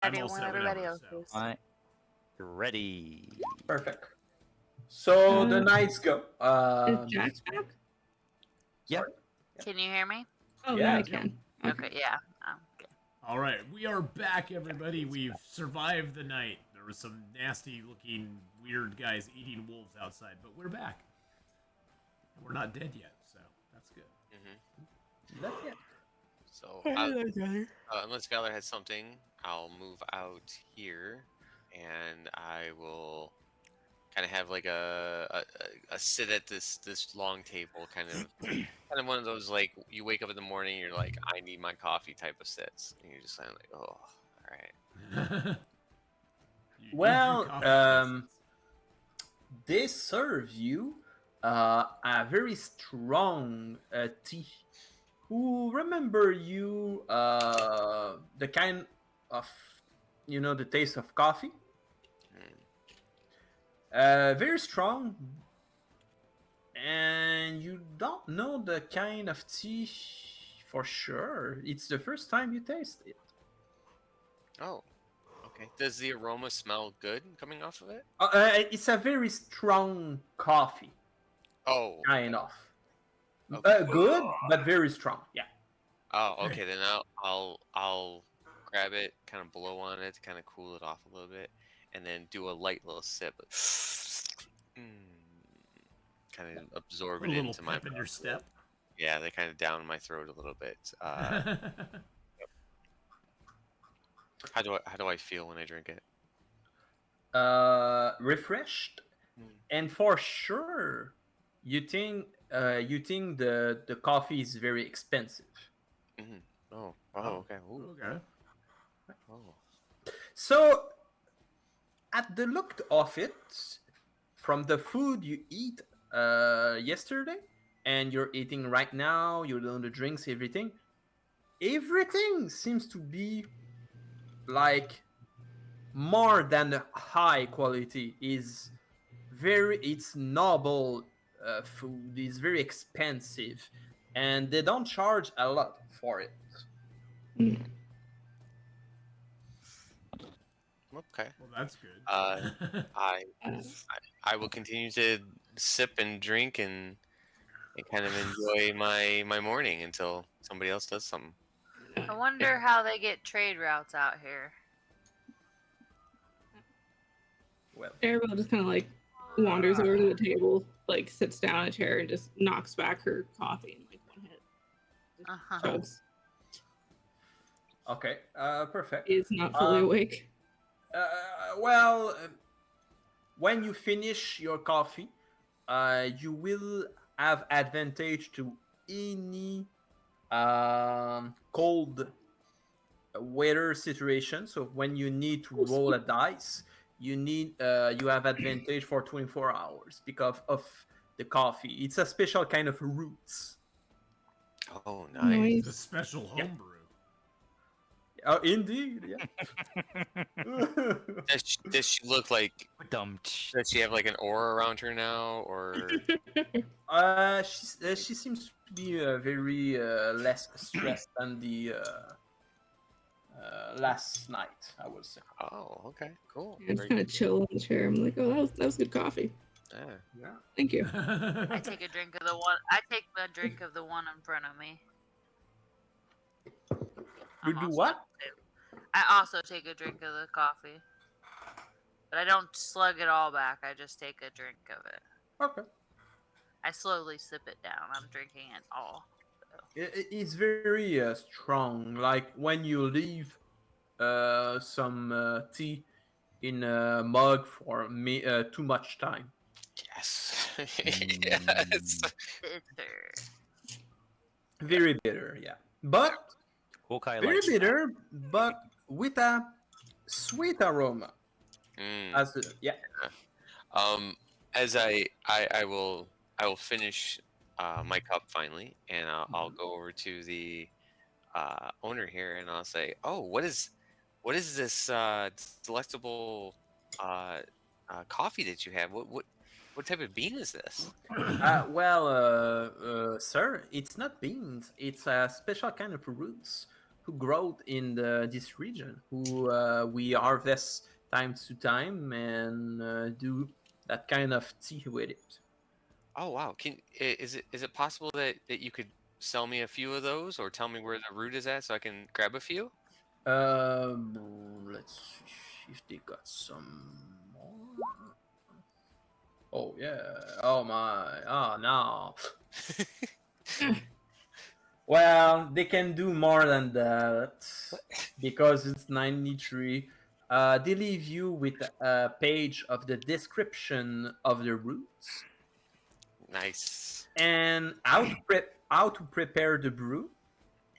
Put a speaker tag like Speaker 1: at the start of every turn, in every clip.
Speaker 1: ready
Speaker 2: all
Speaker 1: when
Speaker 2: set
Speaker 1: everybody
Speaker 2: whenever,
Speaker 1: else
Speaker 2: so.
Speaker 1: is.
Speaker 3: Alright. Ready.
Speaker 4: Perfect. So the
Speaker 5: Uh,
Speaker 4: knights go.
Speaker 5: Is Jax back?
Speaker 3: Yeah.
Speaker 4: Sorry.
Speaker 1: Can you hear me?
Speaker 5: Oh,
Speaker 4: Yeah.
Speaker 5: now I can.
Speaker 1: Okay, yeah. Good.
Speaker 2: All right, we are back, everybody. We've survived the night. There were some nasty-looking, weird guys eating wolves outside, but we're back. And we're not dead yet, so that's good.
Speaker 4: That's it.
Speaker 6: So, unless Valor has something, I'll move out here, and I will kind of have like a sit at this long table, kind of one of those like you wake up in the morning, you're like, I need my coffee type of sits, and you're just kind of like, oh, all right.
Speaker 2: You
Speaker 4: Well,
Speaker 2: drink coffee,
Speaker 4: they serve you a very strong tea. Who remember you the kind of the taste of coffee? Very strong, and you don't know the kind of tea for sure. It's the first time you taste it.
Speaker 6: Oh, okay. Does the aroma smell good coming off of it?
Speaker 4: It's a very strong coffee,
Speaker 6: Oh,
Speaker 4: kind of.
Speaker 6: Okay.
Speaker 4: Good, but very strong. Yeah.
Speaker 6: Oh, okay. Then I'll grab it, kind of blow on it to kind of cool it off a little bit, and then do a light little sip. Kind of absorb
Speaker 2: a
Speaker 6: it
Speaker 2: little
Speaker 6: into my
Speaker 2: pep in your step.
Speaker 6: Yeah, they kind of down my throat a little bit. How do I feel when I drink it?
Speaker 4: Refreshed, and for sure, you think the coffee is very expensive.
Speaker 6: Oh, okay. Ooh.
Speaker 2: Okay.
Speaker 6: Oh.
Speaker 4: So, at the look of it, from the food you eat yesterday, and you're eating right now, you're doing the drinks, everything seems to be like more than high quality. It's noble food. It's very expensive, and they don't charge a lot for it.
Speaker 6: Okay.
Speaker 2: Well, that's good.
Speaker 6: I will continue to sip and drink and kind of enjoy my morning until somebody else does something.
Speaker 1: I wonder how they get trade routes out here.
Speaker 4: Well,
Speaker 5: Arabelle just kind of like wanders over to the table, like sits down in a chair and just knocks back her coffee in like one hit.
Speaker 1: Uh-huh.
Speaker 5: Chugs.
Speaker 4: okay, perfect.
Speaker 5: He is not fully awake.
Speaker 4: Well, when you finish your coffee, you will have advantage to any cold weather situation. So when you need to roll a dice, you have advantage for 24 hours because of the coffee. It's a special kind of roots.
Speaker 6: Oh, nice.
Speaker 2: It's a special homebrew.
Speaker 4: Oh, indeed, yeah.
Speaker 6: Does she look like?
Speaker 3: Dumb.
Speaker 6: Does she have like an aura around her now, or?
Speaker 4: She seems to be very less stressed than the last night, I would say.
Speaker 6: Oh, okay, cool.
Speaker 5: I just kind of chill in the chair. I'm like, oh, that was good coffee.
Speaker 6: Yeah.
Speaker 5: Thank you.
Speaker 1: I take a drink of the one. I take a drink of the one in front of me.
Speaker 4: You do what?
Speaker 1: I also take a drink of the coffee, but I don't slug it all back. I just take a drink of it.
Speaker 4: Okay.
Speaker 1: I slowly sip it down. I'm drinking it all.
Speaker 4: It's very strong. Like when you leave some tea in a mug for too much time.
Speaker 6: Yes. Yes.
Speaker 1: Bitter.
Speaker 4: Very bitter, yeah. But
Speaker 3: Hawkeye
Speaker 4: very
Speaker 3: likes
Speaker 4: bitter, but with a sweet aroma.
Speaker 6: Mm.
Speaker 4: Yeah.
Speaker 6: As I will finish my cup finally, and I'll go over to the owner here, and I'll say, "Oh, what is this delectable coffee that you have? What type of bean is this?"
Speaker 4: Well, sir, it's not beans. It's a special kind of roots who grow in this region, who we harvest time to time and do that kind of tea with it.
Speaker 6: Oh wow! Is it possible that you could sell me a few of those, or tell me where the root is at so I can grab a few?
Speaker 4: Let's see if they got some more. Oh yeah. Oh my. Oh no. Well, they can do more than that because it's 93. They leave you with a page of the description of the roots
Speaker 6: Nice.
Speaker 4: and how to prepare the brew,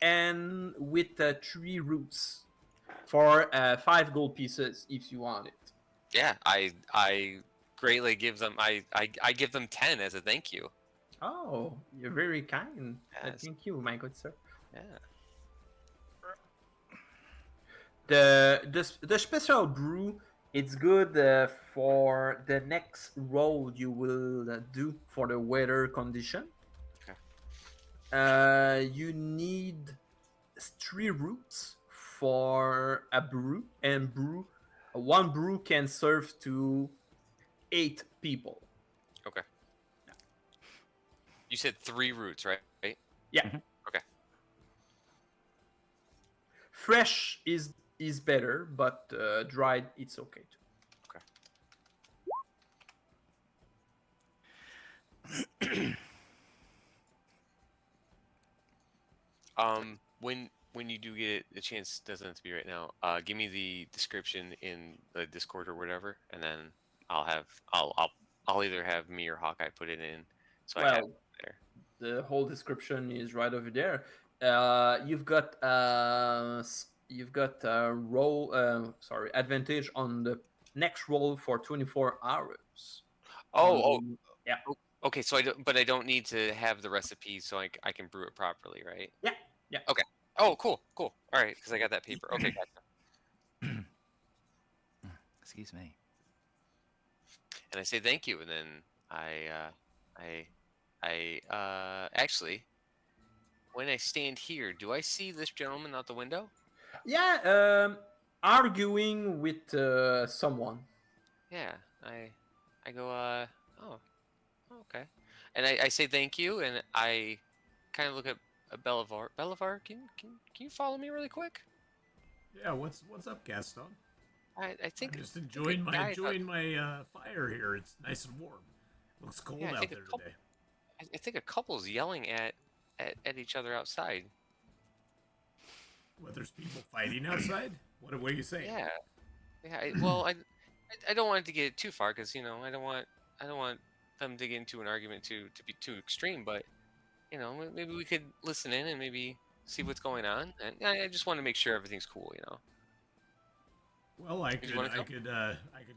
Speaker 4: and with 3 roots for 5 gold pieces if you want it.
Speaker 6: Yeah, I greatly give them I give them 10 as a thank you.
Speaker 4: Oh, you're very kind.
Speaker 6: Yes.
Speaker 4: Thank you, my good sir.
Speaker 6: Yeah.
Speaker 4: The special brew, it's good for the next roll you will do for the weather condition.
Speaker 6: Okay.
Speaker 4: You need 3 roots for a brew, and one brew can serve to 8 people.
Speaker 6: Okay. You said 3 roots, right?
Speaker 4: Yeah.
Speaker 3: Mhm.
Speaker 6: Okay.
Speaker 4: Fresh is better, but dried it's okay too.
Speaker 6: When you do get a chance, doesn't have to be right now. Give me the description in the Discord or whatever, and then I'll either have me or Hawkeye put it in, so I have
Speaker 4: Well,
Speaker 6: it there.
Speaker 4: the whole description is right over there. You've got advantage on the next roll for 24 hours.
Speaker 6: Oh,
Speaker 4: Yeah.
Speaker 6: okay. So I don't need to have the recipe, so I can brew it properly, right?
Speaker 4: Yeah, yeah.
Speaker 6: Okay. Oh, cool. All right, because I got that paper. Okay, gotcha.
Speaker 3: Excuse me.
Speaker 6: And I say thank you, and then actually, when I stand here, do I see this gentleman out the window?
Speaker 4: Yeah, arguing with someone.
Speaker 6: Yeah, I go, oh, okay. And I say thank you, and I kind of look at Belivar. Belivar, can you follow me really quick?
Speaker 2: Yeah, what's up, Gaston?
Speaker 6: I
Speaker 2: I'm
Speaker 6: think
Speaker 2: just
Speaker 6: I think a
Speaker 2: enjoying
Speaker 6: guy-
Speaker 2: my fire here. It's nice and warm. Looks cold
Speaker 6: Yeah, I
Speaker 2: out
Speaker 6: think a
Speaker 2: there
Speaker 6: couple-
Speaker 2: today.
Speaker 6: I think a couple's yelling at each other outside.
Speaker 2: What, there's people fighting outside? What are you saying?
Speaker 6: Yeah, well, I don't want it to get too far because I don't want them to get into an argument to be too extreme. But maybe we could listen in and maybe see what's going on. And I just want to make sure everything's cool.
Speaker 2: Well, I
Speaker 6: Did you wanna come?
Speaker 2: could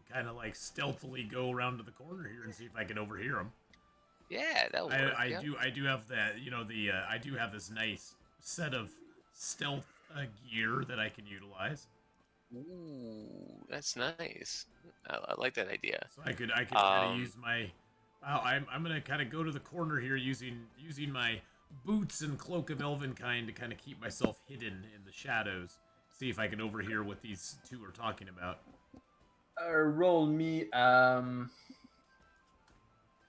Speaker 2: kind of like stealthily go around to the corner here and see if I can overhear them.
Speaker 6: Yeah, that'll work.
Speaker 2: I
Speaker 6: yeah.
Speaker 2: do have that, I do have this nice set of stealth gear that I can utilize.
Speaker 6: Ooh, that's nice. I like that idea.
Speaker 2: So I could kind of use my. I'm gonna kind of go to the corner here using my boots and cloak of Elvenkind to kind of keep myself hidden in the shadows. See if I can overhear what these two are talking about.
Speaker 4: Roll me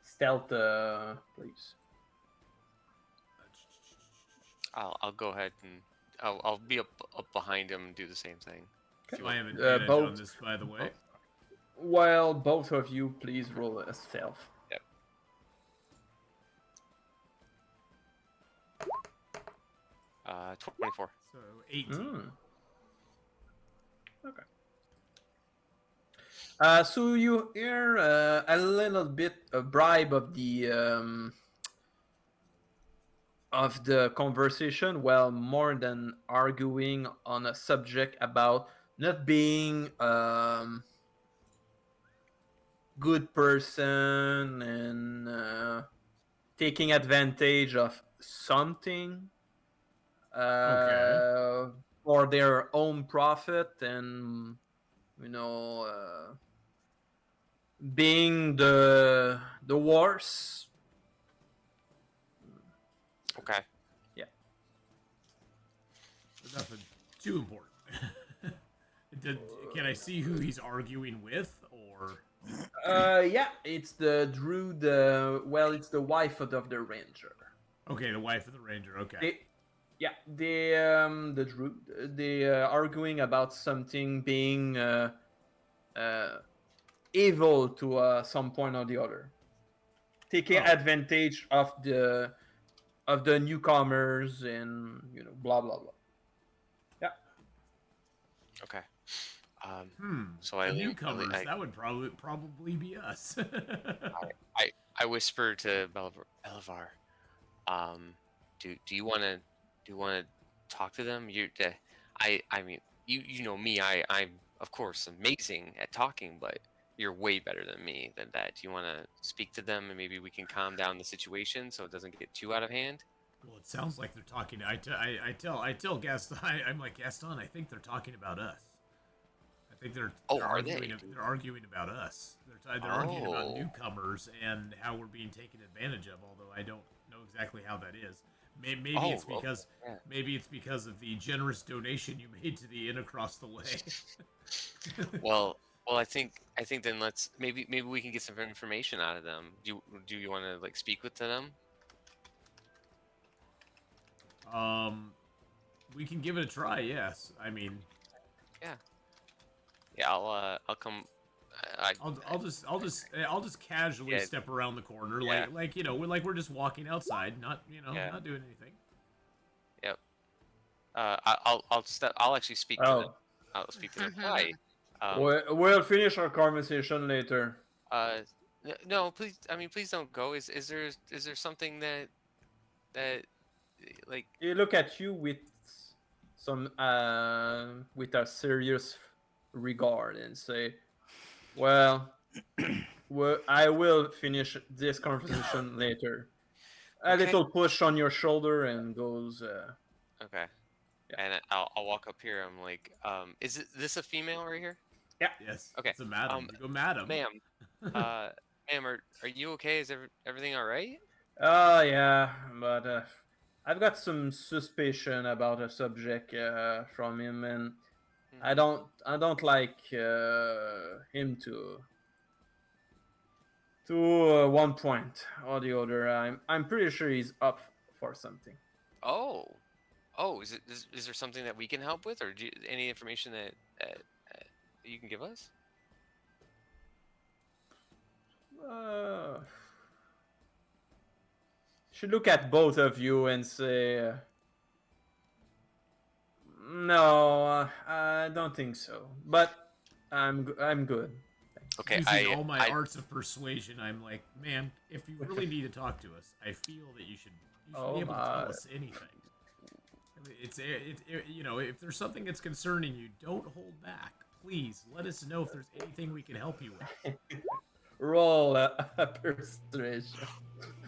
Speaker 4: stealth, please.
Speaker 6: I'll go ahead and I'll be up behind him and do the same thing.
Speaker 2: Do I have advantage on this, by the way?
Speaker 4: Well, both of you, please roll a stealth.
Speaker 6: 24.
Speaker 2: So 18.
Speaker 4: Okay. So you hear a little bit a bribe of the conversation. Well, more than arguing on a subject about not being good person and taking advantage of something for their own profit, and being the worst.
Speaker 6: Okay.
Speaker 2: Nothing. too important. Did, can I see who he's arguing with, or?
Speaker 4: Yeah, it's the druid. Well, it's the wife of the ranger.
Speaker 2: Okay, the wife of the ranger. Okay.
Speaker 4: The druid. They arguing about something being evil to some point or the other, taking advantage of the newcomers and blah blah blah. Yeah.
Speaker 6: Okay. So
Speaker 2: the
Speaker 6: I lean,
Speaker 2: newcomers.
Speaker 6: I,
Speaker 2: That would probably be us.
Speaker 6: I whisper to Belivar, do you want to talk to them? I mean, you know me. I'm of course amazing at talking, but you're way better than me than that. Do you want to speak to them and maybe we can calm down the situation so it doesn't get too out of hand?
Speaker 2: Well, it sounds like they're talking. I tell Gaston. I'm like, Gaston. I think they're talking about us. I think they're
Speaker 6: are they?
Speaker 2: They're arguing about us. They're arguing about
Speaker 6: Oh.
Speaker 2: newcomers and how we're being taken advantage of. Although I don't know exactly how that is. Maybe
Speaker 6: Oh,
Speaker 2: it's because
Speaker 6: yeah.
Speaker 2: maybe it's because of the generous donation you made to the Inn across the way.
Speaker 6: Well, I think then let's maybe we can get some information out of them. Do you want to like speak with them?
Speaker 2: We can give it a try. Yes. I mean,
Speaker 6: Yeah, I'll come.
Speaker 2: I'll just casually
Speaker 6: Yeah.
Speaker 2: step around the corner,
Speaker 6: Yeah.
Speaker 2: like we're just walking outside, not
Speaker 6: Yeah.
Speaker 2: not doing anything.
Speaker 6: Yep. I'll actually speak to them.
Speaker 4: Oh,
Speaker 6: I'll speak to them. Hi.
Speaker 4: we'll finish our conversation later.
Speaker 6: No, please. I mean, please don't go. Is there something that like
Speaker 4: He look at you with some with a serious regard and say, "Well, I will finish this conversation later." A
Speaker 6: Okay.
Speaker 4: little push on your shoulder and goes.
Speaker 6: okay?
Speaker 4: Yeah.
Speaker 6: And I'll walk up here. I'm like, is this a female right here?
Speaker 2: Yes.
Speaker 6: Okay,
Speaker 2: It's a madam. You go, madam.
Speaker 6: Ma'am, ma'am, are you okay? Is everything all right?
Speaker 4: Oh yeah, but I've got some suspicion about a subject from him, and I don't like him to one point or the other. I'm pretty sure he's up for something.
Speaker 6: Oh, is there something that we can help with, or any information that you can give us?
Speaker 4: Should look at both of you and say, no, I don't think so. But I'm good.
Speaker 6: Okay,
Speaker 2: Using all my arts of persuasion, I'm like, man, if you really need to talk to us, I feel that you should
Speaker 4: Oh
Speaker 2: be able to tell
Speaker 4: my.
Speaker 2: us anything. It's if there's something that's concerning you, don't hold back. Please let us know if there's anything we can help you with.
Speaker 4: Roll a persuasion.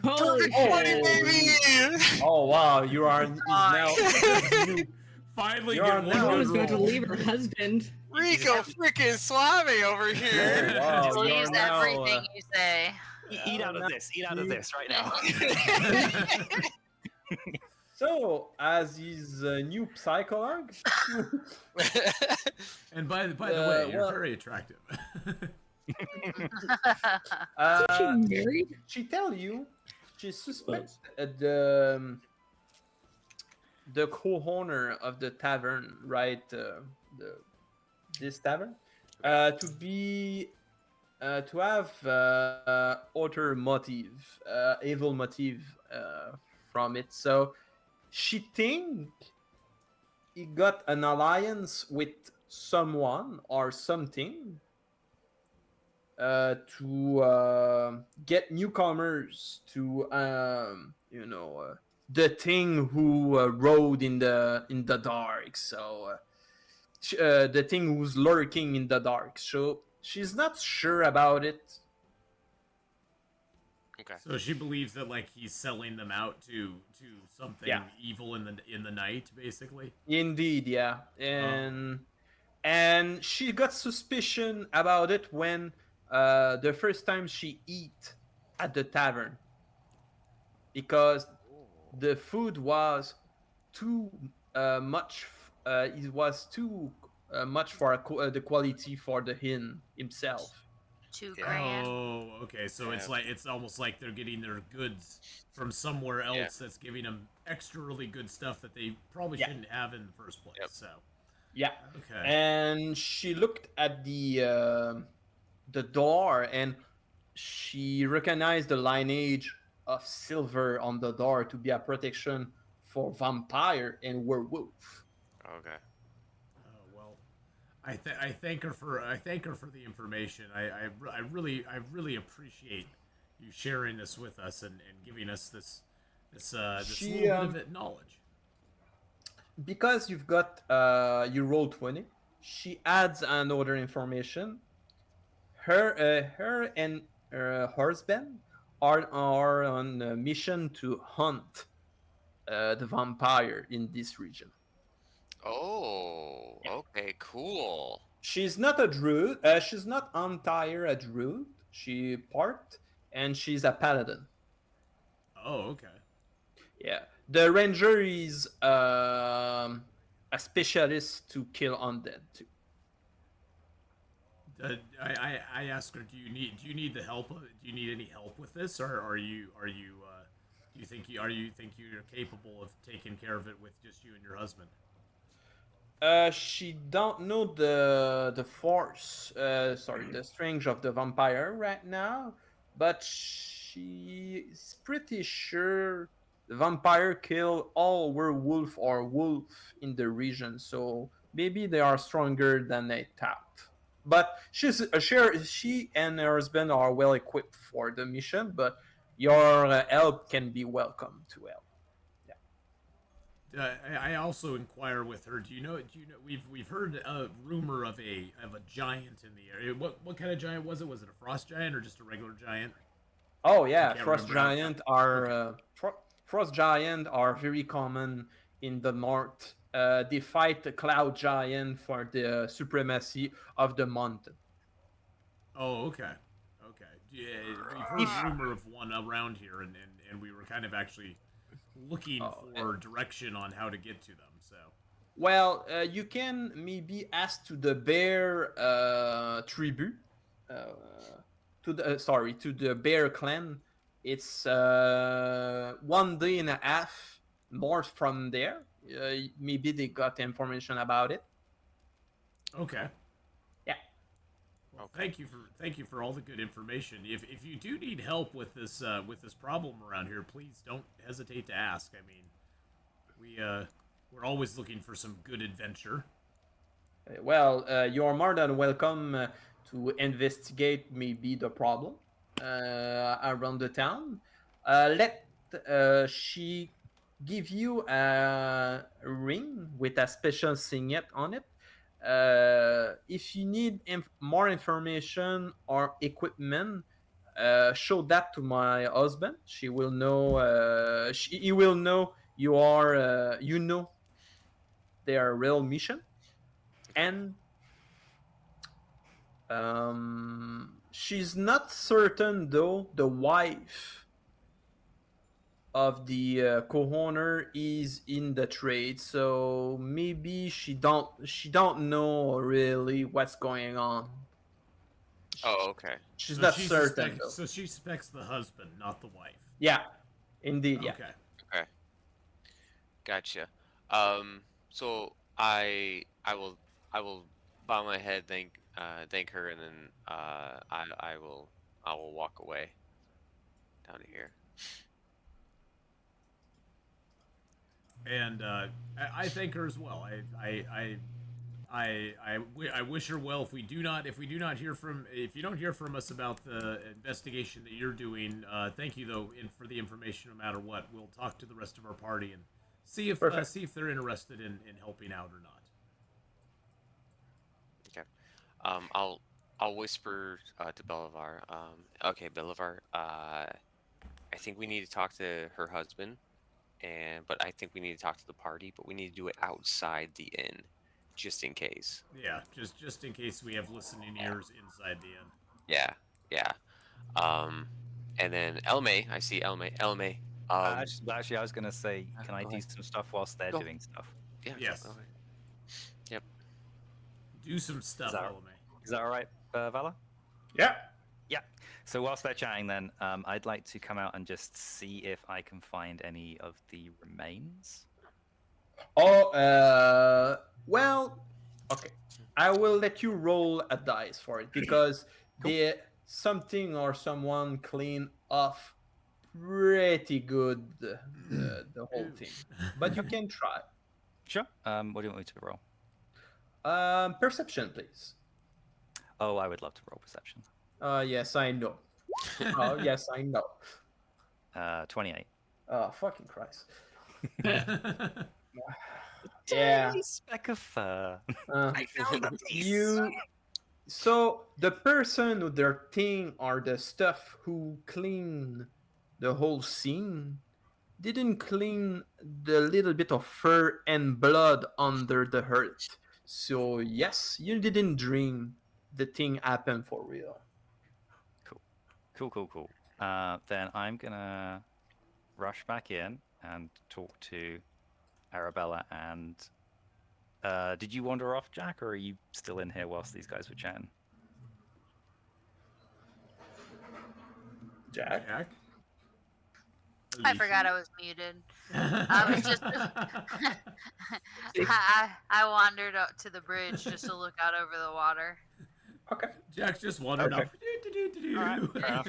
Speaker 5: Holy
Speaker 4: Oh.
Speaker 5: shit!
Speaker 4: Oh wow, you are he's now.
Speaker 2: Finally,
Speaker 4: You're
Speaker 2: get
Speaker 4: on
Speaker 2: one
Speaker 4: now.
Speaker 2: good
Speaker 5: Mama's about to
Speaker 2: roll.
Speaker 5: leave her husband.
Speaker 6: Rico freaking Suave over here.
Speaker 4: Oh, wow,
Speaker 1: Please,
Speaker 4: you're now,
Speaker 1: everything you say.
Speaker 3: Eat out of this. Eat out of this right now.
Speaker 4: So, as his new psychologue,
Speaker 2: And by the way, you're
Speaker 4: well-
Speaker 2: very attractive.
Speaker 5: Is she married?
Speaker 4: she tell you she suspects the co-owner of the tavern, right? This tavern, to be to have other motive, evil motive from it. So she think he got an alliance with someone or something to get newcomers to the thing who rode in the dark. So the thing who's lurking in the dark. So she's not sure about it.
Speaker 6: Okay.
Speaker 2: So she believes that like he's selling them out to something
Speaker 4: Yeah.
Speaker 2: evil in the night, basically.
Speaker 4: Indeed, yeah. And she got suspicion about it when the first time she eat at the tavern, because the food was too much it was too much for the quality for the inn himself.
Speaker 1: 2
Speaker 6: Yeah.
Speaker 1: grand.
Speaker 2: Oh, okay. So it's
Speaker 6: Yeah.
Speaker 2: like it's almost like they're getting their goods from somewhere else
Speaker 6: Yeah.
Speaker 2: that's giving them extra really good stuff that they probably
Speaker 4: Yeah.
Speaker 2: shouldn't have in the first place.
Speaker 6: Yep.
Speaker 2: So
Speaker 4: Yeah.
Speaker 2: okay.
Speaker 4: And she looked at the door, and she recognized the lineage of silver on the door to be a protection for vampire and werewolf.
Speaker 6: Okay.
Speaker 2: Oh well, I thank her for the information. I really appreciate you sharing this with us and giving us this
Speaker 4: She,
Speaker 2: little bit of it knowledge.
Speaker 4: Because you've got you roll 20, she adds another information. Her and her husband are on a mission to hunt the vampire in this region.
Speaker 6: Oh, okay, cool.
Speaker 4: She's not a druid. She's not entire a druid. She part, and she's a paladin.
Speaker 2: Oh, okay.
Speaker 4: Yeah, the ranger is a specialist to kill undead too.
Speaker 2: I asked her, do you need the help? Do you need any help with this, or are you do you think you're capable of taking care of it with just you and your husband?
Speaker 4: She don't know the force, the strength of the vampire right now, but she's pretty sure the vampire kill all werewolf or wolf in the region, so maybe they are stronger than they thought. But she and her husband are well equipped for the mission, but your help can be welcome to help.
Speaker 2: I also inquire with her. Do you know? We've heard a rumor of a giant in the area. What kind of giant was it? Was it a frost giant or just a regular giant?
Speaker 4: Oh yeah,
Speaker 2: can't
Speaker 4: frost
Speaker 2: remember.
Speaker 4: giant are frost giant are very common in the north. They fight the cloud giant for the supremacy of the mountain.
Speaker 2: Oh, okay, okay. Yeah, we've heard rumor of one around here, and we were kind of actually looking for direction on how to get to them. So.
Speaker 4: Well, you can maybe ask to the bear tribu, to the bear clan. It's 1 day and a half north from there. Maybe they got information about it.
Speaker 2: Okay.
Speaker 4: Yeah.
Speaker 2: Well,
Speaker 6: Okay.
Speaker 2: thank you for all the good information. If you do need help with this problem around here, please don't hesitate to ask. I mean, we're always looking for some good adventure.
Speaker 4: Well, you're more than welcome to investigate maybe the problem around the town. Let she give you a ring with a special signet on it. If you need more information or equipment, show that to my husband. She will know. He will know you are. You know their real mission, and she's not certain though. The wife of the co-owner is in the trade, so maybe she don't know really what's going on.
Speaker 6: Oh, okay.
Speaker 4: She's
Speaker 2: So
Speaker 4: not
Speaker 2: she
Speaker 4: certain
Speaker 2: suspects-
Speaker 4: though.
Speaker 2: So she suspects the husband, not the wife.
Speaker 4: Yeah, indeed. Yeah.
Speaker 2: Okay.
Speaker 6: Gotcha. So I will bow my head, thank her, and then I will walk away down here.
Speaker 2: And I thank her as well. I wish her well. If you don't hear from us about the investigation that you're doing, thank you though for the information. No matter what, we'll talk to the rest of our party and see if they're interested in helping out or not.
Speaker 6: Okay. I'll whisper to Belivar. Okay, Belivar. I think we need to talk to her husband, but I think we need to talk to the party. But we need to do it outside the inn, just in case.
Speaker 2: Yeah, just in case we have listening ears inside the inn.
Speaker 6: Yeah. And then Elme, I see Elme. Elme.
Speaker 3: Actually, I was gonna say, can I
Speaker 6: go
Speaker 3: do
Speaker 6: ahead.
Speaker 3: some stuff whilst they're
Speaker 6: Go.
Speaker 3: doing stuff?
Speaker 6: Yeah.
Speaker 2: Yes.
Speaker 6: go ahead.
Speaker 2: do some stuff,
Speaker 3: that-
Speaker 2: Olame.
Speaker 3: Is that all right, Vala?
Speaker 4: Yeah.
Speaker 3: Yeah. So whilst they're chatting, then I'd like to come out and just see if I can find any of the remains.
Speaker 4: Oh, well, okay. I will let you roll a dice for it because something or someone clean off pretty good the whole thing. But you can try.
Speaker 3: Sure. What do you want me to roll?
Speaker 4: Perception, please.
Speaker 3: Oh, I would love to roll perception.
Speaker 4: Yes, I know. Oh, yes, I know.
Speaker 3: 28.
Speaker 4: Oh, fucking Christ.
Speaker 3: Yeah.
Speaker 4: Yeah.
Speaker 3: Speck of fur.
Speaker 6: I found
Speaker 4: You. So the person with their thing or the stuff who clean the whole scene didn't clean the little bit of fur and blood under the hurt. So yes, you didn't dream the thing happened for real.
Speaker 3: Cool. Then I'm gonna rush back in and talk to Arabella and. Did you wander off, Jack, or are you still in here whilst these guys were chatting?
Speaker 4: Jack?
Speaker 2: Jack?
Speaker 1: I forgot I was muted. I was just. I wandered up to the bridge just to look out over the water.
Speaker 4: Okay.
Speaker 2: Jack's just wandered
Speaker 4: Okay.
Speaker 2: off. Do-do-do-do-do.
Speaker 3: Alright, fair enough.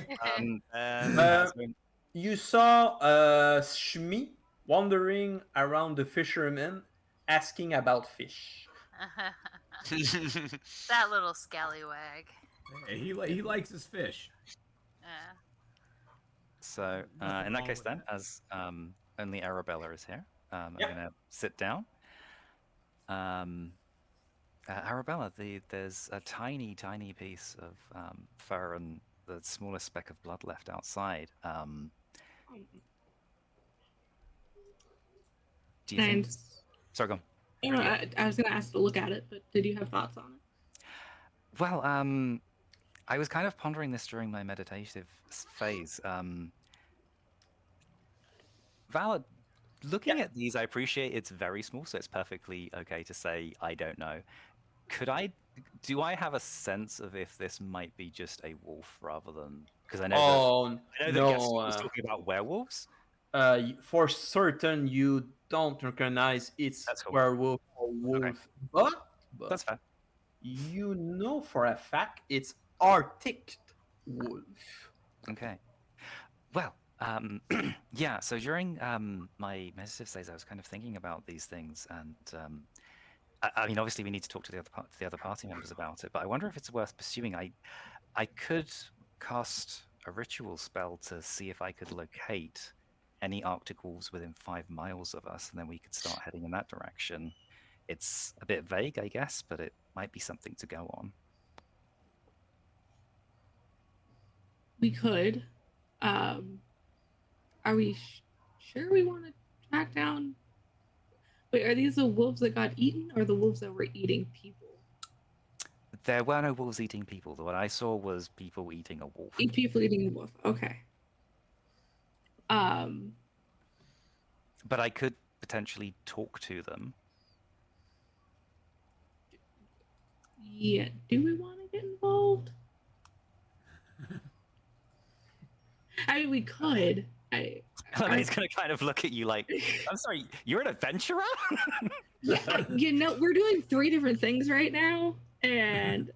Speaker 3: And
Speaker 4: You saw Shmi wandering around the fishermen asking about fish.
Speaker 1: That little scallywag.
Speaker 2: Hey, he likes his fish.
Speaker 1: Yeah.
Speaker 3: So,
Speaker 2: Nothing
Speaker 3: in that
Speaker 2: wrong
Speaker 3: case,
Speaker 2: with
Speaker 3: then,
Speaker 2: that.
Speaker 3: as only Arabella is here, I'm
Speaker 4: Yeah.
Speaker 3: going to sit down. Arabella, there's a tiny piece of fur and the smallest speck of blood left outside. Do you think?
Speaker 5: And
Speaker 3: Sorry, go on.
Speaker 5: I was gonna ask to look at it, but did you have thoughts on it?
Speaker 3: Well, I was kind of pondering this during my meditative phase. Vala, looking at these, I appreciate it's very small, so it's perfectly okay to say I don't know. Do I have a sense of if this might be just a wolf rather than because I know that Gaston was talking about werewolves.
Speaker 4: For certain, you don't recognize it's
Speaker 3: That's cool.
Speaker 4: werewolf or wolf,
Speaker 3: Okay.
Speaker 4: but
Speaker 3: That's fair.
Speaker 4: you know for a fact it's Arctic wolf.
Speaker 3: Okay. Well, yeah. So during my meditative phase, I was kind of thinking about these things, and I mean, obviously, we need to talk to the other party members about it. But I wonder if it's worth pursuing. I could cast a ritual spell to see if I could locate any Arctic wolves within 5 miles of us, and then we could start heading in that direction. It's a bit vague, I guess, but it might be something to go on.
Speaker 5: We could. Are we sure we want to track down? Wait, are these the wolves that got eaten, or the wolves that were eating people?
Speaker 3: There were no wolves eating people. What I saw was people eating a wolf.
Speaker 5: People eating a wolf. Okay.
Speaker 3: But I could potentially talk to them.
Speaker 5: Yeah. Do we want to get involved? I mean, we could.
Speaker 3: He's going to kind of look at you like, I'm sorry, you're an adventurer?
Speaker 5: You know, we're doing 3 different things right now, and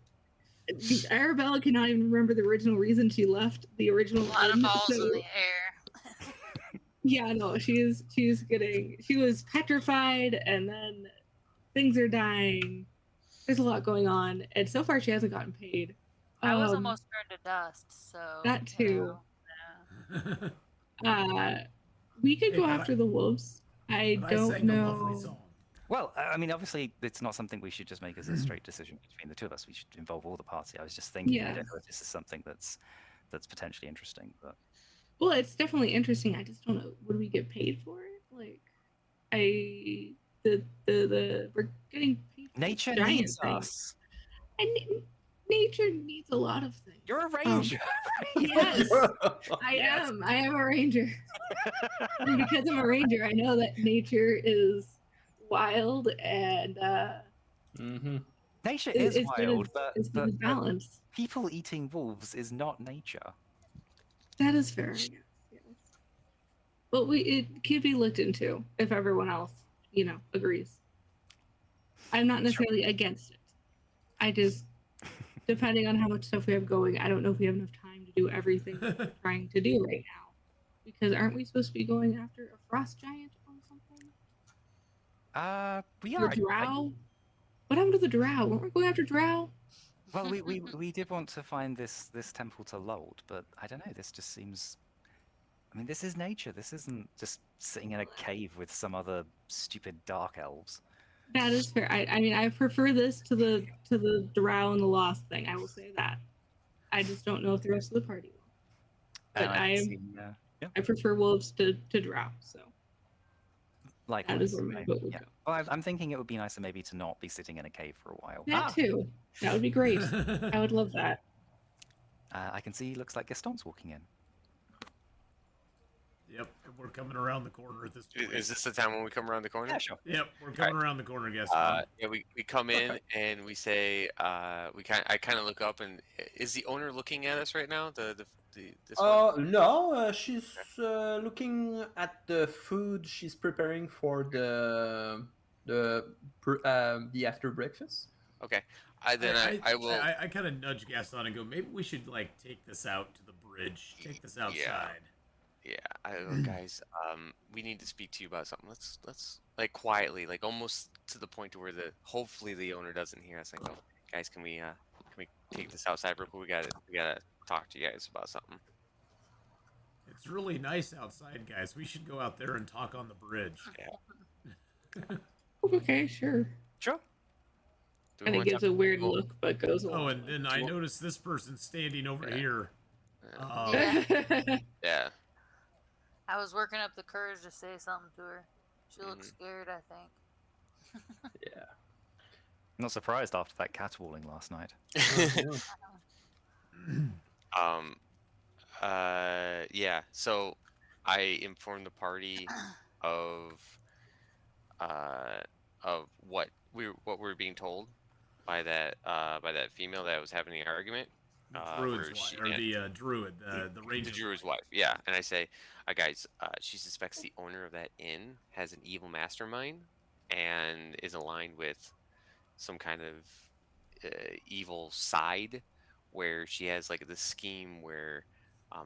Speaker 5: Arabella cannot even remember the original reason she left the original.
Speaker 1: A lot of
Speaker 5: inn,
Speaker 1: balls
Speaker 5: so-
Speaker 1: in the air.
Speaker 5: Yeah, no, she was petrified, and then things are dying. There's a lot going on, and so far she hasn't gotten paid.
Speaker 1: I was almost turned to dust, so
Speaker 5: that
Speaker 1: you
Speaker 5: too.
Speaker 1: know, yeah.
Speaker 5: We could
Speaker 2: Hey,
Speaker 5: go
Speaker 2: but
Speaker 5: after the wolves. I
Speaker 2: But
Speaker 5: don't
Speaker 2: sang a lovely
Speaker 5: know.
Speaker 2: song.
Speaker 3: Well, I mean, obviously, it's not something we should just make as a straight decision between the two of us. We should involve all the party. I was just thinking, I
Speaker 5: Yeah.
Speaker 3: don't know if this is something that's potentially interesting, but
Speaker 5: Well, it's definitely interesting. I just don't know. Would we get paid for it? Like, we're getting paid. For
Speaker 3: nature
Speaker 5: giant
Speaker 3: needs
Speaker 5: things.
Speaker 3: us.
Speaker 5: And nature needs a lot of things.
Speaker 3: You're a ranger.
Speaker 5: Yes, I am. I am a ranger. And because I'm a ranger, I know that nature is wild and
Speaker 4: Mm-hmm.
Speaker 3: Nature is wild,
Speaker 5: it's
Speaker 3: but
Speaker 5: balance.
Speaker 3: people eating wolves is not nature.
Speaker 5: That is fair, I guess. Yes. But it could be looked into if everyone else, agrees. I'm not necessarily against it. I just, depending on how much stuff we have going, I don't know if we have enough time to do everything we're trying to do right now. Because aren't we supposed to be going after a frost giant or something?
Speaker 3: We
Speaker 5: Or
Speaker 3: are.
Speaker 5: drow? What happened to the drow? Weren't we going after drow?
Speaker 3: Well, we did want to find this temple to Lold, but I don't know. This just seems. I mean, this is nature. This isn't just sitting in a cave with some other stupid dark elves.
Speaker 5: That is fair. I mean, I prefer this to the drow and the lost thing. I will say that. I just don't know if the rest of the party will. But I prefer wolves to drow. So
Speaker 3: likewise.
Speaker 5: That is where my vote would go.
Speaker 3: Well, I'm thinking it would be nicer maybe to not be sitting in a cave for a while.
Speaker 5: That too. That would be great. I would love that.
Speaker 3: I can see. Looks like Gaston's walking in.
Speaker 2: Yep, we're coming around the corner at this point.
Speaker 6: Is this the time when we come around the corner?
Speaker 3: Yeah, sure.
Speaker 2: Yep, we're coming around the corner, guys.
Speaker 6: Yeah, we come in and we say I kind of look up, and is the owner looking at us right now? This one?
Speaker 4: No, she's looking at the food she's preparing for the after breakfast.
Speaker 6: Okay. I will.
Speaker 2: I kind of nudge Gaston and go, maybe we should take this out to the bridge. Take this outside.
Speaker 6: Yeah, I go, guys. We need to speak to you about something. Let's quietly, almost to the point to where hopefully the owner doesn't hear us. And go, guys, can we take this outside real quick? We gotta talk to you guys about something.
Speaker 2: It's really nice outside, guys. We should go out there and talk on the bridge.
Speaker 6: Yeah.
Speaker 5: Okay, sure.
Speaker 3: Sure.
Speaker 5: And it gives a weird look, but goes along.
Speaker 2: Oh, and then I noticed this person standing over here.
Speaker 6: Yeah.
Speaker 1: I was working up the courage to say something to her. She looks scared, I think.
Speaker 4: Yeah.
Speaker 3: I'm not surprised after that caterwauling last night.
Speaker 6: Yeah. So I informed the party of what we were being told by that female that was having the argument.
Speaker 2: Druid's wife, or the druid, the ranger.
Speaker 6: The druid's wife, yeah. And I say, guys, she suspects the owner of that inn has an evil mastermind and is aligned with some kind of evil side, where she has this scheme where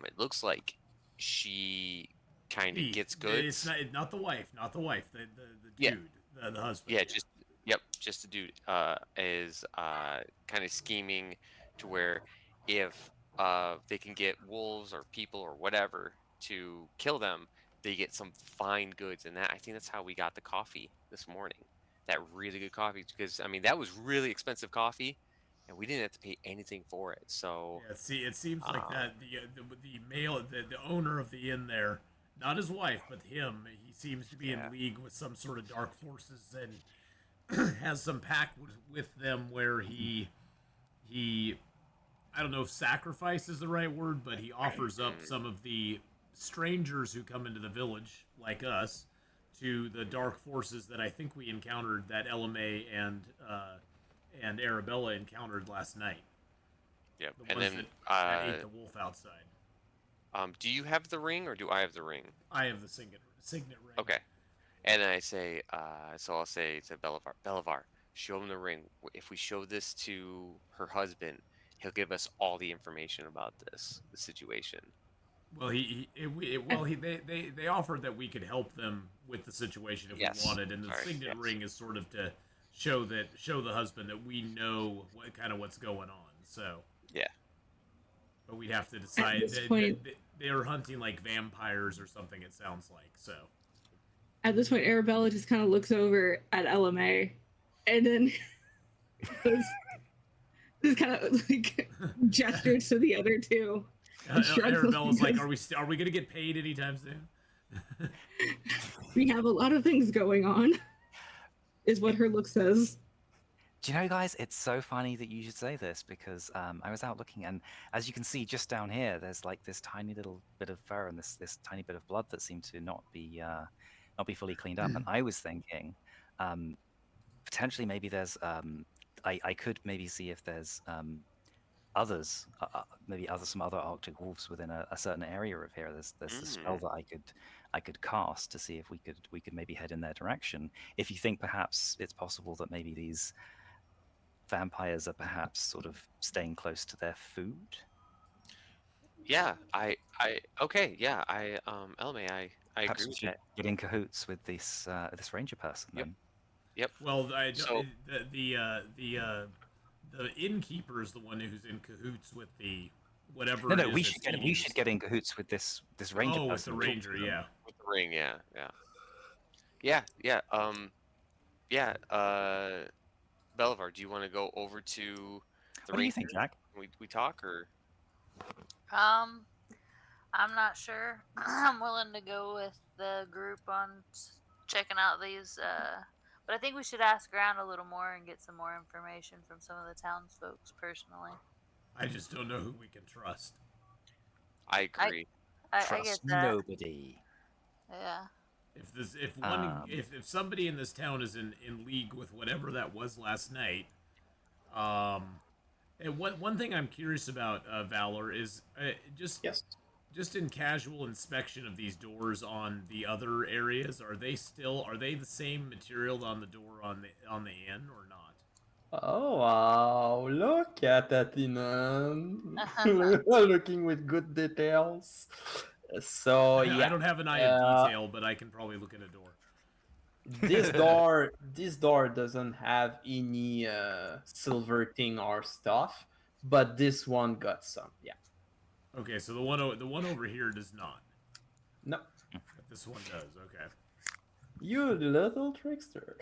Speaker 6: it looks like she kind of gets goods.
Speaker 2: It's not the wife, the dude, the husband.
Speaker 6: Yeah, just the dude is kind of scheming to where if they can get wolves or people or whatever to kill them, they get some fine goods. And I think that's how we got the coffee this morning. That really good coffee, because I mean that was really expensive coffee, and we didn't have to pay anything for it. So
Speaker 2: yeah, see, it seems like that the male, the owner of the inn there, not his wife, but him, he seems to be in league with some sort of dark forces and has some pact with them where he I don't know if sacrifice is the right word, but he offers up some of the strangers who come into the village, like us, to the dark forces that I think we encountered, that LMA and Arabella encountered last night.
Speaker 6: Yep.
Speaker 2: The
Speaker 6: And
Speaker 2: ones
Speaker 6: then
Speaker 2: that ate the wolf outside.
Speaker 6: Do you have the ring or do I have the ring?
Speaker 2: I have the signet ring.
Speaker 6: Okay. And then I say, so I'll say to Belivar, show him the ring. If we show this to her husband, he'll give us all the information about the situation.
Speaker 2: Well, they offered that we could help them with the situation if we wanted, and the signet ring is sort of to show the husband that we know what's going on. So
Speaker 6: yeah,
Speaker 2: but we'd have to decide. They are hunting like vampires or something. It sounds like so.
Speaker 5: At this point, Arabella just kind of looks over at LMA, and then just kind of gestures to the other two.
Speaker 2: Arabella's like, are we gonna get paid anytime soon?
Speaker 5: We have a lot of things going on, is what her look says.
Speaker 3: Do you know, guys, it's so funny that you should say this, because I was out looking, and as you can see just down here, there's this tiny little bit of fur and this tiny bit of blood that seemed to not be fully cleaned up. And I was thinking potentially maybe there's I could maybe see if there's others, maybe some other Arctic wolves within a certain area of here. There's a spell that I could cast to see if we could maybe head in their direction. If you think perhaps it's possible that maybe these vampires are perhaps sort of staying close to their food.
Speaker 6: Yeah, okay, yeah, Elme, I
Speaker 3: Perhaps
Speaker 6: agree
Speaker 3: we
Speaker 6: with
Speaker 3: should
Speaker 6: that.
Speaker 3: get in cahoots with this this ranger person
Speaker 6: Yep.
Speaker 3: then.
Speaker 6: Yep.
Speaker 2: Well, I don't,
Speaker 6: So-
Speaker 2: the innkeeper is the one who's in cahoots with the whatever.
Speaker 3: No,
Speaker 2: it
Speaker 3: no,
Speaker 2: is
Speaker 3: we
Speaker 2: that's
Speaker 3: should get
Speaker 2: eating
Speaker 3: we should get in cahoots with this ranger
Speaker 2: Oh, with
Speaker 3: person.
Speaker 2: the
Speaker 3: and talk
Speaker 2: ranger,
Speaker 3: to them.
Speaker 2: yeah.
Speaker 6: With the ring, yeah. Yeah, Belivar, do you want to go over to the
Speaker 3: What do you think,
Speaker 6: ranger?
Speaker 3: Jack?
Speaker 6: We talk, or
Speaker 1: I'm not sure. I'm willing to go with the group on checking out these. But I think we should ask around a little more and get some more information from some of the townsfolk personally.
Speaker 2: I just don't know who we can trust.
Speaker 6: I agree.
Speaker 1: I get
Speaker 3: Trust
Speaker 1: that.
Speaker 3: nobody.
Speaker 1: Yeah.
Speaker 2: If somebody in this town is in league with whatever that was last night, and one thing I'm curious about, Valor, is
Speaker 4: Yes.
Speaker 2: just in casual inspection of these doors on the other areas, are they the same material on the door on the inn or not?
Speaker 4: Oh wow! Look at that, Inan. Looking with good details. So
Speaker 2: I don't have an eye of detail, but I can probably look at a door.
Speaker 4: this door doesn't have any silver thing or stuff, but this one got some. Yeah.
Speaker 2: Okay, so the one over here does not.
Speaker 4: No,
Speaker 2: But this one does. Okay.
Speaker 4: you little trickster.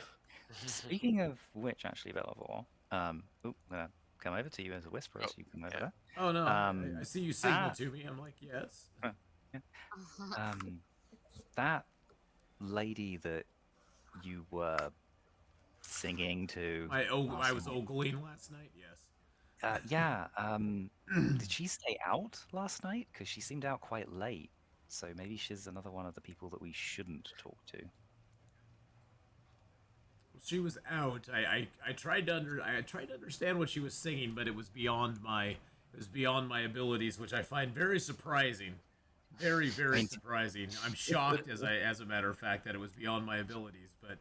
Speaker 3: Speaking of which, actually, Belivore, I'm gonna come over to you as a whisperer,
Speaker 6: Oh,
Speaker 3: so you come over
Speaker 6: yeah.
Speaker 3: there.
Speaker 2: Oh no! I see you signal
Speaker 3: ah.
Speaker 2: to me. I'm like, yes.
Speaker 3: That lady that you were singing to.
Speaker 2: I was ogling last night. Yes.
Speaker 3: Yeah. Did she stay out last night? Because she seemed out quite late. So maybe she's another one of the people that we shouldn't talk to.
Speaker 2: She was out. I tried to understand what she was singing, but it was beyond my abilities, which I find very surprising. Very surprising. I'm shocked, as a matter of fact, that it was beyond my abilities. But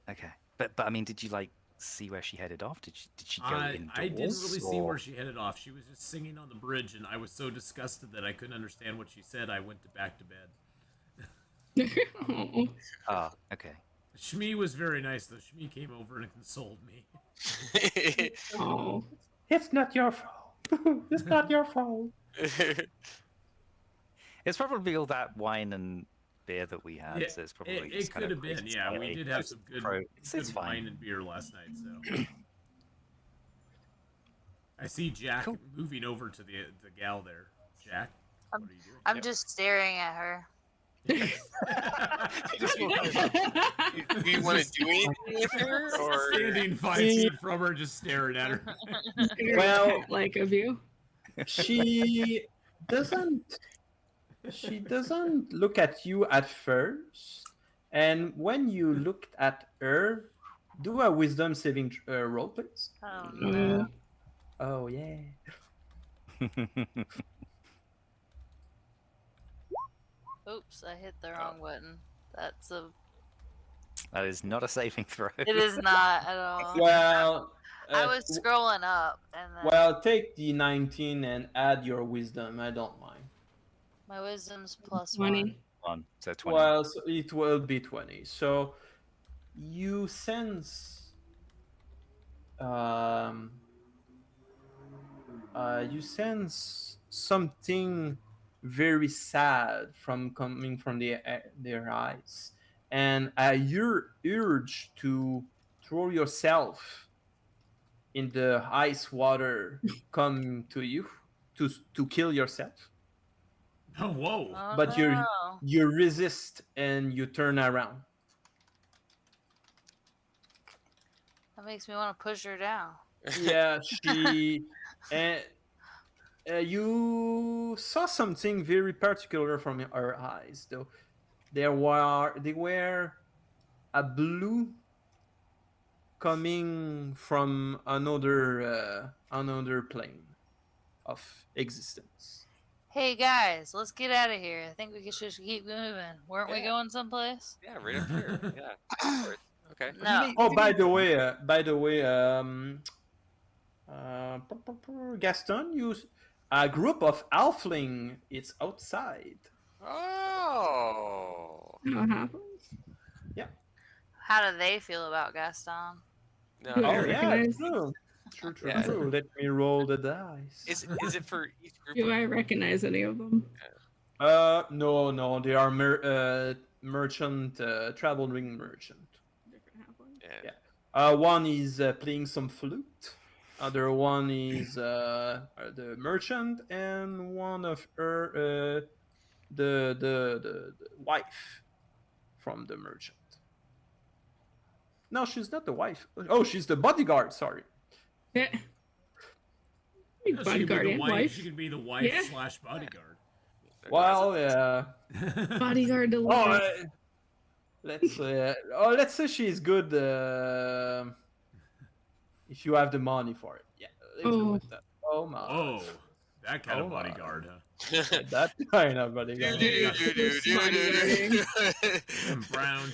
Speaker 3: Okay. But I mean, did you like see where she headed off? Did she go indoors?
Speaker 2: I didn't really see
Speaker 3: or-
Speaker 2: where she headed off. She was just singing on the bridge, and I was so disgusted that I couldn't understand what she said. I went back to bed.
Speaker 5: Oh.
Speaker 3: Ah, okay.
Speaker 2: Shmi was very nice, though. Shmi came over and consoled me.
Speaker 5: Oh.
Speaker 4: It's not your fault. It's not your fault.
Speaker 3: It's probably all that wine and beer that we had.
Speaker 2: Yeah,
Speaker 3: so it's probably
Speaker 2: It
Speaker 3: just kind
Speaker 2: could
Speaker 3: of
Speaker 2: have been,
Speaker 3: raised
Speaker 2: yeah. We
Speaker 3: slightly.
Speaker 2: did have some good,
Speaker 3: It's
Speaker 2: good
Speaker 3: fine.
Speaker 2: wine and beer last night, so. I see Jack
Speaker 3: Cool.
Speaker 2: moving over to the gal there. Jack, what are you doing?
Speaker 1: I'm just staring at her.
Speaker 6: Do you want to do anything with her, or
Speaker 2: Standing 5 feet from her, just staring at her.
Speaker 4: Well-
Speaker 5: like of you.
Speaker 4: She doesn't look at you at first, and when you looked at her, do a wisdom saving roll, please.
Speaker 1: Oh
Speaker 5: Mm.
Speaker 1: no.
Speaker 4: Oh yeah.
Speaker 1: Oops, I hit the wrong button. That's a.
Speaker 3: That is not a saving throw.
Speaker 1: It is not at all.
Speaker 4: Well,
Speaker 1: I was scrolling up, and then
Speaker 4: well, take the 19 and add your wisdom. I don't mind.
Speaker 1: my wisdom's plus
Speaker 5: 20.
Speaker 3: 1, so 20.
Speaker 4: Well, so it will be 20. So you sense something very sad from coming from their eyes, and your urge to throw yourself in the ice water come to you to kill yourself,
Speaker 2: Oh, whoa.
Speaker 1: Oh,
Speaker 4: but you're-
Speaker 1: no.
Speaker 4: you resist and you turn around.
Speaker 1: That makes me want to push her down.
Speaker 4: Yeah, she and you saw something very particular from her eyes, though. They were a blue coming from another plane of existence.
Speaker 1: Hey guys, let's get out of here. I think we should keep moving. Weren't we
Speaker 6: Yeah.
Speaker 1: going someplace?
Speaker 6: Yeah, right up here. Yeah, of course. Okay.
Speaker 1: No.
Speaker 4: Oh, by the way, Gaston, you a group of halfling. It's outside.
Speaker 6: Oh.
Speaker 5: You know what happens?
Speaker 1: How do they feel about Gaston?
Speaker 6: No.
Speaker 5: Do I
Speaker 4: Oh yeah,
Speaker 5: recognize-
Speaker 4: true. True.
Speaker 6: Yeah.
Speaker 4: Let me roll the dice.
Speaker 6: Is it for each group?
Speaker 5: Do I recognize any of them?
Speaker 4: No, they are merchant, traveling merchant.
Speaker 5: Different halflings.
Speaker 6: Yeah.
Speaker 4: Yeah. One is playing some flute. Other one is the merchant, and one of her the wife from the merchant. No, she's not the wife. Oh, she's the bodyguard. Sorry.
Speaker 5: Yeah.
Speaker 2: No, she could be
Speaker 5: Bodyguard
Speaker 2: the
Speaker 5: and
Speaker 2: wife.
Speaker 5: wife.
Speaker 2: She could be the wife
Speaker 5: Yeah.
Speaker 2: slash bodyguard.
Speaker 4: Well,
Speaker 5: Bodyguard to
Speaker 4: oh,
Speaker 5: wife.
Speaker 4: let's say she's good. If you have the money for it, yeah. let's go
Speaker 5: Oh.
Speaker 4: with that. Oh my.
Speaker 2: Oh, that kind of
Speaker 4: Oh, my.
Speaker 2: bodyguard, huh?
Speaker 4: That kind of bodyguard.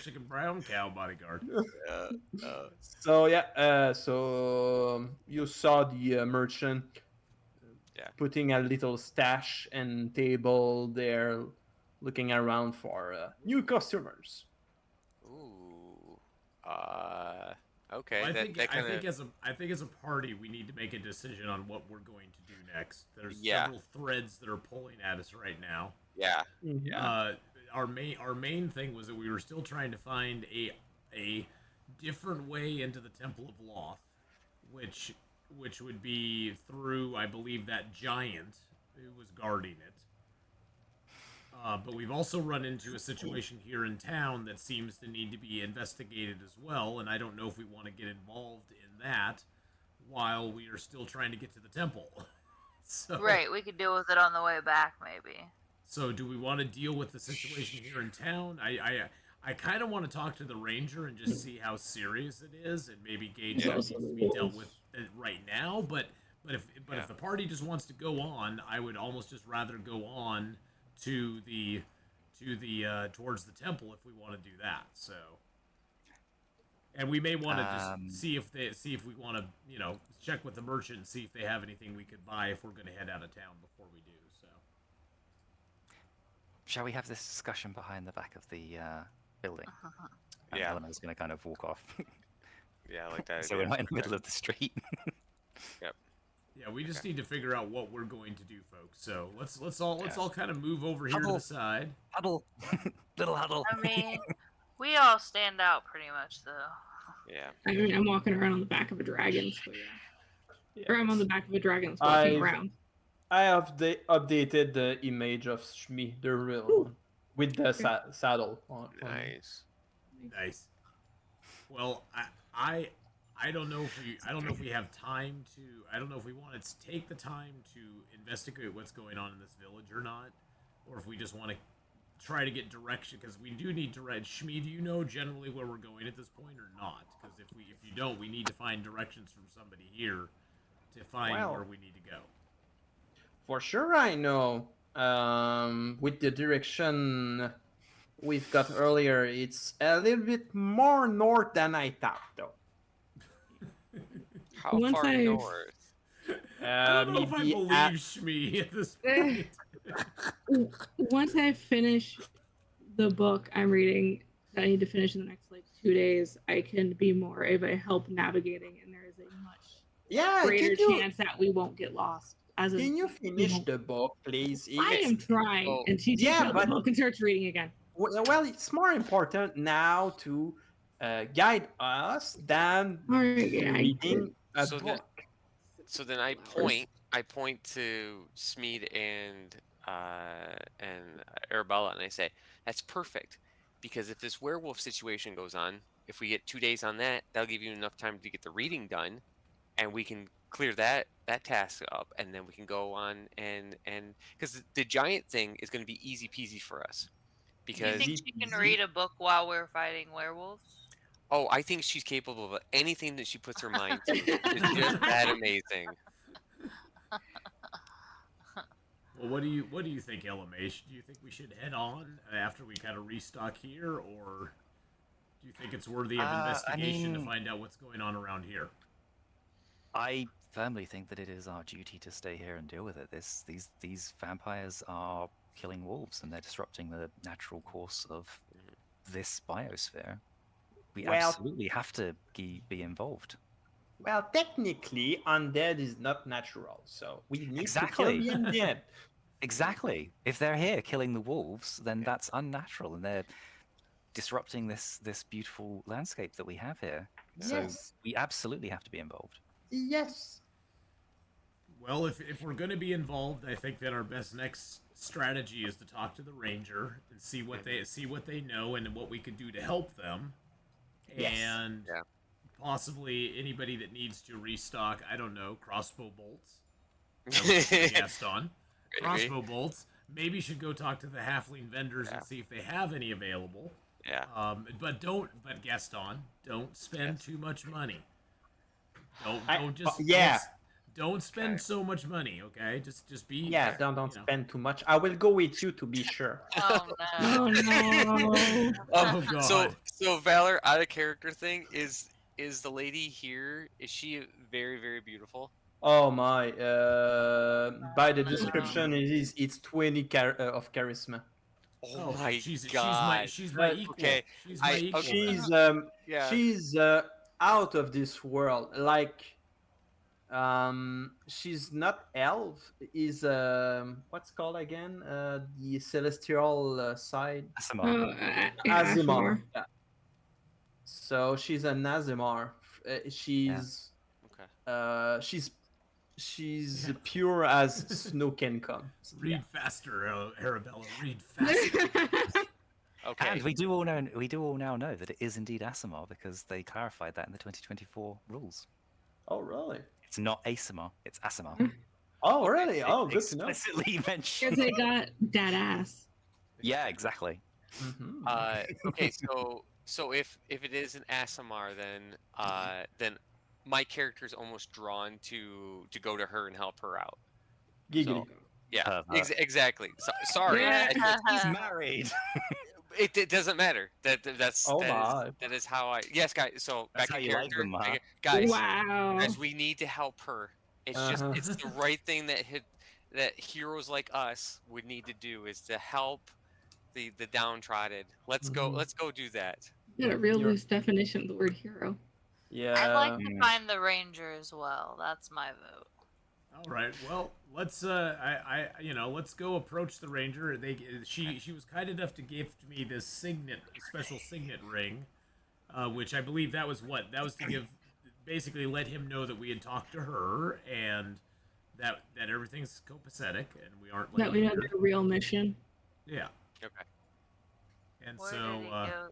Speaker 2: Chicken brown cow bodyguard.
Speaker 4: So yeah, you saw the merchant
Speaker 6: Yeah.
Speaker 4: putting a little stash and table there, looking around for new customers.
Speaker 6: Ooh. Okay.
Speaker 2: Well, I
Speaker 6: that,
Speaker 2: think
Speaker 6: that kind of.
Speaker 2: I think as a party we need to make a decision on what we're going to do next. There's
Speaker 6: Yeah.
Speaker 2: several threads that are pulling at us right now.
Speaker 6: Yeah.
Speaker 2: Our main thing was that we were still trying to find a different way into the Temple of Loth, which would be through, I believe, that giant who was guarding it. But we've also run into a situation here in town that seems to need to be investigated as well, and I don't know if we want to get involved in that while we are still trying to get to the temple. So,
Speaker 1: Right, we could deal with it on the way back, maybe.
Speaker 2: So do we want to deal with the situation here in town? I kind of want to talk to the ranger and just see how serious it is, and maybe gauge what needs to be dealt with right now. But if the party just wants to go on, I would almost just rather go on to the towards the temple if we want to do that. So, and we may want to just see if we want to check with the merchant and see if they have anything we could buy if we're going to head out of town before we do. So.
Speaker 3: Shall we have this discussion behind the back of the building? And
Speaker 6: Yeah.
Speaker 3: Eleanor's going to kind of walk off.
Speaker 6: Yeah, I like that.
Speaker 3: So
Speaker 6: idea.
Speaker 3: we're not in the middle of the street.
Speaker 2: Yeah, we just need to figure out what we're going to do, folks. So let's all kind of move over here to
Speaker 3: Huddle.
Speaker 2: the side.
Speaker 3: Huddle, little huddle.
Speaker 1: I mean, we all stand out pretty much, though.
Speaker 6: Yeah.
Speaker 5: I mean, I'm walking around on the back of a dragon, so yeah. Or I'm on the back of a dragon that's walking around.
Speaker 4: I have updated the image of Shmi, the real one, with the saddle on.
Speaker 6: Nice.
Speaker 2: Nice. Well, I don't know if we have time to. I don't know if we want to take the time to investigate what's going on in this village or not, or if we just want to try to get direction, because we do need direction. Shmi, do you know generally where we're going at this point or not? Because if you don't, we need to find directions from somebody here to find where we need to go.
Speaker 4: For sure, I know. With the direction we've got earlier, it's a little bit more north than I thought, though.
Speaker 6: How
Speaker 5: Once
Speaker 6: far
Speaker 5: I've-
Speaker 6: north?
Speaker 2: I don't know if I
Speaker 4: maybe
Speaker 2: believe
Speaker 4: at-
Speaker 2: Shmi at this point.
Speaker 5: Once I finish the book I'm reading that I need to finish in the next 2 days, I can be more of a help navigating, and there is a much greater chance that we won't get lost. Can
Speaker 4: you finish the book, please?
Speaker 5: I am trying,
Speaker 6: Oh,
Speaker 5: and she takes out the book and starts reading again.
Speaker 4: Well, it's more important now to guide us than reading a
Speaker 6: So
Speaker 4: book.
Speaker 6: So then I point to Smeed and Arabella, and I say, that's perfect, because if this werewolf situation goes on, if we get 2 days on that, that'll give you enough time to get the reading done, and we can clear that task up, and then we can go on and because the giant thing is going to be easy peasy for us,
Speaker 1: Do you
Speaker 6: because
Speaker 1: think she can read a book while we're fighting werewolves?
Speaker 6: Oh, I think she's capable of anything that she puts her mind to. It's just that amazing.
Speaker 2: Well, what do you think, Elamish? Do you think we should head on after we kind of restock here, or do you think it's worthy of investigation to
Speaker 3: mean-
Speaker 2: find out what's going on around here?
Speaker 3: I firmly think that it is our duty to stay here and deal with it. These vampires are killing wolves and they're disrupting the natural course of this biosphere. We
Speaker 4: Well-
Speaker 3: absolutely have to be involved.
Speaker 4: Well, technically, undead is not natural, so we need
Speaker 3: Exactly.
Speaker 4: to kill the undead.
Speaker 3: Exactly. If they're here killing the wolves, then that's unnatural, and they're disrupting this beautiful landscape that we have here. So
Speaker 4: Yes.
Speaker 3: we absolutely have to be involved.
Speaker 4: Yes.
Speaker 2: Well, if we're going to be involved, I think that our best next strategy is to talk to the ranger and see what they know and what we could do to help them.
Speaker 4: Yes.
Speaker 2: And
Speaker 6: Yeah.
Speaker 2: possibly anybody that needs to restock, I don't know, crossbow bolts. Gaston. Crossbow bolts. Maybe should go talk to the halfling vendors
Speaker 6: Yeah.
Speaker 2: and see if they have any available.
Speaker 6: Yeah.
Speaker 2: But Gaston, don't spend too much money.
Speaker 4: I-
Speaker 2: Don't just
Speaker 4: yeah.
Speaker 2: Don't spend
Speaker 6: Okay.
Speaker 2: so much money, okay? Just be
Speaker 4: Yeah, don't
Speaker 2: you know.
Speaker 4: spend too much. I will go with you to be sure.
Speaker 1: Oh
Speaker 5: Oh
Speaker 1: no.
Speaker 5: no.
Speaker 2: Oh god.
Speaker 6: So Valor, out of character thing, is the lady here? Is she very, very beautiful?
Speaker 4: Oh my! By the
Speaker 1: No.
Speaker 4: description, it's 20 of charisma.
Speaker 6: Oh, my
Speaker 2: she's
Speaker 6: god!
Speaker 2: she's my
Speaker 4: But-
Speaker 2: equal.
Speaker 6: okay,
Speaker 2: She's my equal.
Speaker 6: okay.
Speaker 4: She's
Speaker 6: Yeah.
Speaker 4: she's out of this world. Like, she's not elf. Is what's called again? The celestial side.
Speaker 3: Asimov.
Speaker 5: Oh,
Speaker 4: Azimar. Yeah. So she's an Azimar. She's
Speaker 6: Okay.
Speaker 4: she's pure as snow can come.
Speaker 2: Read faster, Arabella. Read faster.
Speaker 6: Okay.
Speaker 3: And we do all now know that it is indeed Asimov because they clarified that in the 2024 rules.
Speaker 4: Oh really?
Speaker 3: It's not Asimov, it's Asimov.
Speaker 4: Oh really?
Speaker 3: They
Speaker 4: Oh, good to know.
Speaker 3: explicitly
Speaker 5: Because
Speaker 3: mentioned.
Speaker 5: they got that ass.
Speaker 3: Yeah, exactly.
Speaker 4: Mhm.
Speaker 6: Okay. So if it is an Asimar, then my character's almost drawn to go to her and help her out.
Speaker 4: Giggly.
Speaker 6: So, yeah.
Speaker 3: Pervert.
Speaker 6: Exactly. Sorry.
Speaker 5: Yeah.
Speaker 3: He's married.
Speaker 6: It doesn't matter. That's
Speaker 4: Oh
Speaker 6: that
Speaker 4: my.
Speaker 6: is, that is how I. Yes, guys. So
Speaker 3: That's
Speaker 6: back
Speaker 3: how
Speaker 6: in
Speaker 3: you like
Speaker 6: character,
Speaker 3: them, huh?
Speaker 6: guys.
Speaker 5: Wow.
Speaker 6: Guys, we need to help her. It's just
Speaker 4: Uh-huh.
Speaker 6: it's the right thing that heroes like us would need to do is to help the downtrodden. Let's go.
Speaker 4: Mhm.
Speaker 6: Let's go do that.
Speaker 5: You got a real
Speaker 4: You're-
Speaker 5: loose definition of the word hero.
Speaker 4: Yeah.
Speaker 1: I'd like to
Speaker 3: Mm.
Speaker 1: find the ranger as well. That's my vote.
Speaker 2: All right. Well, let's let's go approach the ranger. She was kind enough to gift me this special signet ring, which I believe that was to give, basically let him know that we had talked to her and that everything's copacetic and we aren't like
Speaker 5: That we have a real mission.
Speaker 2: yeah.
Speaker 6: Okay.
Speaker 2: And
Speaker 1: Where
Speaker 2: so
Speaker 1: did he go?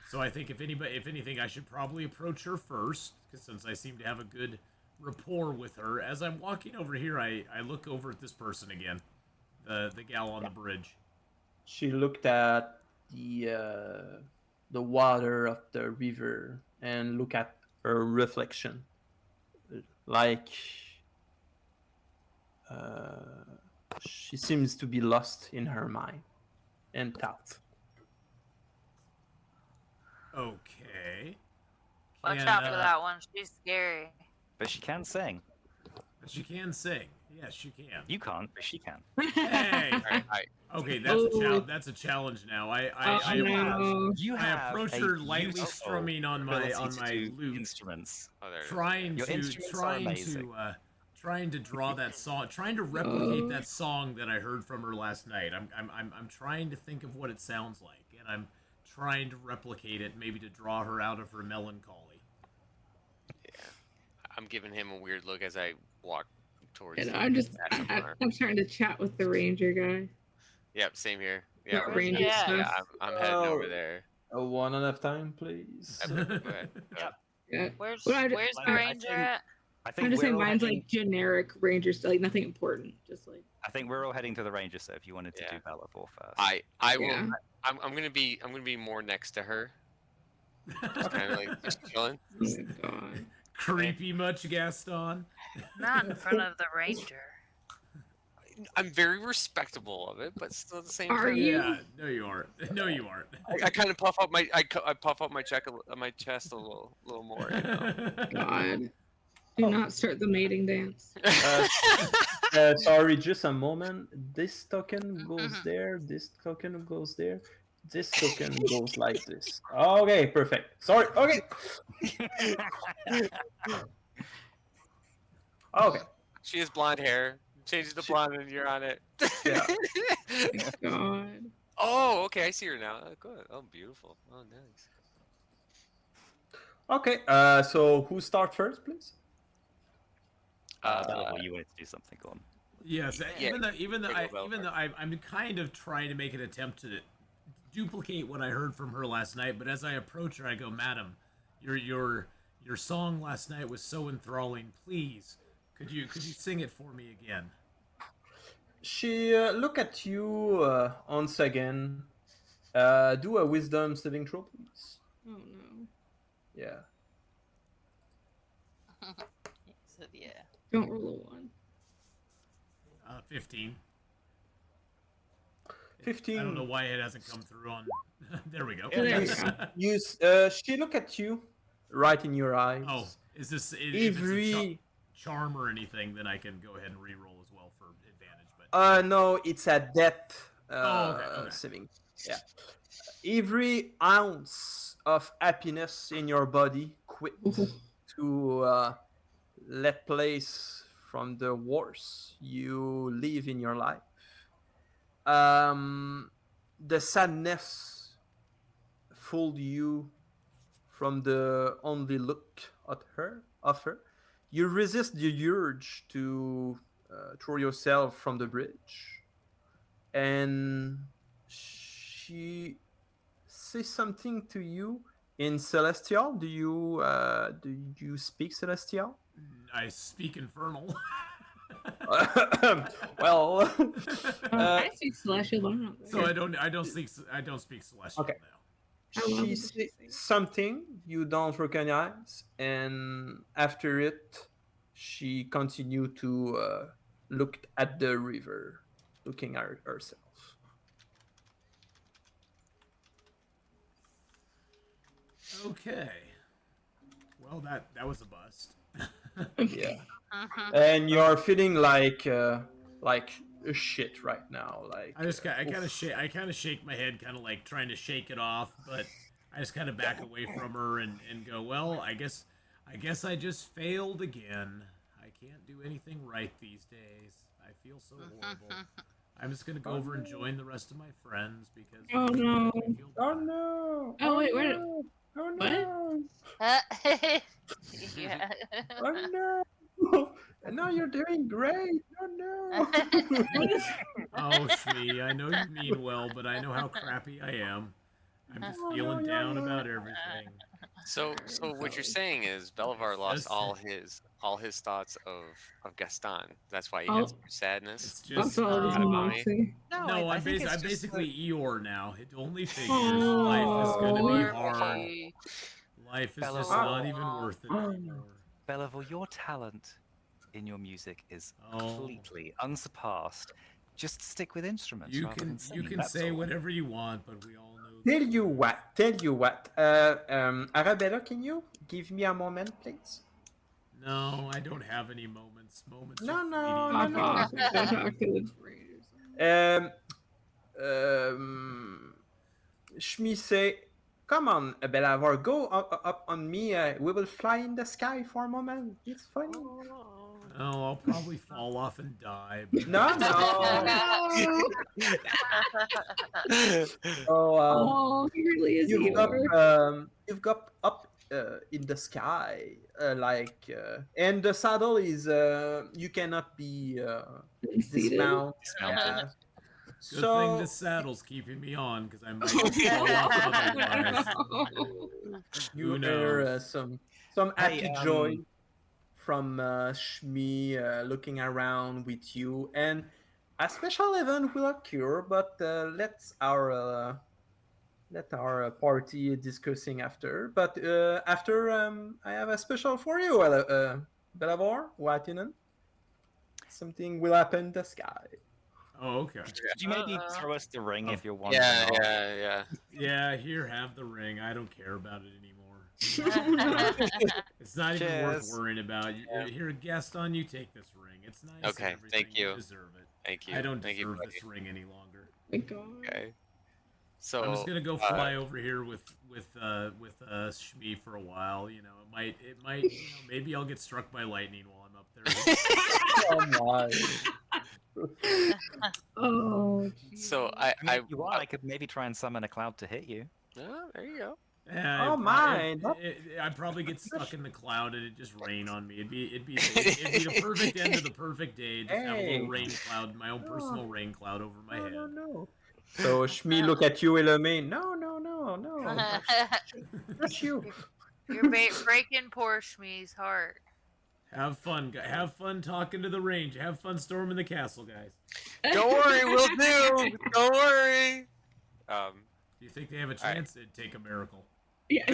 Speaker 2: so I think if anything, I should probably approach her first, because since I seem to have a good rapport with her. As I'm walking over here, I look over at this person again, the gal on the bridge.
Speaker 4: She looked at the water of the river and look at her reflection, like she seems to be lost in her mind and thought.
Speaker 2: Okay.
Speaker 1: Watch
Speaker 2: Can,
Speaker 1: out for that one. She's scary.
Speaker 3: But she can sing.
Speaker 2: But she can sing. Yes, she can.
Speaker 3: You can't, but she can.
Speaker 2: Hey.
Speaker 6: All right. All right.
Speaker 2: Okay,
Speaker 5: Oh.
Speaker 2: that's a challenge now.
Speaker 5: Oh,
Speaker 2: I
Speaker 5: no.
Speaker 3: You
Speaker 2: I
Speaker 3: have
Speaker 2: approach
Speaker 3: a
Speaker 2: her lightly
Speaker 3: beautiful
Speaker 2: strumming on my
Speaker 3: ability to do
Speaker 2: lute,
Speaker 3: instruments.
Speaker 6: Oh, there it is.
Speaker 2: trying
Speaker 3: Your
Speaker 2: to
Speaker 3: instruments are
Speaker 2: trying
Speaker 3: amazing.
Speaker 2: to trying to draw that song, trying to replicate that song that I heard from her last night. I'm trying to think of what it sounds like, and I'm trying to replicate it, maybe to draw her out of her melancholy.
Speaker 6: I'm giving him a weird look as I walk towards.
Speaker 5: And I'm just,
Speaker 6: Asimar.
Speaker 5: I'm trying to chat with the ranger guy.
Speaker 6: Yep. Same here. Yeah.
Speaker 5: Not
Speaker 6: we're-
Speaker 5: ranger
Speaker 1: Yeah.
Speaker 5: stuff.
Speaker 6: yeah, I'm heading over
Speaker 4: Oh.
Speaker 6: there.
Speaker 4: One at a time, please.
Speaker 6: Go ahead.
Speaker 5: Yeah.
Speaker 1: Where's
Speaker 5: Well, I-
Speaker 1: where's
Speaker 3: I
Speaker 1: the
Speaker 3: think-
Speaker 1: ranger at?
Speaker 3: I think
Speaker 5: I'm just
Speaker 3: we're
Speaker 5: saying
Speaker 3: all
Speaker 5: mine's
Speaker 3: heading,
Speaker 5: like generic ranger stuff, like nothing important. Just like
Speaker 3: I think we're all heading to the ranger. So if you wanted to
Speaker 6: Yeah.
Speaker 3: do Bellator first,
Speaker 6: I will.
Speaker 5: Yeah.
Speaker 6: I'm gonna be more next to her. kind of like just chilling.
Speaker 5: Oh my god.
Speaker 2: Creepy much, Gaston?
Speaker 1: Not in front of the ranger.
Speaker 6: I'm very respectable of it, but still at the same
Speaker 5: Are
Speaker 6: time,
Speaker 5: you?
Speaker 2: Yeah, no, you aren't. No, you aren't.
Speaker 6: I kind of puff up my I puff up my my chest a little more. You know?
Speaker 5: God. Do not start the mating dance.
Speaker 4: Sorry, just a moment. This token goes there. This token goes there. This token goes like this. Okay, perfect. Sorry. Okay. Okay.
Speaker 6: She has blonde hair. Change the blonde and you're on it.
Speaker 4: Yeah.
Speaker 5: God.
Speaker 6: Oh, okay. I see her now. Oh, good. Oh, beautiful. Oh, nice.
Speaker 4: Okay. So who start first, please?
Speaker 3: Belival, you wanted to do something, go on.
Speaker 2: Yes,
Speaker 6: Yeah,
Speaker 2: even though
Speaker 6: Belival.
Speaker 2: I'm kind of trying to make an attempt to duplicate what I heard from her last night, but as I approach her, I go, "Madam, your song last night was so enthralling. Please, could you sing it for me again?"
Speaker 4: She look at you once again. Do a wisdom saving throw, please.
Speaker 5: Oh no.
Speaker 4: Yeah.
Speaker 1: He said, yeah.
Speaker 5: Don't roll a 1.
Speaker 2: 15.
Speaker 4: 15.
Speaker 2: I don't know why it hasn't come through on. There we go.
Speaker 5: There we
Speaker 2: Yes.
Speaker 5: go.
Speaker 4: She look at you, right in your eyes.
Speaker 2: Oh, is this if it's a
Speaker 4: Ivry.
Speaker 2: charm or anything? Then I can go ahead and re-roll as well for advantage. But
Speaker 4: No, it's a death
Speaker 2: okay.
Speaker 4: saving. Yeah. Every ounce of happiness in your body quit to let place from the wars you live in your life. The sadness fooled you from the only look at her of her. You resist the urge to throw yourself from the bridge, and she says something to you in Celestial. Do you speak Celestial?
Speaker 2: I speak infernal.
Speaker 4: Well,
Speaker 5: I speak celestial, but I'm not
Speaker 2: So
Speaker 5: there.
Speaker 2: I don't speak celestial
Speaker 4: Okay.
Speaker 2: now.
Speaker 5: I love
Speaker 4: she
Speaker 5: it.
Speaker 4: says something you don't recognize, and after it, she continued to look at the river, looking at herself.
Speaker 2: Okay. Well, that was a bust.
Speaker 4: Yeah.
Speaker 1: Mhm.
Speaker 4: And you're feeling like a shit right now. Like
Speaker 2: I kind
Speaker 4: oof.
Speaker 2: of shake my head, kind of like trying to shake it off, but I just kind of back away from her and go, well, I guess I just failed again. I can't do anything right these days. I feel so horrible. I'm just gonna go over and join the rest of my friends because
Speaker 5: Oh, no.
Speaker 2: I feel
Speaker 4: Oh
Speaker 2: bad.
Speaker 4: no!
Speaker 5: Oh, wait, where did-
Speaker 4: no. Oh
Speaker 5: What?
Speaker 4: no!
Speaker 1: Yeah.
Speaker 4: Oh no! And now you're doing great. Oh no!
Speaker 2: Oh, Shmi, I know you mean well, but I know how crappy I am. I'm just
Speaker 4: Oh,
Speaker 2: feeling
Speaker 4: no,
Speaker 2: down
Speaker 4: no.
Speaker 2: about everything.
Speaker 6: So what you're saying is Belivar lost
Speaker 2: Yes.
Speaker 6: all his thoughts of Gaston. That's why he
Speaker 5: Oh.
Speaker 6: had so much sadness.
Speaker 2: It's
Speaker 5: That's
Speaker 2: just
Speaker 5: all his
Speaker 6: Out of
Speaker 2: no,
Speaker 6: mind.
Speaker 5: moxie.
Speaker 2: I'm,
Speaker 6: think it's
Speaker 2: I'm
Speaker 6: just
Speaker 2: basically Eeyore now. It only figures.
Speaker 5: Oh.
Speaker 2: Life is gonna be
Speaker 1: Poor
Speaker 2: hard.
Speaker 1: me.
Speaker 2: Life is
Speaker 3: Bella-
Speaker 2: just not even worth it anymore.
Speaker 3: Belival, your talent in your music is
Speaker 2: Oh.
Speaker 3: completely unsurpassed. Just stick with instruments
Speaker 2: You
Speaker 3: rather
Speaker 2: can
Speaker 3: than
Speaker 2: you
Speaker 3: singing,
Speaker 2: can
Speaker 3: that's
Speaker 2: say
Speaker 3: all.
Speaker 2: whatever you want, but we all know.
Speaker 4: Tell you what. Arabella, can you give me a moment, please?
Speaker 2: No, I don't have any moments. Moments
Speaker 4: No,
Speaker 2: are
Speaker 4: no,
Speaker 2: fleeting.
Speaker 5: Pop off. Go talk to the Raiders.
Speaker 4: Shmi say, come on, Belavar, go up on me. We will fly in the sky for a moment. It's funny.
Speaker 2: No, I'll probably fall off and die. But
Speaker 4: No, no. So,
Speaker 5: Oh, he really is
Speaker 4: you've got
Speaker 5: Eeyore.
Speaker 4: up in the sky, and the saddle is you cannot be
Speaker 5: Seated.
Speaker 4: dismount.
Speaker 3: Dismounted.
Speaker 4: Yeah.
Speaker 2: good
Speaker 4: So
Speaker 2: thing the saddle's keeping me on because I might just fall off otherwise.
Speaker 4: you
Speaker 2: Who
Speaker 4: hear
Speaker 2: knows?
Speaker 4: some
Speaker 3: Hey,
Speaker 4: happy joy from Shmi looking around with you, and a special event will occur. But let our party discussing after. But after, I have a special for you, Belavor, Watinen. Something will happen in the sky.
Speaker 2: Oh, okay.
Speaker 3: Could you maybe
Speaker 1: Uh-oh.
Speaker 3: throw us the ring
Speaker 2: Oh.
Speaker 3: if you're wandering
Speaker 6: Yeah,
Speaker 3: off?
Speaker 6: yeah.
Speaker 2: Yeah, here, have the ring. I don't care about it anymore. It's not even worth
Speaker 3: Cheers.
Speaker 2: worrying about.
Speaker 6: Yeah.
Speaker 2: Here, a guest on you, take this ring. It's nice. and
Speaker 6: Okay,
Speaker 2: everything.
Speaker 6: thank you.
Speaker 2: deserve it.
Speaker 6: Thank you.
Speaker 2: I don't
Speaker 6: Thank you,
Speaker 2: deserve
Speaker 6: buddy.
Speaker 2: this ring any longer.
Speaker 5: My God.
Speaker 6: Okay. So
Speaker 2: I'm just gonna go fly over here with Shmi for a while. You know, it might. You know, maybe I'll get struck by lightning while I'm up there.
Speaker 4: Oh my.
Speaker 5: Oh.
Speaker 6: So
Speaker 5: geez.
Speaker 6: I
Speaker 3: I mean, if you want, I could maybe try and summon a cloud to hit you.
Speaker 6: oh, there you go.
Speaker 2: Yeah,
Speaker 4: Oh, my, that-
Speaker 2: I'd probably get stuck in the cloud and it just rain on me. It'd be the perfect end of the perfect day. Just have a
Speaker 4: Hey.
Speaker 2: little rain cloud, my own personal rain cloud over my
Speaker 4: No,
Speaker 2: head.
Speaker 4: no, no. So Shmi look at you, Elomane. No, no, no, no. Not you.
Speaker 1: You're breaking poor Shmi's heart.
Speaker 2: Have fun, have fun talking to the range. Have fun storming the castle, guys.
Speaker 6: Don't worry, we'll do. Don't worry.
Speaker 2: Do you think they have a
Speaker 6: Alright.
Speaker 2: chance? It'd take a miracle.
Speaker 5: Yeah.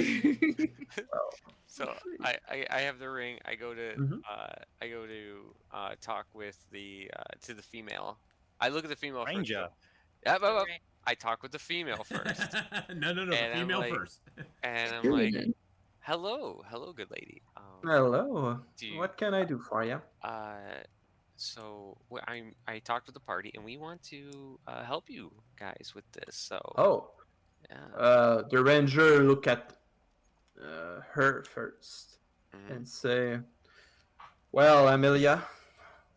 Speaker 6: So I have the ring. I go to
Speaker 4: Mhm.
Speaker 6: talk with the to the female. I look at the female
Speaker 3: Ranger.
Speaker 6: first. Yeah, I talk with the female first,
Speaker 2: no, the
Speaker 6: And I'm
Speaker 2: female
Speaker 6: like-
Speaker 2: first.
Speaker 6: and I'm
Speaker 5: You're
Speaker 6: like,
Speaker 5: good.
Speaker 6: hello, good lady.
Speaker 4: Hello.
Speaker 6: Do you-
Speaker 4: What can I do for you?
Speaker 6: So I talked with the party, and we want to help you guys with this. So
Speaker 4: Oh,
Speaker 6: yeah.
Speaker 4: the ranger look at her first
Speaker 6: Mhm.
Speaker 4: and say, "Well, Amelia,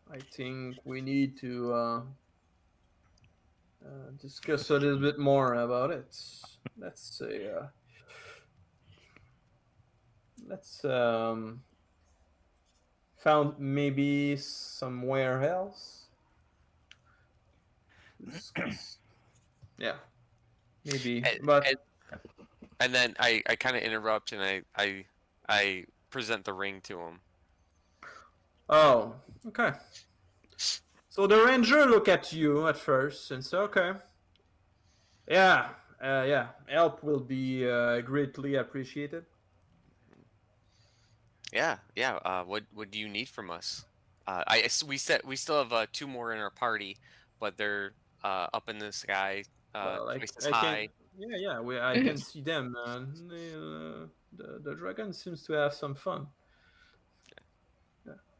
Speaker 4: I think we need to discuss a little bit more about it. Let's say, let's found maybe somewhere else. Discuss. Yeah, maybe,
Speaker 6: And-
Speaker 4: but."
Speaker 6: And then I kind of interrupt, and I present the ring to him.
Speaker 4: Oh, okay. So the ranger look at you at first and say, "Okay, yeah, help will be greatly appreciated."
Speaker 6: Yeah. What do you need from us? We still have 2 more in our party, but they're up in the sky,
Speaker 4: Well,
Speaker 6: twice as
Speaker 4: I
Speaker 6: high.
Speaker 4: I can see them. The dragon seems to have some fun.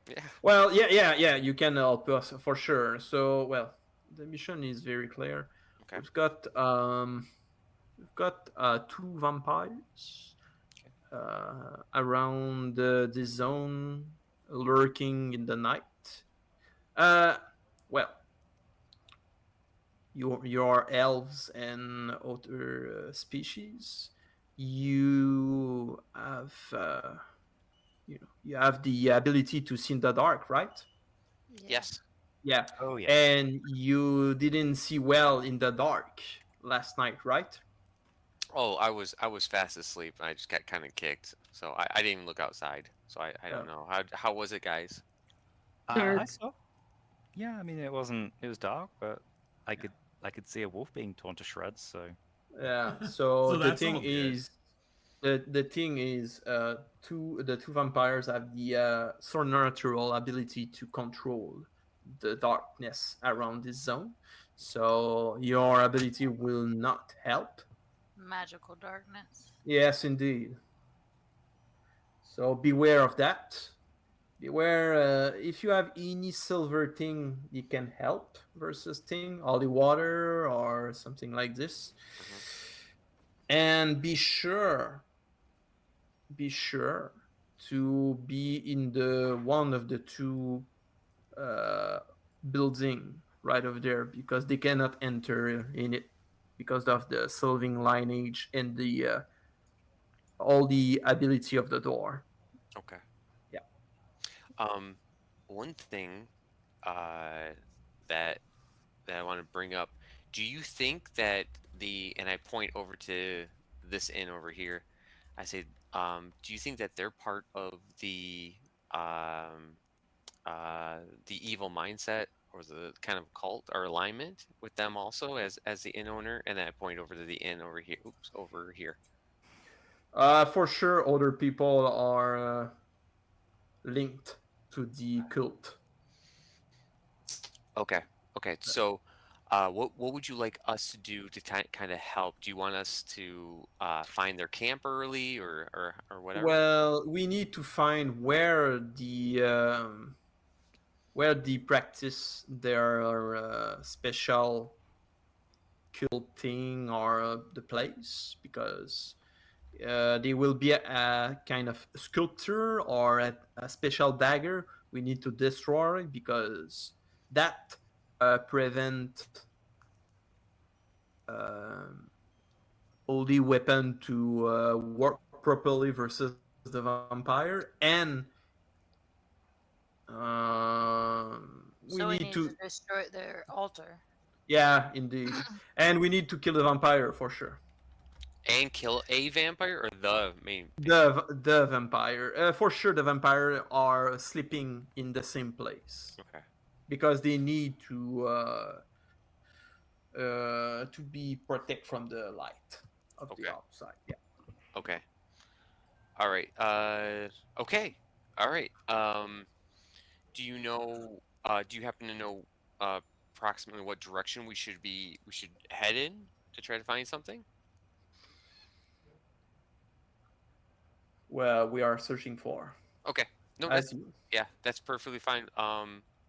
Speaker 6: Yeah.
Speaker 4: Well, yeah. You can help us for sure. So, well, the mission is very clear.
Speaker 6: Okay.
Speaker 4: We've got 2 vampires around the zone, lurking in the night. Well, your elves and other species, you have you have the ability to see in the dark, right?
Speaker 6: Yes.
Speaker 4: Yeah.
Speaker 3: Oh yeah.
Speaker 4: And you didn't see well in the dark last night, right?
Speaker 6: Oh, I was fast asleep. I just got kind of kicked, so I didn't even look outside. So I don't know how was it, guys?
Speaker 3: I
Speaker 5: Dark.
Speaker 3: saw. Yeah, I mean it wasn't. It was dark, but I could see a wolf being torn to shreds. So
Speaker 4: Yeah.
Speaker 2: So
Speaker 4: So the
Speaker 2: that's
Speaker 4: thing
Speaker 2: all good.
Speaker 4: is, the thing is, the two vampires have the supernatural ability to control the darkness around this zone. So your ability will not help.
Speaker 1: Magical darkness.
Speaker 4: Yes, indeed. So beware of that. Beware if you have any silver thing, you can help versus thing, holy water or something like this. And be sure to be in the one of the 2 building right over there, because they cannot enter in it because of the sylvan lineage and the all the ability of the door.
Speaker 6: Okay.
Speaker 4: Yeah.
Speaker 6: One thing that I want to bring up. Do you think that and I point over to this inn over here. I say, do you think that they're part of the evil mindset the kind of cult or alignment with them also as the inn owner, and then I point over to the inn over here. Oops, over here.
Speaker 4: For sure, other people are linked to the cult.
Speaker 6: Okay. Okay. So, what would you like us to do to kind of help? Do you want us to find their camp early, or whatever?
Speaker 4: Well, we need to find where they practice their special culting or the place, because there will be a kind of sculpture or a special dagger we need to destroy, because that prevent um, holy weapon to work properly versus the vampire, and we
Speaker 1: So we
Speaker 4: need
Speaker 1: need
Speaker 4: to,
Speaker 1: to destroy their altar.
Speaker 4: yeah, indeed, and we need to kill the vampire for sure.
Speaker 6: And kill a vampire or the main?
Speaker 4: The vampire, for sure. The vampire are sleeping in the same place
Speaker 6: Okay.
Speaker 4: because they need to be protect from the light of the
Speaker 6: Okay.
Speaker 4: outside. Yeah.
Speaker 6: Okay. All right. Okay. All right. Do you know? Do you happen to know approximately what direction we should head in to try to find something?
Speaker 4: Well, we are searching for,
Speaker 6: Okay. No,
Speaker 4: as you.
Speaker 6: that's perfectly fine.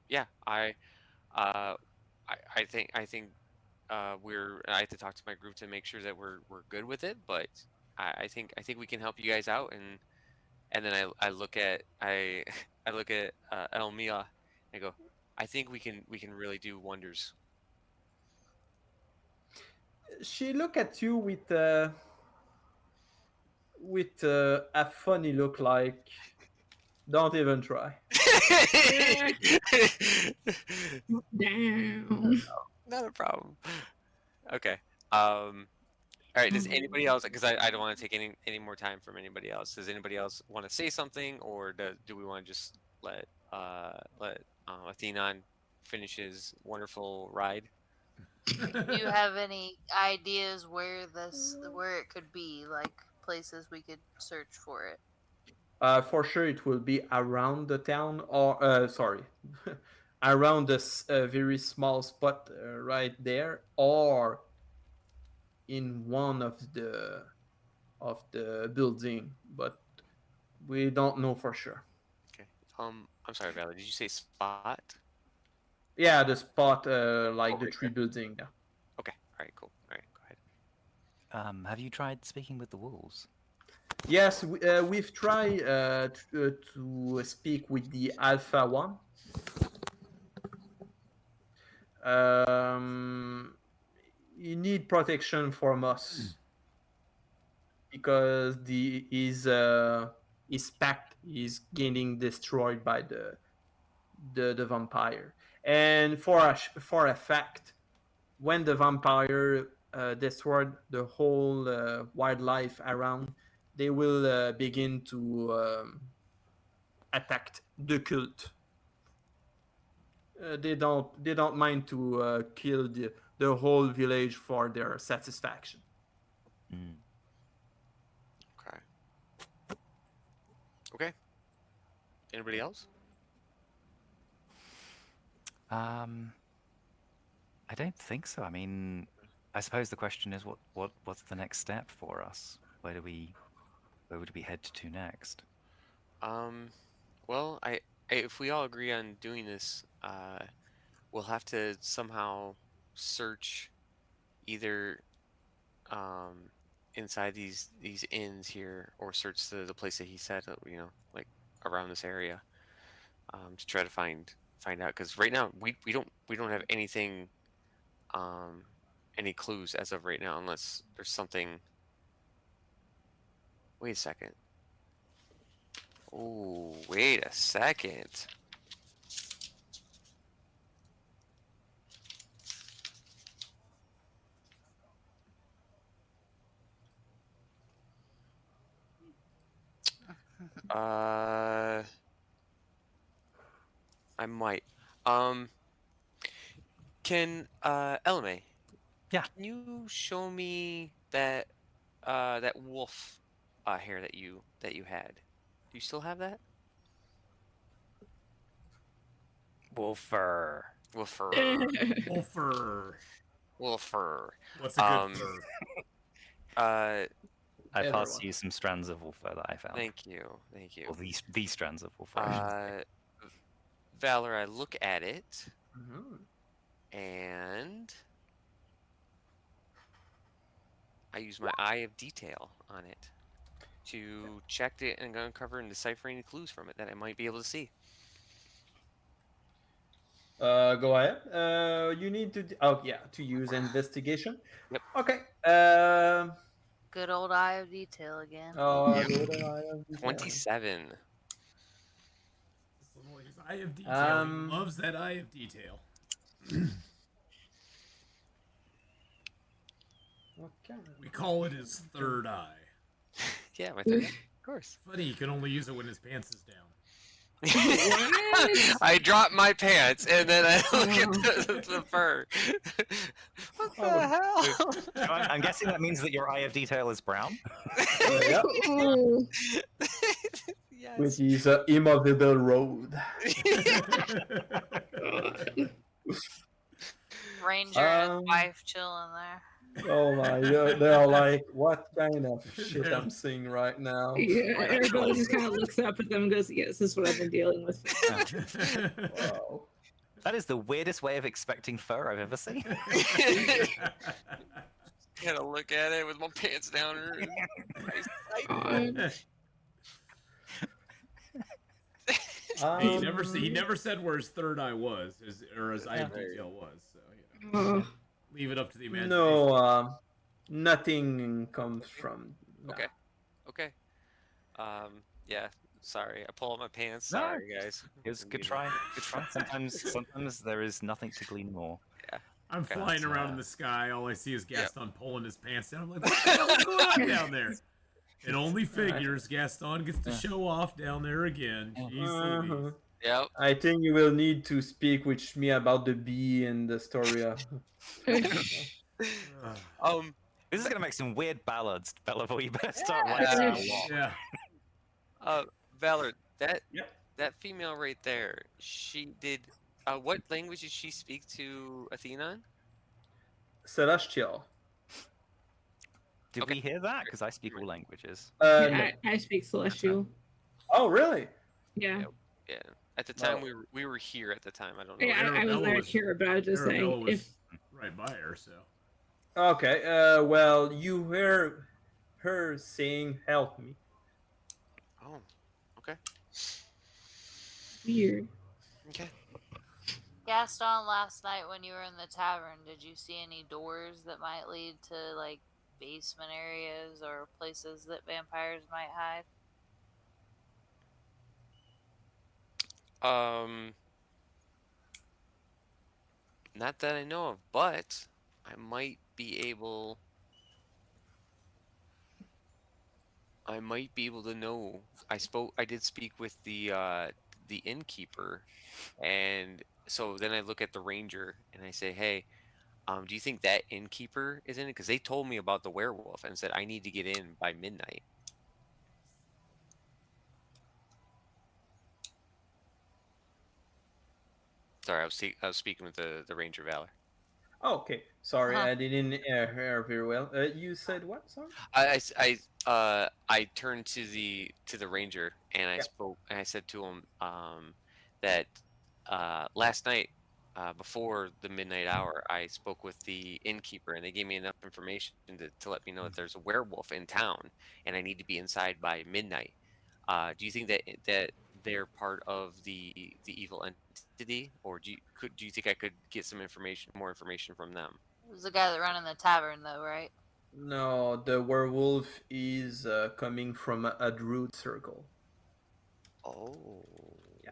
Speaker 6: Yeah, uh, I think I have to talk to my group to make sure that we're good with it, but I think we can help you guys out, and then I look at I look at Elmia and I go, I think we can really do wonders.
Speaker 4: She look at you with a funny look, like, don't even try.
Speaker 5: Down.
Speaker 6: Not a problem. Okay. All right. Does anybody else? Because I don't want to take any more time from anybody else. Does anybody else want to say something, or do we want to just let Athenon finish his wonderful ride?
Speaker 1: Do you have any ideas where it could be, like places we could search for it?
Speaker 4: For sure, it will be around the town, or sorry, around this very small spot right there, or in one of the building, but we don't know for sure.
Speaker 6: Okay. I'm sorry, Valerie. Did you say spot?
Speaker 4: Yeah, the spot, like
Speaker 6: Oh,
Speaker 4: the
Speaker 6: right
Speaker 4: tree
Speaker 6: there.
Speaker 4: building. Yeah.
Speaker 6: Okay. All right. Cool. All right. Go ahead.
Speaker 3: Have you tried speaking with the wolves?
Speaker 4: Yes, we've tried to speak with the Alpha One. Um, you need protection from us because his pact is getting destroyed by the vampire, and for a fact, when the vampire destroyed the whole wildlife around, they will begin to attack the cult. They don't mind to kill the whole village for their satisfaction.
Speaker 3: Mm.
Speaker 6: Okay. Okay. Anybody else?
Speaker 3: I don't think so. I mean, I suppose the question is, what's the next step for us? Where would we head to next?
Speaker 6: Well, if we all agree on doing this, we'll have to somehow search either um, inside these inns here, or search the place that he said, like around this area, to try to find out. Because right now we don't have anything, any clues as of right now, unless there's something. Wait a second. Oh, wait a second. I might. Um, Can Elme?
Speaker 3: Yeah.
Speaker 6: Can you show me that that wolf hair that you had? Do you still have that?
Speaker 3: Wolfer.
Speaker 6: Wolfer.
Speaker 2: Wolfer.
Speaker 6: Wolfer.
Speaker 2: What's a good
Speaker 6: Um,
Speaker 2: fur?
Speaker 3: I
Speaker 4: Everyone.
Speaker 3: passed you some strands of wolfer that I found.
Speaker 6: Thank you. Thank you.
Speaker 3: Or these strands of wolfer. I should say.
Speaker 6: Valor, I look at it
Speaker 4: Mhm.
Speaker 6: and I use my eye of detail on it to check it and uncover and decipher any clues from it that I might be able to see.
Speaker 4: Go ahead. You need to. To use investigation.
Speaker 6: Yep.
Speaker 4: Okay.
Speaker 1: Good old eye of detail again.
Speaker 4: Oh, good. I have detail.
Speaker 6: 27.
Speaker 2: His eye of detail. He
Speaker 4: Um,
Speaker 2: loves that eye of detail.
Speaker 4: What kind
Speaker 2: We call it his third eye.
Speaker 6: Yeah, my third. Of course.
Speaker 2: Funny, he can only use it when his pants is down.
Speaker 6: I drop my pants and then I look at the fur. What the hell?
Speaker 3: I'm guessing that means that your eye of detail is brown.
Speaker 4: Yeah.
Speaker 5: Oh,
Speaker 6: Yes.
Speaker 4: With his immovable road.
Speaker 1: Ranger and
Speaker 4: Um,
Speaker 1: his wife chilling there.
Speaker 4: Oh my god, they're like, what kind of shit I'm seeing right now?
Speaker 5: yeah. Arabella just kind of looks up at them and goes, "Yes, this is what I've been dealing with."
Speaker 4: Wow.
Speaker 3: That is the weirdest way of expecting fur I've ever seen.
Speaker 6: Gotta look at it with my pants down.
Speaker 5: God.
Speaker 2: He never said where his third eye was, or his eye of
Speaker 6: Yeah.
Speaker 2: detail was. So leave it up to the imagination.
Speaker 4: No, nothing comes from. no.
Speaker 6: Okay. Okay. Yeah. Sorry, I pull up my pants.
Speaker 3: No,
Speaker 6: Sorry, guys.
Speaker 3: It was a good try. Good try. Sometimes there is nothing to glean more.
Speaker 2: I'm
Speaker 6: Okay.
Speaker 2: flying around in
Speaker 3: Uh,
Speaker 2: the sky. All I see is Gaston pulling his pants down. I'm like, what the hell is going on down there? It only figures Gaston gets to
Speaker 3: Yeah.
Speaker 2: show off down there again. Jeez
Speaker 4: Uh-huh.
Speaker 2: Louise.
Speaker 6: Yep.
Speaker 4: I think you will need to speak with me about the bee and the story of.
Speaker 2: Ugh.
Speaker 3: This is gonna make some weird ballads, Belleville. You better start
Speaker 6: Yeah.
Speaker 3: writing a lot.
Speaker 2: Yeah.
Speaker 6: Valor, that
Speaker 4: Yep.
Speaker 6: that female right there, she did. What language did she speak to Athena in?
Speaker 4: Celestial.
Speaker 3: Did
Speaker 6: Okay.
Speaker 3: we hear that? Because I speak all languages.
Speaker 4: No.
Speaker 5: I speak celestial.
Speaker 4: Oh, really?
Speaker 5: Yeah.
Speaker 6: Yeah. At the time,
Speaker 4: Well-
Speaker 6: we were here at the time. I don't know.
Speaker 5: Yeah, I was
Speaker 2: Arabella
Speaker 5: there
Speaker 2: was-
Speaker 5: to hear, but I was just
Speaker 2: Arabella
Speaker 5: saying
Speaker 2: was
Speaker 5: if
Speaker 2: right by her, so.
Speaker 4: Okay. Well, you hear her saying, "Help me."
Speaker 6: Oh. Okay.
Speaker 5: weird.
Speaker 6: Okay.
Speaker 1: Gaston, last night when you were in the tavern, did you see any doors that might lead to like basement areas or places that vampires might hide?
Speaker 6: Not that I know of, but I might be able. I might be able to know. I did speak with the innkeeper, and so then I look at the ranger and I say, "Hey, do you think that innkeeper is in it? Because they told me about the werewolf and said I need to get in by midnight." Sorry, I was speaking with the ranger Valor.
Speaker 4: Oh, okay. Sorry,
Speaker 1: Uh-huh.
Speaker 4: I didn't hear very well. You said what? Sorry.
Speaker 6: I turned to the ranger and I
Speaker 4: Yeah.
Speaker 6: spoke and I said to him that last night before the midnight hour I spoke with the innkeeper and they gave me enough information to let me know that there's a werewolf in town and I need to be inside by midnight. Do you think that they're part of the evil entity, or do you think I could get more information from them?
Speaker 1: It was the guy that ran the tavern, though, right?
Speaker 4: No, the werewolf is coming from a druid circle.
Speaker 6: Oh.
Speaker 4: Yeah.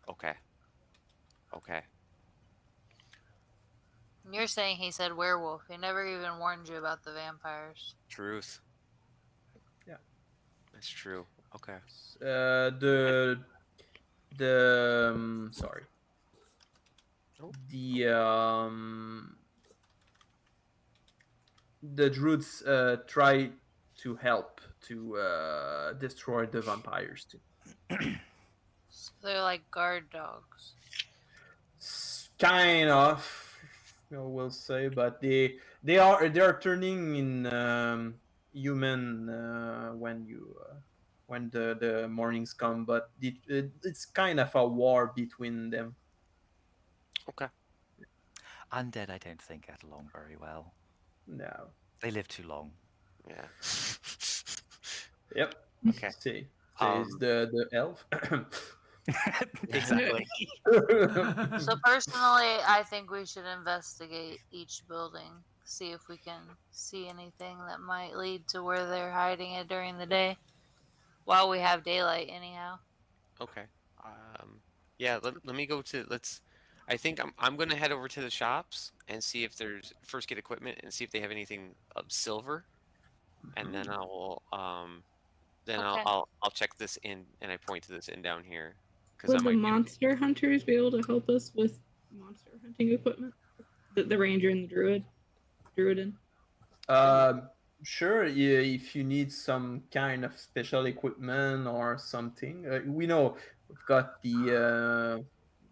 Speaker 6: Okay. Okay.
Speaker 1: And you're saying he said werewolf. He never even warned you about the vampires.
Speaker 6: Truth.
Speaker 4: Yeah.
Speaker 6: That's true. Okay.
Speaker 4: Sorry.
Speaker 6: Oh.
Speaker 4: The druids try to help to destroy the vampires too.
Speaker 1: So they're like guard dogs.
Speaker 4: Kind of, we'll say, but they are turning in human when the mornings come. But it's kind of a war between them.
Speaker 6: Okay.
Speaker 3: Undead, I don't think, get along very well.
Speaker 4: No.
Speaker 3: They live too long.
Speaker 6: Yeah.
Speaker 4: Yep.
Speaker 6: Okay.
Speaker 4: See,
Speaker 6: Um,
Speaker 4: says the elf.
Speaker 3: Exactly.
Speaker 1: So personally, I think we should investigate each building, see if we can see anything that might lead to where they're hiding it during the day, while we have daylight. Anyhow.
Speaker 6: okay. Yeah. Let me go to. Let's. I think I'm gonna head over to the shops and see if there's first get equipment and see if they have anything of silver, and then
Speaker 1: Okay.
Speaker 6: I'll check this in, and I point to this inn down here because
Speaker 5: Would
Speaker 6: that
Speaker 5: the
Speaker 6: might be.
Speaker 5: monster hunters be able to help us with monster hunting equipment? The ranger and the druiden.
Speaker 4: Sure. Yeah, if you need some kind of special equipment or something, we know we've got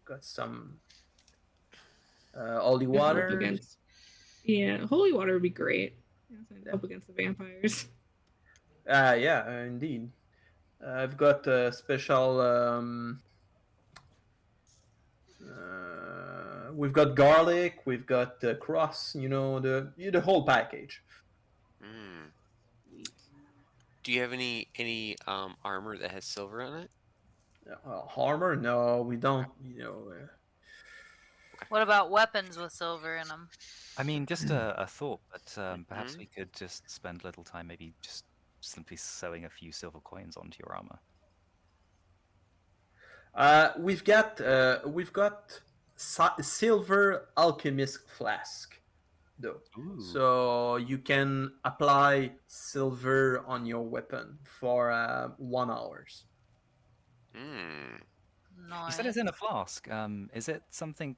Speaker 4: got some holy
Speaker 5: To help
Speaker 4: water.
Speaker 5: against. Yeah, holy water would be great. Yeah, something to
Speaker 4: Yeah.
Speaker 5: help against the vampires.
Speaker 4: Yeah, indeed. I've got a special. We've got garlic. We've got cross. The whole package.
Speaker 6: Mm. Do you have any armor that has silver on it?
Speaker 4: Armor? No, we don't.
Speaker 1: What about weapons with silver in them?
Speaker 3: I mean, just a thought, but perhaps
Speaker 6: Mhm.
Speaker 3: we could just spend a little time maybe just simply sewing a few silver coins onto your armor.
Speaker 4: We've got silver alchemist flask though,
Speaker 3: Ooh.
Speaker 4: so you can apply silver on your weapon for 1 hours.
Speaker 6: Mm.
Speaker 3: You said
Speaker 1: Nice.
Speaker 3: it's in a flask. Is it something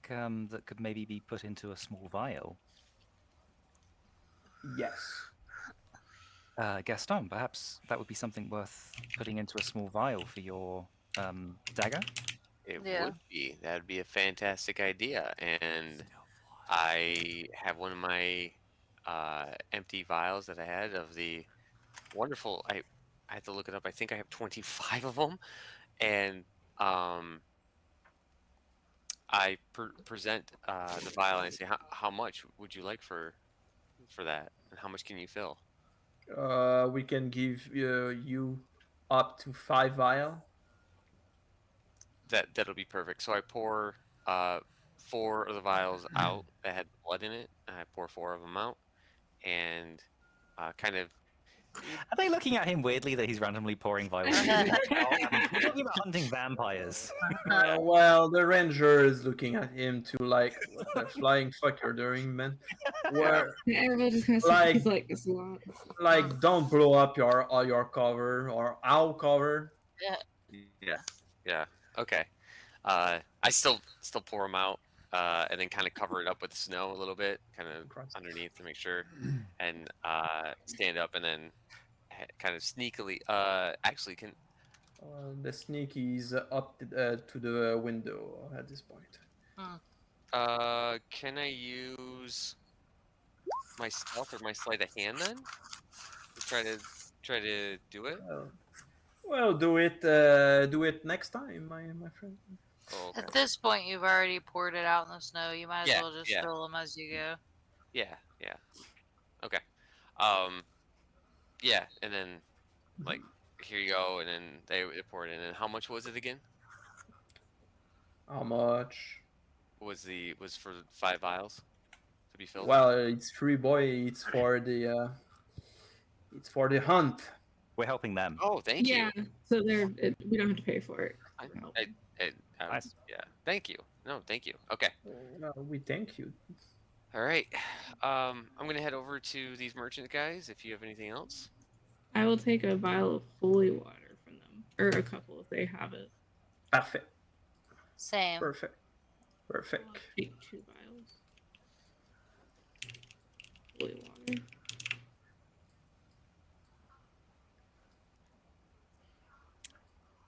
Speaker 3: that could maybe be put into a small vial?
Speaker 4: Yes.
Speaker 3: Gaston, perhaps that would be something worth putting into a small vial for your dagger?
Speaker 6: It
Speaker 1: Yeah.
Speaker 6: would be. That'd be a fantastic idea. And I have one of my empty vials that I had of the wonderful. I have to look it up. I think I have 25 of them, and I present the vial and I say, how much would you like for that, and how much can you fill?
Speaker 4: We can give you up to 5 vial.
Speaker 6: That'll be perfect. So I pour 4 of the vials out that had blood in it, and I pour 4 of them out, and kind of.
Speaker 3: Are they looking at him weirdly that he's randomly pouring vials? We're talking about hunting vampires.
Speaker 4: Well, the ranger is looking at him too, like, what the flying fuck you're doing, man? Where,
Speaker 5: Everybody just kind of
Speaker 4: Like-
Speaker 5: he's like this a lot.
Speaker 4: like, don't blow up your cover or our cover.
Speaker 6: Yeah. Okay. I still pour them out, and then kind of cover it up with snow a little bit, kind of underneath to make sure, and stand up, and then kind of sneakily. Actually, can
Speaker 4: The sneaky is up to the window at this point.
Speaker 6: can I use my stealth or my sleight of hand then to try to do it?
Speaker 4: Well, do it next time, my friend.
Speaker 6: Oh, okay.
Speaker 1: At this point, you've already poured it out in the snow. You might as
Speaker 6: Yeah,
Speaker 1: well just
Speaker 6: yeah.
Speaker 1: fill them as you go.
Speaker 6: Yeah. Okay. Yeah, and then like here you go, and then they pour it in. And how much was it again?
Speaker 4: How much?
Speaker 6: Was for 5 vials to be filled?
Speaker 4: Well, it's free, boy. It's for the hunt.
Speaker 3: We're helping them.
Speaker 6: Oh, thank you.
Speaker 5: Yeah, so we don't have to pay for it.
Speaker 3: Nice.
Speaker 6: Yeah, thank you. No, thank you. Okay.
Speaker 4: Well, we thank you.
Speaker 6: All right. I'm gonna head over to these merchant guys. If you have anything else.
Speaker 5: I will take a vial of holy water from them, or a couple if they have it.
Speaker 4: Perfect.
Speaker 1: Same.
Speaker 4: Perfect. Perfect.
Speaker 5: Take 2 vials. Holy water.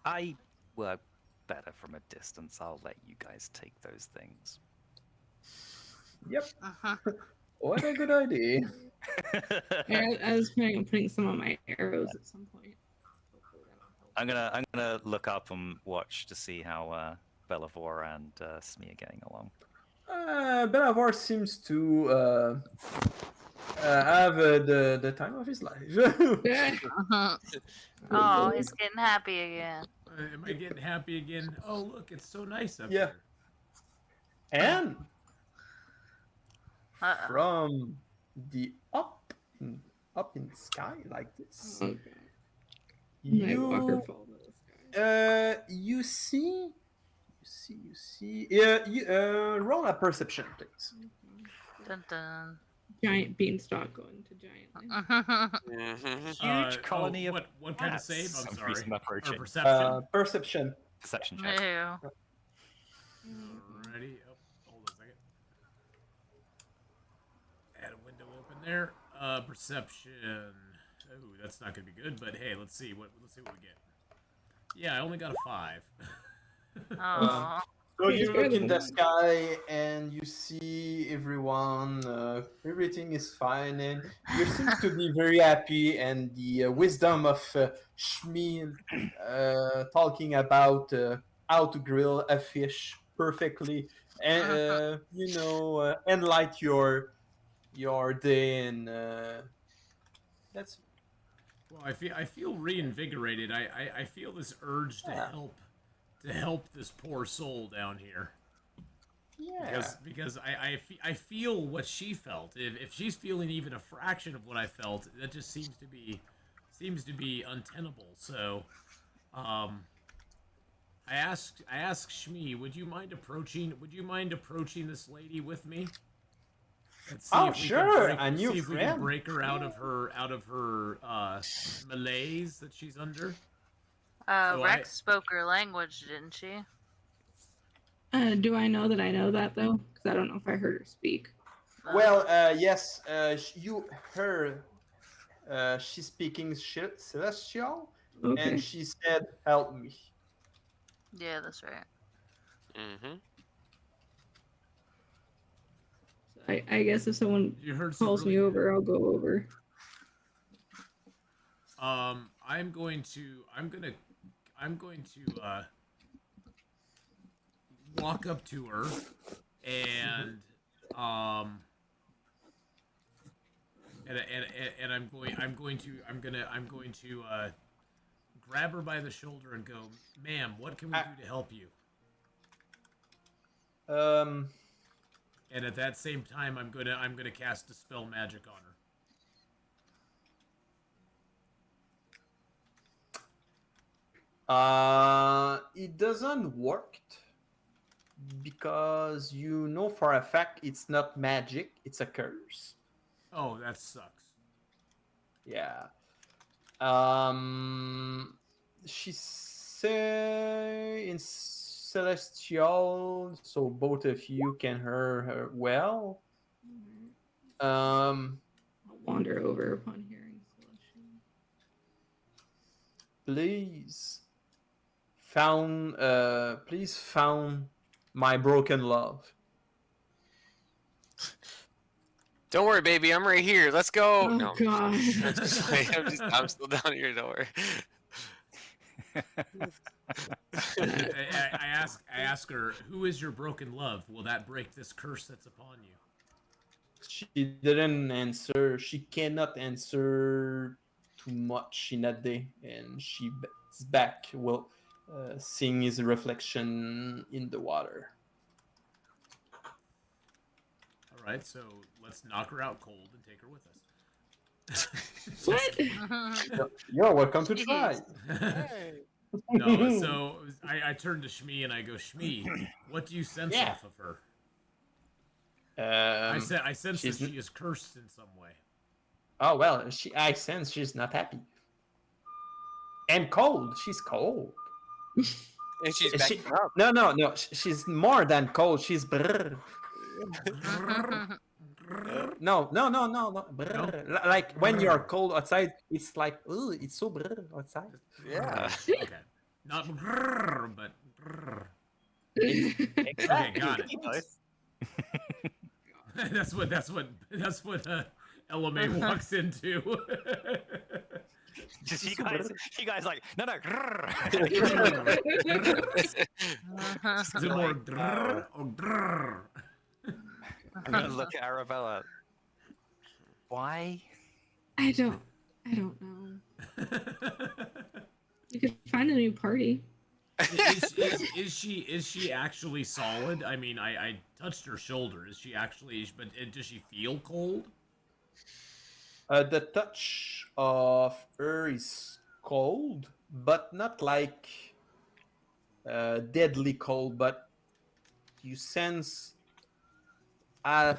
Speaker 3: I work better from a distance. I'll let you guys take those things.
Speaker 4: Yep.
Speaker 1: Uh-huh.
Speaker 4: What a good idea.
Speaker 5: I was planning on putting some on my arrows at some point. Hopefully that'll help.
Speaker 3: I'm gonna look up and watch to see how Bellavor and Smee are getting along.
Speaker 4: Benavar seems to have the time of his life.
Speaker 5: Yeah.
Speaker 1: Uh-huh. Oh, he's getting happy again.
Speaker 2: Am I getting happy again? Oh, look, it's so nice up
Speaker 4: Yeah.
Speaker 2: here.
Speaker 4: And
Speaker 1: Uh-oh.
Speaker 4: from the up in the sky like this,
Speaker 5: Oh, God. Night Walker
Speaker 4: you
Speaker 5: fall to the sky.
Speaker 4: you see. You roll a perception, please.
Speaker 1: Dun dun.
Speaker 5: Giant beanstalk going to giant.
Speaker 6: Mhm.
Speaker 3: Huge colony of
Speaker 2: what kind of
Speaker 3: bats.
Speaker 2: save? I'm
Speaker 3: Some
Speaker 2: sorry.
Speaker 3: reason approaching.
Speaker 2: Or perception.
Speaker 4: Perception.
Speaker 3: Perception check.
Speaker 1: Ew.
Speaker 2: Alrighty. Oh, hold on a second. Add a window open there. Perception. Oh, that's not gonna be good. But hey, let's see what we get. Yeah, I only got a 5.
Speaker 1: Oh.
Speaker 4: So
Speaker 5: Yeah,
Speaker 4: you
Speaker 5: it's better
Speaker 4: look in
Speaker 5: than
Speaker 4: the
Speaker 5: mine.
Speaker 4: sky and you see everyone. Everything is fine, and you seem to be very happy. And the wisdom of Shmi talking about how to grill a fish perfectly, and enlight your day, and that's
Speaker 2: Well, I feel reinvigorated. I feel this urge
Speaker 4: Yeah.
Speaker 2: to help this poor soul down here.
Speaker 4: yeah.
Speaker 2: Because I feel what she felt. If she's feeling even a fraction of what I felt, that just seems to be untenable. So, I asked Shmi, would you mind approaching this lady with me? And see
Speaker 4: Oh,
Speaker 2: if we
Speaker 4: sure,
Speaker 2: can break,
Speaker 4: a new
Speaker 2: see if we
Speaker 4: friend.
Speaker 2: can break her out of her malaise that she's under. So
Speaker 1: Rex spoke her language, didn't she?
Speaker 5: Do I know that I know that though? Because I don't know if I heard her speak.
Speaker 4: Well, yes, you heard she's speaking Celestial,
Speaker 5: Okay.
Speaker 4: and she said, "Help me."
Speaker 1: Yeah, that's right.
Speaker 6: Mhm.
Speaker 5: So I guess if someone
Speaker 2: you heard some
Speaker 5: calls me
Speaker 2: really-
Speaker 5: over, I'll go over.
Speaker 2: I'm going to walk up to her and I'm going to grab her by the shoulder and go, "Ma'am, what can we do to help you?"
Speaker 4: Um,
Speaker 2: And at that same time, I'm gonna cast Dispel Magic on her.
Speaker 4: it doesn't work because you know for a fact it's not magic; it's a curse.
Speaker 2: Oh, that sucks.
Speaker 4: Yeah. She say in Celestial, so both of you can hear her well.
Speaker 5: I'll wander over upon hearing Celestial.
Speaker 4: Please found my broken love.
Speaker 6: Don't worry, baby. I'm right here. Let's go.
Speaker 5: Oh,
Speaker 6: No,
Speaker 5: God.
Speaker 6: I'm still down at your door.
Speaker 2: I ask her, "Who is your broken love? Will that break this curse that's upon you?"
Speaker 4: She didn't answer. She cannot answer too much in that day, and she's back. Well, seeing his reflection in the water.
Speaker 2: All right, so let's knock her out cold and take her with us.
Speaker 5: What?
Speaker 4: You're welcome to try.
Speaker 2: No, so I turn to Shmi and I go, "Shmi, what do you sense
Speaker 4: Yeah.
Speaker 2: off of her?" I sense that
Speaker 4: she's
Speaker 2: she is cursed in some way.
Speaker 4: Oh well, I sense she's not happy. And cold. She's cold.
Speaker 6: And she's
Speaker 4: She,
Speaker 6: backing up.
Speaker 4: no. She's more than cold. She's brrr. No. Brrr. Like when you're cold outside, it's like, ooh, it's so brrr outside.
Speaker 6: Yeah.
Speaker 2: Okay. Not brrr, but brrr.
Speaker 3: Exactly.
Speaker 2: Okay, got it.
Speaker 3: You both.
Speaker 2: That's what LMA walks into.
Speaker 3: Just you guys like no.
Speaker 2: Is it more drrr or drrr?
Speaker 3: I'm gonna look at Arabella. Why?
Speaker 5: I don't know. You could find a new party.
Speaker 2: Is she actually solid? I mean, I touched her shoulder. Is she actually? But does she feel cold?
Speaker 4: The touch of her is cold, but not like deadly cold. But you sense a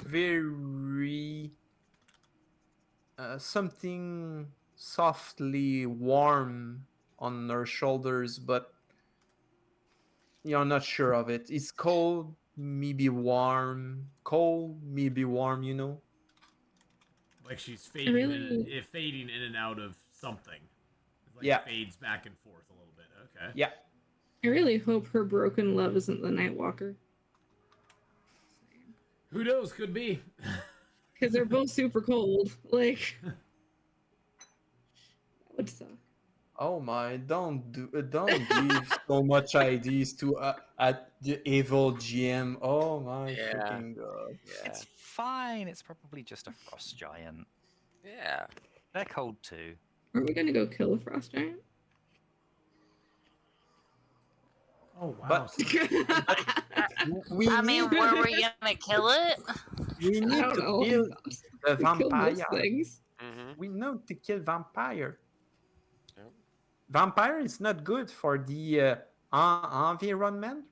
Speaker 4: very something softly warm on her shoulders, but you're not sure of it. It's cold, maybe warm. Cold, maybe warm. You know.
Speaker 2: Like she's fading,
Speaker 5: Really?
Speaker 2: fading in and out of something. It's like
Speaker 4: Yeah.
Speaker 2: fades back and forth a little bit. Okay.
Speaker 4: Yeah.
Speaker 5: I really hope her broken love isn't the Nightwalker.
Speaker 2: Who knows? Could be.
Speaker 5: Because they're both super cold. Like, that would suck.
Speaker 4: Oh my! Don't give so much ideas to at the evil GM. Oh my
Speaker 6: Yeah.
Speaker 4: freaking god!
Speaker 6: Yeah.
Speaker 3: It's fine. It's probably just a frost giant.
Speaker 6: Yeah.
Speaker 3: They're cold too.
Speaker 5: Aren't we gonna go kill a frost giant?
Speaker 2: Oh wow.
Speaker 4: But we
Speaker 1: I mean,
Speaker 4: need,
Speaker 1: were we gonna kill it?
Speaker 4: we
Speaker 5: I
Speaker 4: need
Speaker 5: don't
Speaker 4: to
Speaker 5: know.
Speaker 4: kill the
Speaker 5: We kill most
Speaker 4: vampire.
Speaker 5: things.
Speaker 6: Mm-hmm.
Speaker 4: We know to kill vampire.
Speaker 6: Yep.
Speaker 4: Vampire is not good for the environment.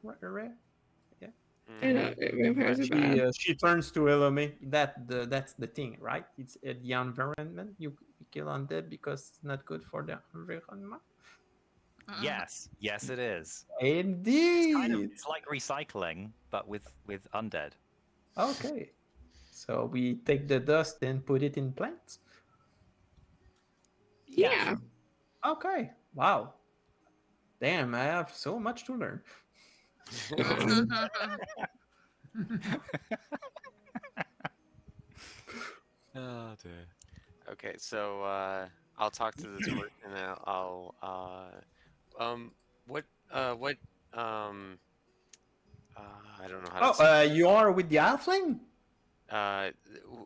Speaker 5: I know, vampires are bad.
Speaker 4: She turns to Elome. That's the thing, right? It's the environment. You kill undead because it's not good for the environment.
Speaker 3: Yes, it is.
Speaker 4: Indeed.
Speaker 3: It's like recycling, but with undead.
Speaker 4: Okay. So we take the dust and put it in plants.
Speaker 5: Yeah.
Speaker 4: Okay. Wow. Damn, I have so much to learn.
Speaker 3: Oh dear.
Speaker 6: Okay, so I'll talk to the dwarf and I'll what I don't know how to say.
Speaker 4: You are with the halfling?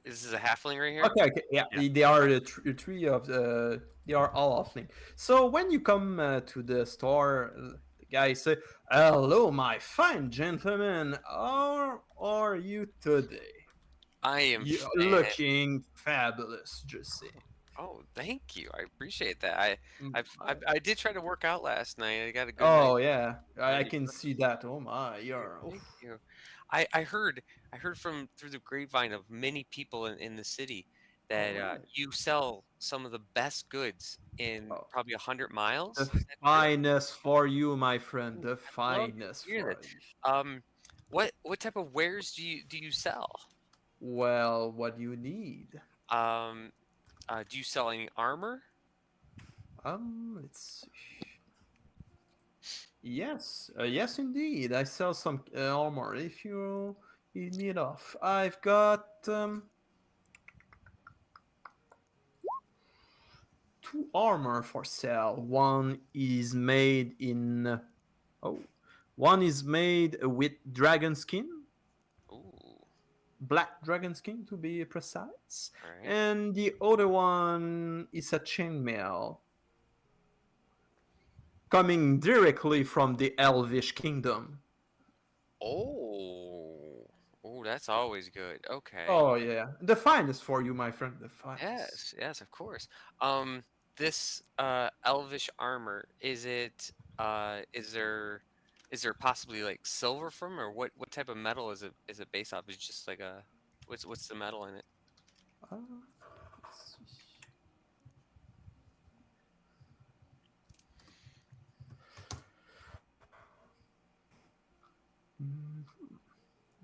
Speaker 6: This is a halfling right here.
Speaker 4: Okay. Yeah.
Speaker 3: Yeah.
Speaker 4: They are the three of they are all halfling. So when you come to the store, the guy say, "Hello, my fine gentlemen. How are you today?
Speaker 6: I am
Speaker 4: You're looking fabulous, just say."
Speaker 6: Oh, thank you. I appreciate that. I did try to work out last night. I got a good
Speaker 4: Oh
Speaker 6: night.
Speaker 4: yeah, I
Speaker 6: Thank
Speaker 4: can see that. Oh my, you're.
Speaker 6: Thank you. I heard from through the grapevine of many people in the city that
Speaker 4: Alright.
Speaker 6: you sell some of the best goods in
Speaker 4: Oh.
Speaker 6: probably 100 miles.
Speaker 4: The
Speaker 6: Is that true?
Speaker 4: finest for you, my friend. The
Speaker 6: love to
Speaker 4: finest
Speaker 6: hear
Speaker 4: for
Speaker 6: that.
Speaker 4: you.
Speaker 6: What type of wares do you sell?
Speaker 4: Well, what do you need?
Speaker 6: Do you sell any armor?
Speaker 4: Let's see. Yes, yes, indeed. I sell some armor if you need off. I've got 2 armor for sale. One is made in one is made with dragon skin,
Speaker 6: Ooh,
Speaker 4: black dragon skin to be precise,
Speaker 6: all right.
Speaker 4: and the other one is a chainmail coming directly from the Elvish kingdom.
Speaker 6: Oh, that's always good. Okay.
Speaker 4: Oh yeah, the finest for you, my friend. The finest.
Speaker 6: Yes, of course. This elvish armor, is there possibly like silver from, or what type of metal is it based off? Is it just like a what's the metal in it?
Speaker 4: Let's see.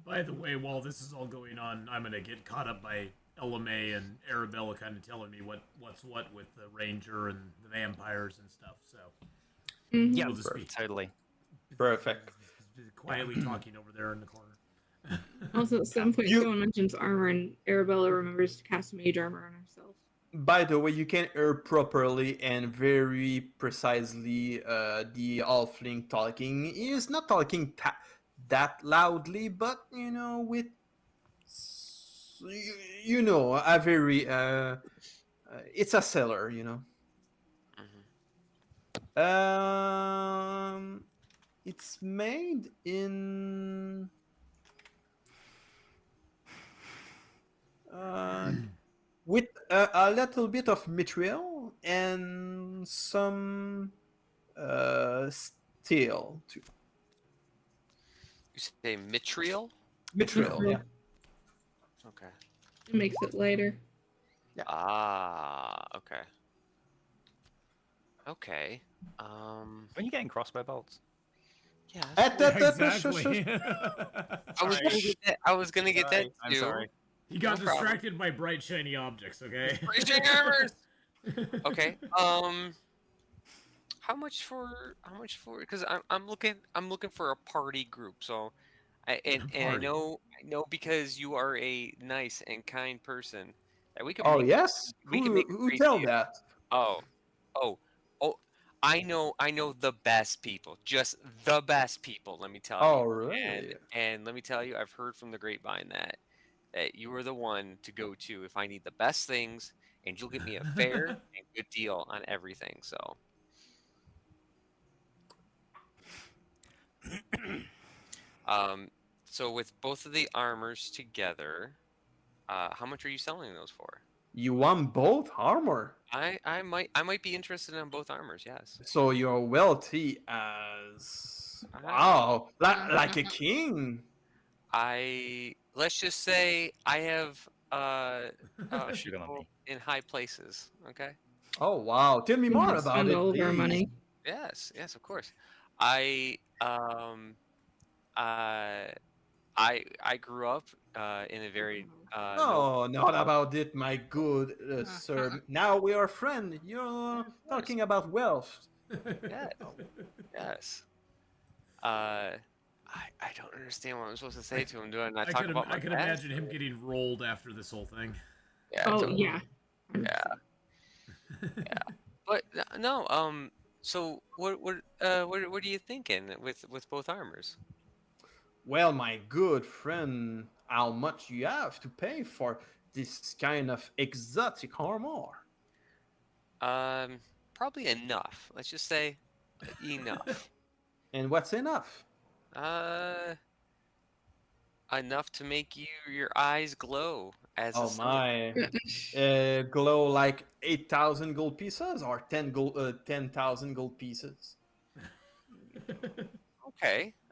Speaker 2: By the way, while this is all going on, I'm gonna get caught up by LMA and Arabella kind of telling me what's what with the ranger and the vampires and stuff. So
Speaker 5: Mhm.
Speaker 3: Yeah,
Speaker 2: we'll just be
Speaker 3: totally.
Speaker 4: Perfect.
Speaker 2: quietly talking over there in the corner.
Speaker 5: Also, at some point,
Speaker 4: You-
Speaker 5: someone mentions armor, and Arabella remembers to cast mage armor on herself.
Speaker 4: By the way, you can hear properly and very precisely the halfling talking. He is not talking that loudly, but with a very it's a seller.
Speaker 6: Mhm.
Speaker 4: It's made in with a little bit of material and some steel too.
Speaker 6: You say mitriel?
Speaker 4: Material, yeah.
Speaker 6: Okay.
Speaker 5: It makes it lighter.
Speaker 6: Ah, okay. Okay.
Speaker 3: When you getting crossbow bolts?
Speaker 6: Yeah.
Speaker 2: Exactly.
Speaker 6: I was gonna get that. I was gonna get that
Speaker 3: I'm
Speaker 6: too.
Speaker 3: sorry.
Speaker 2: He got
Speaker 6: No problem.
Speaker 2: distracted by bright shiny objects. Okay.
Speaker 6: Breaching armors. Okay. How much for? Because I'm looking for a party group. So, and I
Speaker 2: Party.
Speaker 6: know because you are a nice and kind person that we can
Speaker 4: Oh
Speaker 6: make
Speaker 4: yes.
Speaker 6: we can make a
Speaker 4: Who
Speaker 6: great
Speaker 4: tell
Speaker 6: deal.
Speaker 4: that?
Speaker 6: Oh, oh, oh! I know the best people, just the best people. Let me tell
Speaker 4: Oh
Speaker 6: you.
Speaker 4: really?
Speaker 6: And let me tell you, I've heard from the grapevine that you are the one to go to if I need the best things, and you'll get me a fair and good deal on everything. So, so with both of the armors together, how much are you selling those for?
Speaker 4: You want both armor?
Speaker 6: I might be interested in both armors. Yes.
Speaker 4: So you're wealthy as
Speaker 6: I-
Speaker 4: like a king.
Speaker 6: Let's just say I have
Speaker 3: Sugar
Speaker 6: people
Speaker 3: mummy.
Speaker 6: in high places. Okay.
Speaker 4: Oh wow! Tell me
Speaker 5: We
Speaker 4: more
Speaker 5: want to
Speaker 4: about
Speaker 5: spend
Speaker 4: it,
Speaker 5: all of our
Speaker 4: please.
Speaker 5: money.
Speaker 6: Yes, of course. I I grew up in a very
Speaker 4: No, not about it, my good sir. Now we are friends. You're
Speaker 6: of course.
Speaker 4: talking about wealth.
Speaker 6: Yes. Yes. I don't understand what I'm supposed to say to him. Do I not talk about my
Speaker 2: I can
Speaker 6: past?
Speaker 2: imagine him getting rolled after this whole thing.
Speaker 6: Yeah.
Speaker 5: Oh
Speaker 6: totally.
Speaker 5: yeah.
Speaker 6: Yeah. But no. So what are you thinking with both armors?
Speaker 4: Well, my good friend, how much you have to pay for this kind of exotic armor?
Speaker 6: Probably enough. Let's just say enough.
Speaker 4: And what's enough?
Speaker 6: Enough to make your eyes glow as
Speaker 4: Oh
Speaker 6: the sun.
Speaker 4: my! Glow like 8,000 gold pieces or 10,000 gold pieces?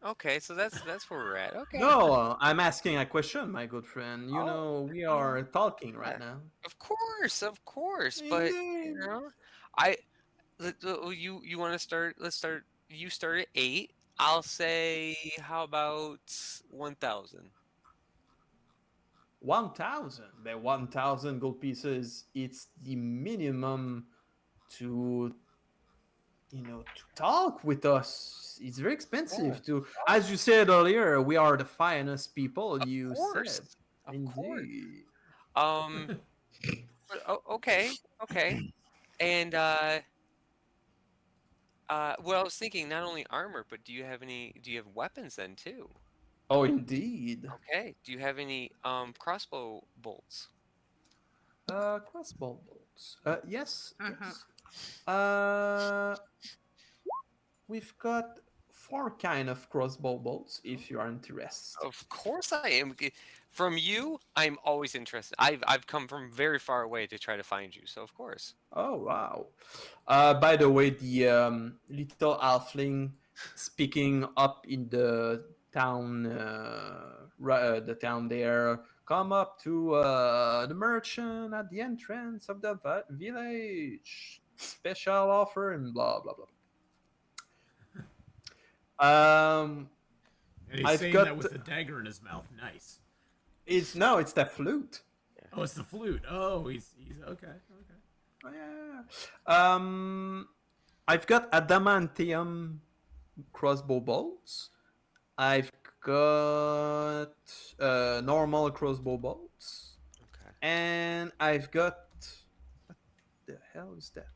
Speaker 6: Okay, so that's where we're at. Okay.
Speaker 4: No, I'm asking a question, my good friend. You
Speaker 6: Oh,
Speaker 4: know, we are talking
Speaker 6: yeah.
Speaker 4: right now.
Speaker 6: Of course. But
Speaker 4: Indeed.
Speaker 6: I you want to start? Let's start. You start at 8. I'll say how about 1,000.
Speaker 4: 1,000. The 1,000 gold pieces, it's the minimum to to talk with us. It's very expensive to, as you said earlier, we are the finest people. You said,
Speaker 6: Of course.
Speaker 4: indeed.
Speaker 6: But, okay. And well, I was thinking not only armor, but do you have weapons then too?
Speaker 4: Oh, indeed.
Speaker 6: Okay. Do you have any crossbow bolts?
Speaker 4: Crossbow bolts. Yes. We've got 4 kind of crossbow bolts if you are interested.
Speaker 6: Of course I am. From you, I'm always interested. I've come from very far away to try to find you, so of course.
Speaker 4: Oh wow! By the way, the little halfling speaking up in the town, the town there. Come up to the merchant at the entrance of the village. Special offer and blah blah blah.
Speaker 2: And he's
Speaker 4: I've
Speaker 2: saying
Speaker 4: got
Speaker 2: that with a dagger in his mouth. Nice.
Speaker 4: it's the flute.
Speaker 2: It's the flute. Oh, it's the flute. Oh, he's okay. Okay.
Speaker 4: Oh, yeah. I've got adamantium crossbow bolts. I've got normal crossbow bolts,
Speaker 6: Okay.
Speaker 4: and I've got what the hell is that?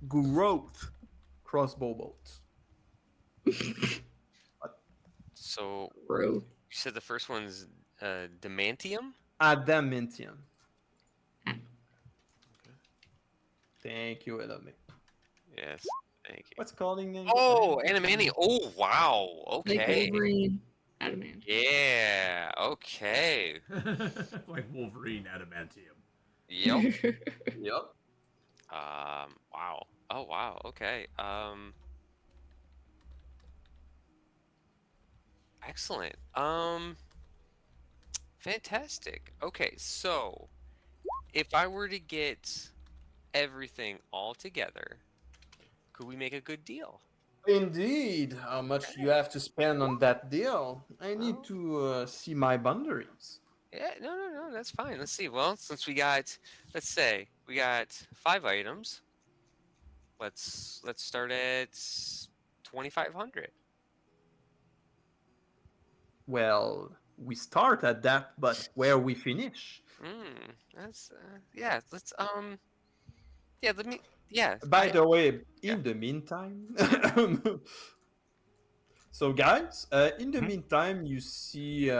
Speaker 4: Growth crossbow bolts.
Speaker 6: So
Speaker 5: Bro.
Speaker 6: you said the first one's Demantium?
Speaker 4: Adamantium. Thank you, Elome.
Speaker 6: Yes. Thank you.
Speaker 4: What's calling name?
Speaker 6: Oh, Animani. Oh, wow.
Speaker 5: Like
Speaker 6: Okay.
Speaker 5: Wolverine. Adamant.
Speaker 6: Yeah. Okay.
Speaker 2: Like Wolverine adamantium.
Speaker 6: Yep.
Speaker 4: Yep.
Speaker 6: Wow. Oh, wow. Okay. Excellent. Fantastic. Okay, so if I were to get everything all together, could we make a good deal?
Speaker 4: Indeed. How much you have to spend on that deal? I need
Speaker 6: Well-
Speaker 4: to see my boundaries.
Speaker 6: Yeah, no, that's fine. Let's see. Well, since we got, let's say we got 5 items, let's start at 2,500.
Speaker 4: Well, we start at that, but where we finish.
Speaker 6: That's yeah. Let's yeah. Let me yeah.
Speaker 4: By the way,
Speaker 6: Yeah.
Speaker 4: in the meantime, so guys, in the
Speaker 3: Mhm.
Speaker 4: meantime, you see,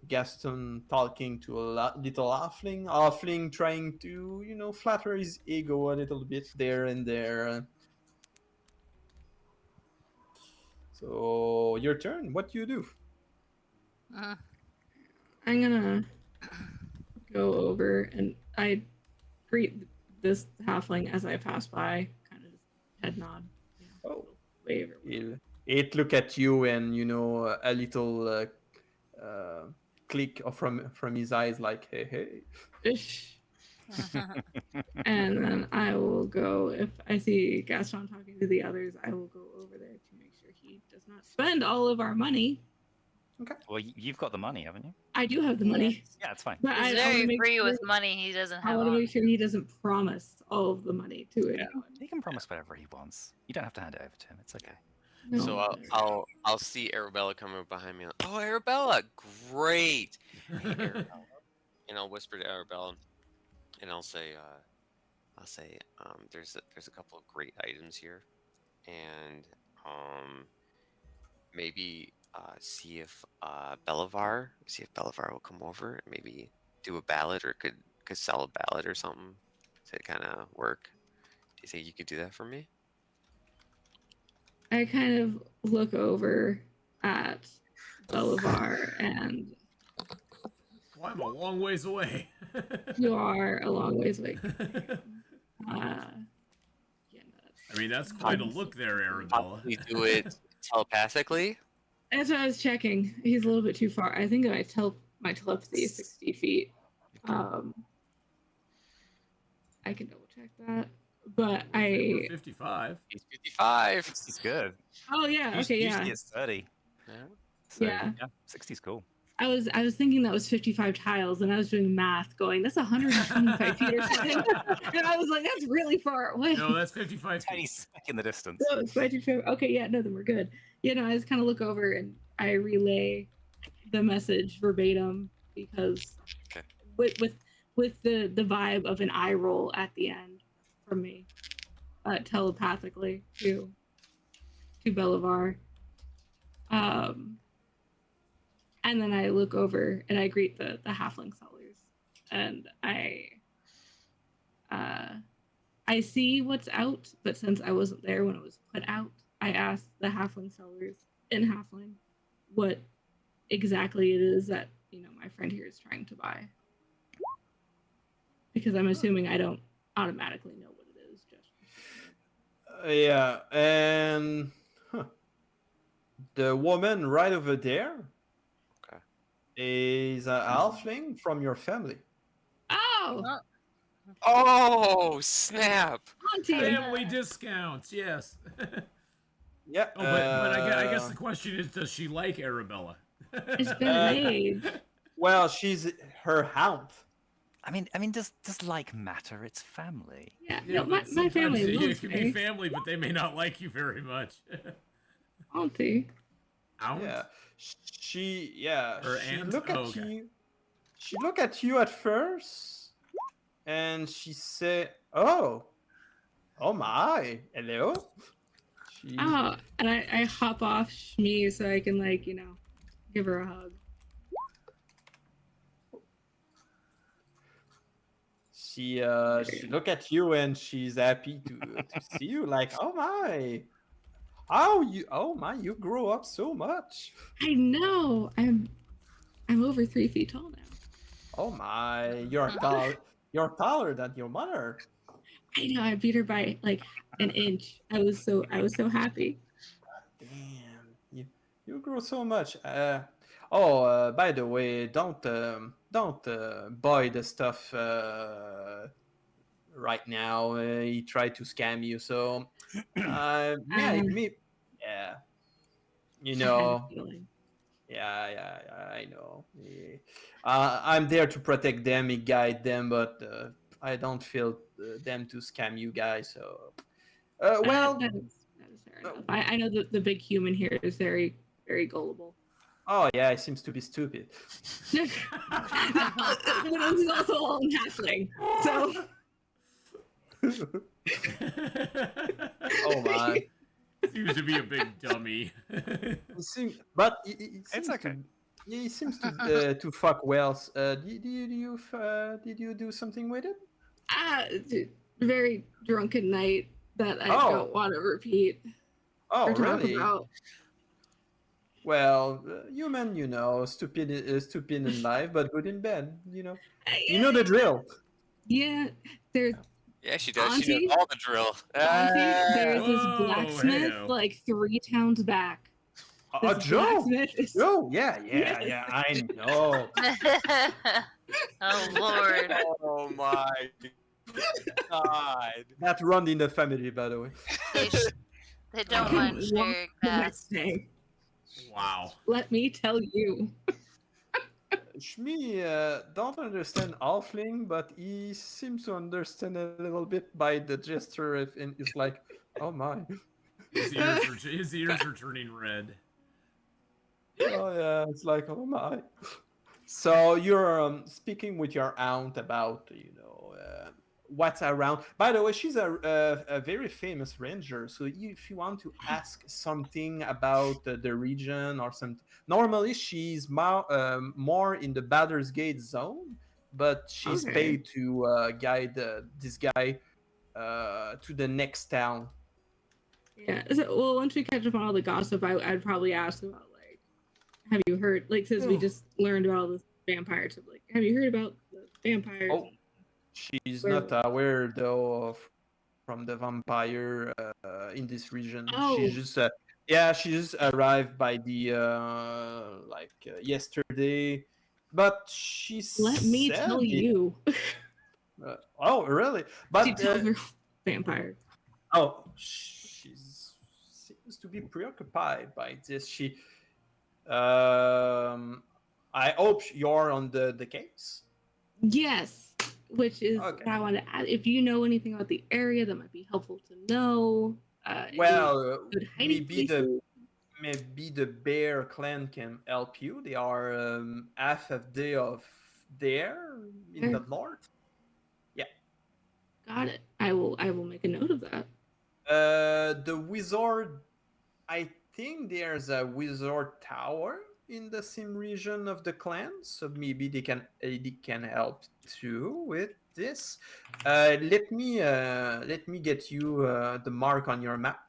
Speaker 4: Gaston talking to a little halfling, halfling trying to, flatter his ego a little bit there and there. So your turn. What do you do?
Speaker 1: Mm.
Speaker 5: I'm gonna go over and I greet this halfling as I pass by, kind of just head nod.
Speaker 4: Oh,
Speaker 5: Wave or whatever.
Speaker 4: it look at you and a little click from his eyes, like hey.
Speaker 5: Ish. And then I will go, if I see Gaston talking to the others, I will go over there to make sure he does not spend all of our money.
Speaker 3: Well, you've got the money, haven't you?
Speaker 5: I do have the money,
Speaker 3: Yeah, it's fine.
Speaker 5: but
Speaker 1: He's
Speaker 5: I wanna
Speaker 1: very
Speaker 5: make
Speaker 1: free
Speaker 5: sure,
Speaker 1: with money he doesn't
Speaker 5: I
Speaker 1: have
Speaker 5: want to
Speaker 1: on.
Speaker 5: make sure he doesn't promise all of the money to
Speaker 3: Yeah,
Speaker 5: anyone.
Speaker 3: he can promise whatever he wants. You don't have to hand it over to him. It's okay.
Speaker 5: No.
Speaker 6: So I'll see Arabella coming up behind me. Oh, Arabella, great. Hey, Arabella. And I'll whisper to Arabella, and I'll say, there's a couple of great items here, and maybe see if Belivar will come over and maybe do a ballad or could sell a ballad or something to kind of work. Do you think you could do that for me?
Speaker 5: I kind of look over at Bolivar, and
Speaker 2: Well, I'm a long ways away.
Speaker 5: you are a long ways away.
Speaker 2: I mean, that's quite a look there, Arabella.
Speaker 6: Possibly do it telepathically.
Speaker 5: That's what I was checking. He's a little bit too far. I think my telepathy is 60 feet. I can double check that. But
Speaker 2: We're 55.
Speaker 6: He's 55.
Speaker 3: 60's good.
Speaker 5: oh yeah, okay, yeah.
Speaker 3: Usually it's 30.
Speaker 6: Yeah.
Speaker 3: So,
Speaker 5: Yeah.
Speaker 3: 60's cool.
Speaker 5: I was thinking that was 55 tiles, and I was doing math, going, that's 125 feet or something. And I was like, that's really far away.
Speaker 2: No, that's 55
Speaker 3: Tiny
Speaker 2: feet.
Speaker 3: speck in the distance.
Speaker 5: No, it's 55. Okay, yeah, no, then we're good. I just kind of look over and I relay the message verbatim because
Speaker 6: Okay.
Speaker 5: with the vibe of an eye roll at the end from me, telepathically to Belivar. And then I look over and I greet the halfling sellers, and I see what's out, but since I wasn't there when it was put out, I asked the halfling sellers in halfling what exactly it is that my friend here is trying to buy, because I'm assuming I don't automatically know what it is. Just
Speaker 4: Yeah, and the woman right over there
Speaker 6: Okay.
Speaker 4: is a halfling from your family.
Speaker 5: oh,
Speaker 6: Oh snap!
Speaker 5: auntie.
Speaker 2: Family discounts, yes.
Speaker 4: Yeah.
Speaker 2: Oh, but I guess the question is, does she like Arabella?
Speaker 5: It's been
Speaker 4: Uh,
Speaker 5: made.
Speaker 4: well, she's her hound.
Speaker 3: I mean, does like matter? It's family.
Speaker 5: Yeah,
Speaker 2: Yeah,
Speaker 5: no, my,
Speaker 2: but
Speaker 5: my
Speaker 2: sometimes
Speaker 5: family
Speaker 2: it
Speaker 5: loves
Speaker 2: can be
Speaker 5: me.
Speaker 2: family, but they may not like you very much.
Speaker 5: Auntie.
Speaker 2: Aunt?
Speaker 4: Yeah. She
Speaker 2: Or
Speaker 4: she
Speaker 2: aunt?
Speaker 4: look at
Speaker 2: Oh, okay.
Speaker 4: you. She look at you at first, and she say, "Oh, oh my, hello." She
Speaker 5: Oh, and I hop off Shmi so I can like, give her a hug.
Speaker 4: she look at you and she's happy to see you. Like, oh my, oh my, you grow up so much.
Speaker 5: I know. I'm over 3 feet tall now.
Speaker 4: Oh my, you're tall. You're taller than your mother.
Speaker 5: I know. I beat her by like an inch. I was so happy.
Speaker 4: Damn, you grow so much. By the way, don't buy the stuff right now. He tried to scam you, so yeah, you
Speaker 5: I had a
Speaker 4: know,
Speaker 5: feeling.
Speaker 4: yeah, I know. Yeah. I'm there to protect them, guide them, but I don't feel them to scam you guys. So, well.
Speaker 5: That is fair enough. I know that the big human here is very, very gullible.
Speaker 4: Oh yeah, it seems to be stupid.
Speaker 5: But he's also all in halfling. So
Speaker 4: Oh my.
Speaker 2: Seems to be a big dummy.
Speaker 4: But it
Speaker 3: It's
Speaker 4: seems
Speaker 3: okay.
Speaker 4: he seems to fuck well. Did you do something with it?
Speaker 5: it's a very drunken night that I
Speaker 4: Oh.
Speaker 5: don't want to repeat
Speaker 4: Oh
Speaker 5: or talk
Speaker 4: really?
Speaker 5: about.
Speaker 4: Well, human, stupid in life, but good in bed. You know the drill.
Speaker 5: Yeah, there's
Speaker 6: Yeah, she does. She
Speaker 5: Auntie?
Speaker 6: knows all the drill.
Speaker 5: Auntie, there's this
Speaker 2: Whoa,
Speaker 5: blacksmith
Speaker 2: heyo.
Speaker 5: like 3 towns back. This
Speaker 4: Joe.
Speaker 5: blacksmith is
Speaker 4: Joe, yeah,
Speaker 5: Yes.
Speaker 4: I know.
Speaker 1: Oh Lord.
Speaker 6: Oh my god.
Speaker 4: That run in the family, by the way.
Speaker 1: They don't
Speaker 5: Okay,
Speaker 1: mind
Speaker 5: one
Speaker 1: sharing
Speaker 5: the
Speaker 1: that.
Speaker 5: next day.
Speaker 2: Wow.
Speaker 5: Let me tell you.
Speaker 4: Shmi don't understand Halfling, but he seems to understand a little bit by the gesture, and it's like, oh my.
Speaker 2: His ears are turning red.
Speaker 4: Oh yeah, it's like, oh my. So you're speaking with your aunt about what's around. By the way, she's a very famous ranger. So if you want to ask something about the region or something, normally she's more in the Baldur's Gate zone, but she's
Speaker 5: Okay.
Speaker 4: paid to guide this guy to the next town.
Speaker 5: Yeah. So, well, once we catch up on all the gossip, I'd probably ask about like, have you heard? Like, since we just learned about all this vampire stuff, like, have you heard about the vampires?
Speaker 4: Oh, she's
Speaker 5: Where-
Speaker 4: not aware though from the vampire in this region.
Speaker 5: Oh.
Speaker 4: She just she just arrived by the yesterday, but she
Speaker 5: Let me
Speaker 4: said
Speaker 5: tell
Speaker 4: it-
Speaker 5: you.
Speaker 4: oh really?
Speaker 5: She
Speaker 4: But
Speaker 5: tells her vampire.
Speaker 4: she seems to be preoccupied by this. I hope you're on the case.
Speaker 5: Yes, which is
Speaker 4: Okay.
Speaker 5: what I want to add. If you know anything about the area, that might be helpful to know. Any
Speaker 4: Well,
Speaker 5: good hiding places?
Speaker 4: maybe the Bear Clan can help you. They are half a day of there in the north.
Speaker 5: Got it. I will make a note of that.
Speaker 4: The wizard, I think there's a wizard tower in the same region of the clan, so maybe they can help too with this. Let me get you the mark on your map.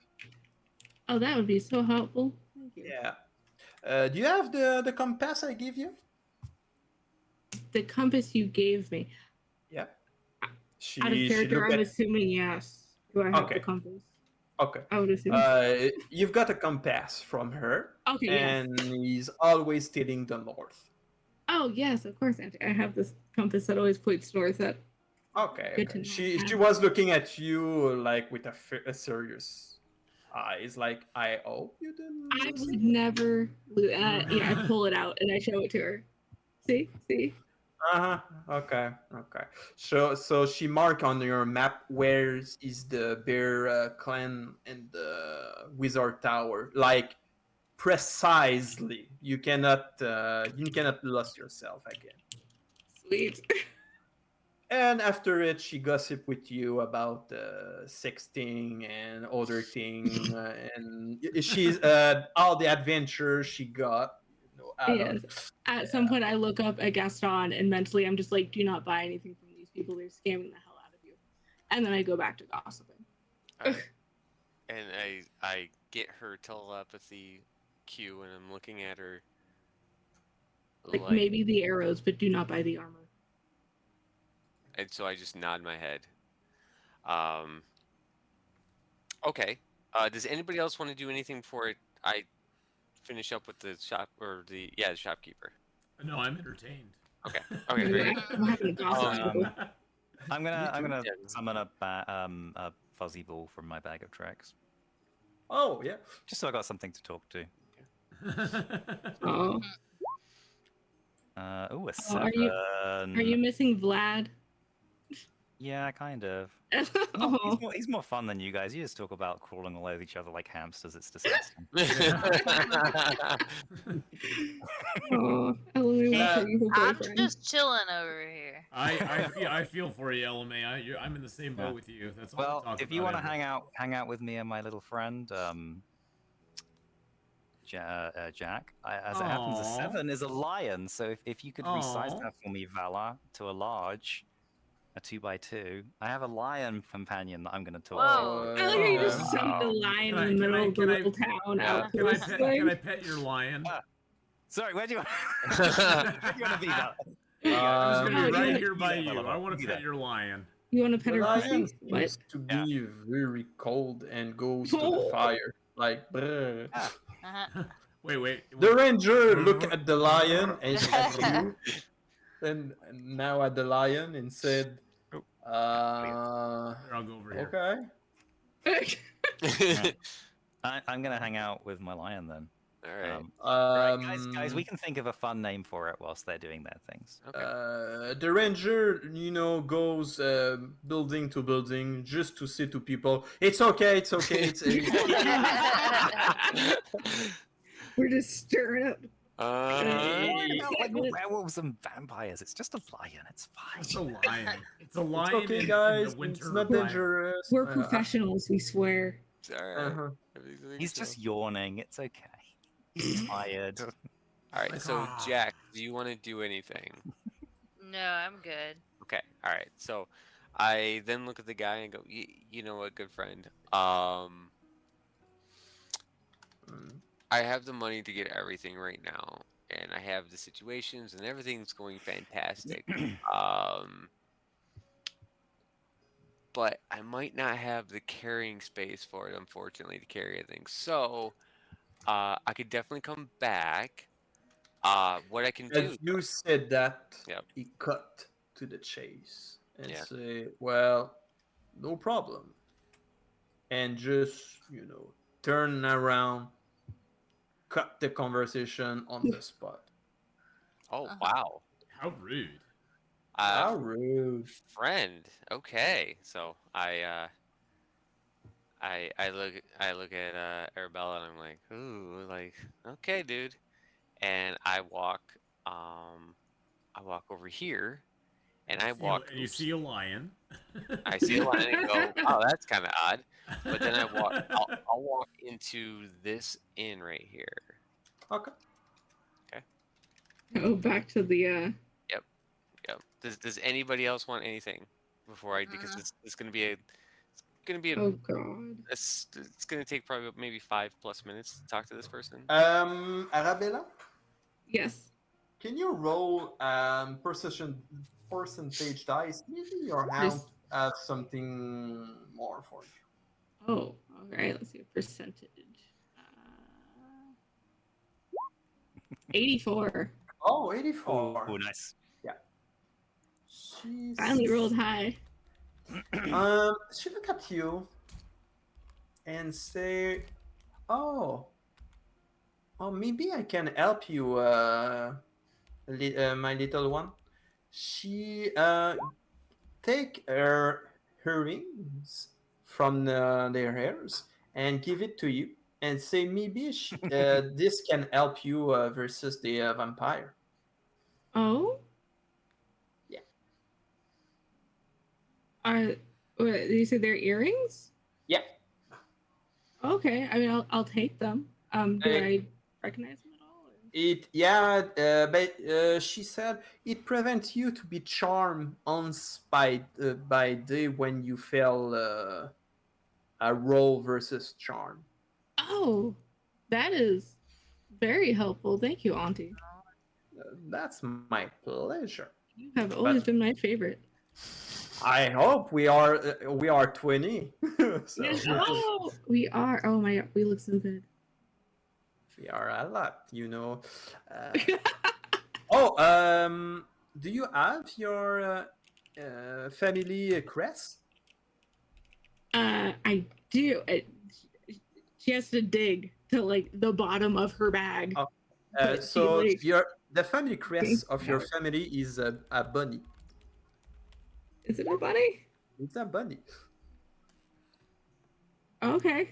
Speaker 5: Oh, that would be so helpful. Thank you.
Speaker 4: Yeah. Do you have the compass I give you?
Speaker 5: The compass you gave me.
Speaker 4: Yeah.
Speaker 5: Out of character,
Speaker 4: looked
Speaker 5: I'm
Speaker 4: at-
Speaker 5: assuming yes. Do I have
Speaker 4: Okay.
Speaker 5: the compass?
Speaker 4: Okay.
Speaker 5: I would assume.
Speaker 4: You've got a compass from her,
Speaker 5: Okay, yes.
Speaker 4: and he's always stating the north.
Speaker 5: Oh yes, of course, Auntie. I have this compass that always points north. At
Speaker 4: Okay.
Speaker 5: Good to
Speaker 4: okay.
Speaker 5: know.
Speaker 4: She was looking at you like with a serious eyes, like, I hope you didn't.
Speaker 5: I
Speaker 4: lose
Speaker 5: would
Speaker 4: it."
Speaker 5: never lose. Yeah, I pull it out and I show it to her. See?
Speaker 4: Uh-huh. Okay. Okay. So she mark on your map where is the bear clan and the wizard tower, like precisely. You cannot lose yourself again.
Speaker 5: Sweet.
Speaker 4: And after it, she gossip with you about sexting and other thing, and she's all the adventures she got. Out of.
Speaker 5: Yes. At some point, I look up at Gaston and mentally I'm just like, do not buy anything from these people. They're scamming the hell out of you. And then I go back to gossiping.
Speaker 6: Alright. And I get her telepathy cue, and I'm looking at her.
Speaker 5: Like maybe the arrows, but do not buy the armor.
Speaker 6: And so I just nod my head. Okay. Does anybody else want to do anything before I finish up with the shop or the shopkeeper?
Speaker 2: No, I'm entertained.
Speaker 6: Okay. Okay. Great.
Speaker 5: I'm having a gossip.
Speaker 3: I'm gonna
Speaker 4: Yeah.
Speaker 3: summon a fuzzy ball from my bag of tricks,
Speaker 4: Oh yeah.
Speaker 3: just so I got something to talk to.
Speaker 5: Oh.
Speaker 3: A
Speaker 5: Oh,
Speaker 3: seven.
Speaker 5: are you missing Vlad?
Speaker 3: Yeah, kind of.
Speaker 5: Oh.
Speaker 3: He's more fun than you guys. You just talk about crawling all over each other like hamsters. It's disgusting.
Speaker 5: Oh, Ellie wants her evil
Speaker 1: I'm
Speaker 5: boyfriend.
Speaker 1: just chilling over here.
Speaker 2: I feel for you, LMA. I'm in the same boat
Speaker 3: Yeah.
Speaker 2: with you. That's all
Speaker 3: Well,
Speaker 2: I talk
Speaker 3: if you
Speaker 2: about
Speaker 3: want to
Speaker 2: ever.
Speaker 3: hang out with me and my little friend, Jack, as it happens, a
Speaker 2: Aw.
Speaker 3: 7 is a lion. So if you could resize
Speaker 2: Aw.
Speaker 3: that for me, Vala, to a large, a 2x2, I have a lion companion that I'm going to talk
Speaker 1: Whoa.
Speaker 5: I like how you just
Speaker 3: Wow.
Speaker 5: summoned a lion
Speaker 2: Can I-
Speaker 5: in the
Speaker 2: can
Speaker 5: middle
Speaker 2: I-
Speaker 5: of the
Speaker 2: can I-
Speaker 5: little town
Speaker 6: Yeah.
Speaker 5: out
Speaker 2: Can I
Speaker 5: towards
Speaker 2: pet?
Speaker 5: like-
Speaker 2: Can I pet your lion?
Speaker 3: to. Sorry, where do you where do you want to be, Vala?
Speaker 2: I'm just
Speaker 5: Oh,
Speaker 2: gonna
Speaker 5: you
Speaker 2: be right
Speaker 5: wanna-
Speaker 2: here by
Speaker 3: Yeah,
Speaker 2: you.
Speaker 3: Vala,
Speaker 2: I want
Speaker 3: do
Speaker 2: to
Speaker 3: that.
Speaker 2: pet your lion.
Speaker 5: You want to pet
Speaker 4: The
Speaker 5: her
Speaker 4: lion
Speaker 5: pussy? What?
Speaker 4: seems to
Speaker 3: Yeah.
Speaker 4: be very cold and goes to the
Speaker 5: Oh.
Speaker 4: fire. Like, brr.
Speaker 1: Uh-huh.
Speaker 2: Wait.
Speaker 4: The ranger look at the lion and at you, and now at the lion and said,
Speaker 2: Here, I'll go over here.
Speaker 4: "Okay."
Speaker 3: I'm going to hang out with my lion then.
Speaker 6: All right.
Speaker 3: Right, guys, we can think of a fun name for it whilst they're doing their things.
Speaker 6: Okay.
Speaker 4: The ranger, goes building to building just to say to people, "It's okay, it's okay, it's."
Speaker 5: We're just stirring up.
Speaker 3: Worry about, like
Speaker 5: Segment.
Speaker 3: werewolves and vampires. It's just a lion. It's
Speaker 2: It's
Speaker 3: fine.
Speaker 2: a lion. It's a
Speaker 4: It's
Speaker 2: lion.
Speaker 4: okay,
Speaker 2: in
Speaker 4: guys.
Speaker 2: the winter
Speaker 4: It's not
Speaker 2: climate.
Speaker 4: dangerous.
Speaker 5: We're professionals, we swear.
Speaker 6: It's all right.
Speaker 4: Uh-huh.
Speaker 6: Everything's
Speaker 3: He's
Speaker 6: chill.
Speaker 3: just yawning. It's okay. He's tired.
Speaker 6: All right.
Speaker 2: Like,
Speaker 6: So
Speaker 2: ah.
Speaker 6: Jack, do you want to do anything?
Speaker 1: No, I'm good.
Speaker 6: Okay. All right. So I then look at the guy and go, you know what, good friend. I have the money to get everything right now, and I have the situations, and everything's going fantastic. But I might not have the carrying space for it, unfortunately, to carry everything. So I could definitely come back. What I can do?
Speaker 4: As you said that,
Speaker 6: Yep.
Speaker 4: he cut to the chase and
Speaker 6: Yeah.
Speaker 4: say, "Well, no problem," and just turn around, cut the conversation on the spot.
Speaker 6: Oh
Speaker 1: Uh-huh.
Speaker 6: wow,
Speaker 2: How rude.
Speaker 4: How rude!
Speaker 6: friend. Okay, so I look at Arabella and I'm like, ooh, like okay, dude, and I walk over here, and I walk.
Speaker 2: And you see a lion.
Speaker 6: I see a lion and go, oh, that's kind of odd. But then I'll walk into this inn right here.
Speaker 4: Okay.
Speaker 5: Go back to the
Speaker 6: Yep. Does anybody else want anything before I? Because it's gonna be
Speaker 5: oh god.
Speaker 6: it's gonna take probably maybe 5+ minutes to talk to this person.
Speaker 4: Arabella,
Speaker 5: Yes.
Speaker 4: can you roll percentage dice? Maybe your hound have something more for you.
Speaker 5: Oh, all right. Let's see a percentage. 84.
Speaker 4: Oh, 84.
Speaker 3: Oh, nice.
Speaker 4: She's...
Speaker 5: Finally rolled high.
Speaker 4: She look at you and say, "Oh, maybe I can help you, my little one." She take her earrings from their hairs and give it to you, and say, "Maybe this can help you versus the vampire."
Speaker 5: Oh,
Speaker 4: Yeah.
Speaker 5: are what, you say they're earrings?
Speaker 4: Yeah.
Speaker 5: Okay, I mean, I'll take them. Do
Speaker 4: Uh,
Speaker 5: I recognize them at all? Or-
Speaker 4: but she said it prevents you to be charmed once by day when you fail a roll versus charm.
Speaker 5: Oh, that is very helpful. Thank you, Auntie.
Speaker 4: That's my pleasure.
Speaker 5: You have always
Speaker 4: But
Speaker 5: been my favorite.
Speaker 4: I hope we are 20. So
Speaker 5: Yes. Oh, we are. Oh my God, we look so good.
Speaker 4: we are a lot, you know. Uh,
Speaker 5: uh,
Speaker 4: do you have your family crest?
Speaker 5: I do. She has to dig to like the bottom of her bag.
Speaker 4: Oh,
Speaker 5: But she
Speaker 4: so
Speaker 5: like
Speaker 4: the family crest of your
Speaker 5: out.
Speaker 4: family is a bunny.
Speaker 5: Is it a bunny?
Speaker 4: It's a bunny.
Speaker 5: Okay.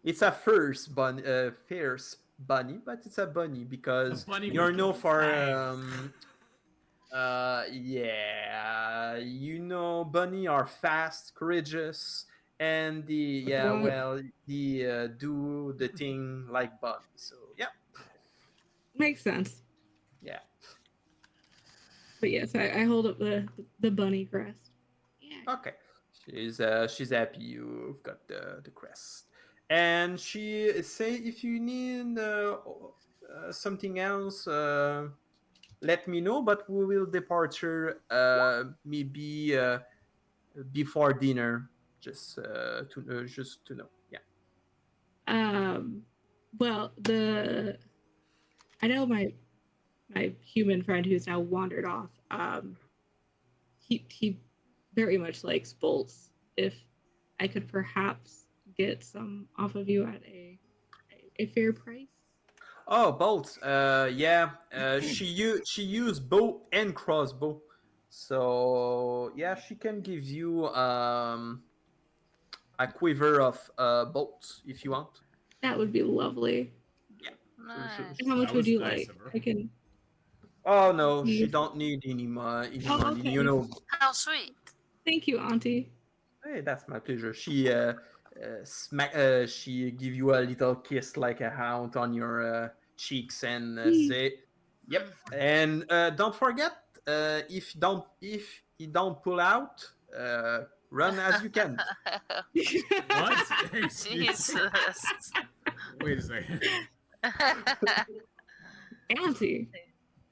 Speaker 4: It's a fierce bunny, but it's a bunny because
Speaker 2: bunny
Speaker 4: you're
Speaker 2: with
Speaker 4: known for
Speaker 2: fangs.
Speaker 4: yeah, bunny are fast, courageous, and the do the thing like bunny. So yeah,
Speaker 5: Makes sense.
Speaker 4: yeah.
Speaker 5: But yes, I hold up the bunny crest. Yeah.
Speaker 4: Okay, she's happy you've got the crest, and she say if you need something else, let me know. But we will departure maybe before dinner, just to know. Yeah.
Speaker 5: Well, I know my human friend who's now wandered off. He very much likes bolts. If I could perhaps get some off of you at a fair price.
Speaker 4: Oh, bolts. Yeah. She used bow and crossbow, so yeah, she can give you a quiver of bolts if you want.
Speaker 5: That would be lovely.
Speaker 4: Yeah.
Speaker 1: Nice.
Speaker 5: And how much
Speaker 2: That
Speaker 5: would
Speaker 2: was
Speaker 5: you
Speaker 2: nice
Speaker 5: like?
Speaker 2: of her.
Speaker 5: I can.
Speaker 4: Oh no, she
Speaker 5: You-
Speaker 4: don't need any any
Speaker 5: Oh,
Speaker 4: money.
Speaker 5: okay.
Speaker 4: You know.
Speaker 1: How sweet.
Speaker 5: Thank you, Auntie.
Speaker 4: Hey, that's my pleasure. She give you a little kiss like a hound on your cheeks and say, "Yep." And don't forget, if he don't pull out, run as you can.
Speaker 2: What? Excuse me.
Speaker 1: Jesus.
Speaker 2: Wait a second.
Speaker 5: Auntie.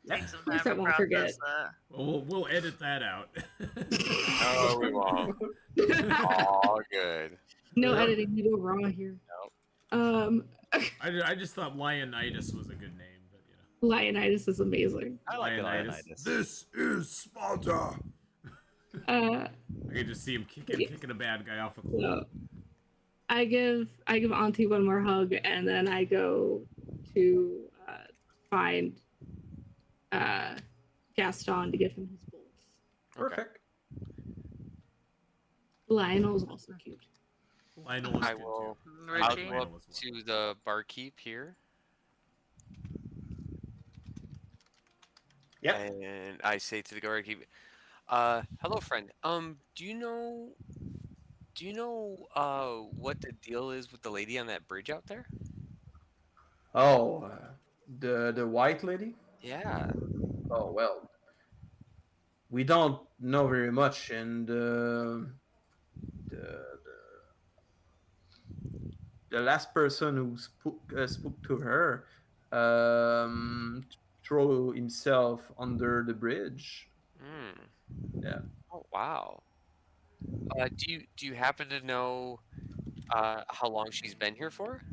Speaker 1: Take some
Speaker 5: course
Speaker 1: time
Speaker 5: I
Speaker 1: to
Speaker 5: won't forget.
Speaker 1: process that.
Speaker 2: Well, we'll edit that out.
Speaker 6: No, we won't. All good.
Speaker 5: No
Speaker 4: Yep.
Speaker 5: editing. We go raw here.
Speaker 2: I just thought Leonidas was a good name, but you know.
Speaker 5: Leonidas is amazing.
Speaker 3: I like it, Leonidas.
Speaker 2: This is Sparta.
Speaker 5: Uh,
Speaker 2: I can just see him kicking a bad guy off a cliff.
Speaker 5: so I give Auntie one more hug, and then I go to find Gaston to give him his bolts.
Speaker 4: Perfect.
Speaker 5: Lionel's also cute.
Speaker 2: Lionel is
Speaker 6: I
Speaker 2: good
Speaker 6: will.
Speaker 2: too.
Speaker 6: I'll
Speaker 1: Richie.
Speaker 6: go up to the barkeep here.
Speaker 4: Yep.
Speaker 6: And I say to the barkeep, hello friend. Do you know what the deal is with the lady on that bridge out there?
Speaker 4: Oh, the white lady.
Speaker 6: Yeah.
Speaker 4: Oh well, we don't know very much, and the the last person who spoke to her threw himself under the bridge.
Speaker 6: Hmm.
Speaker 4: Yeah.
Speaker 6: Oh wow. Do you happen to know how long she's been here for?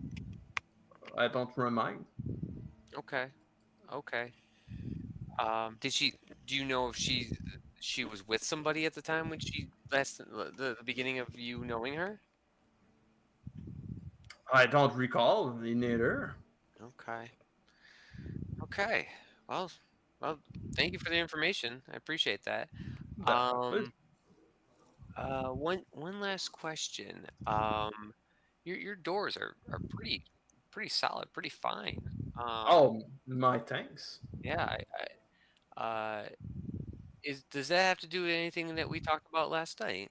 Speaker 4: I don't remind.
Speaker 6: Okay. Okay. Did she? Do you know if she was with somebody at the time when she the beginning of you knowing her?
Speaker 4: I don't recall neither.
Speaker 6: Okay. Okay. Well, well, thank you for the information. I appreciate that.
Speaker 4: That's my pleasure.
Speaker 6: One last question. Your doors are pretty solid, pretty fine.
Speaker 4: Oh, my thanks.
Speaker 6: Yeah. Does that have to do with anything that we talked about last night?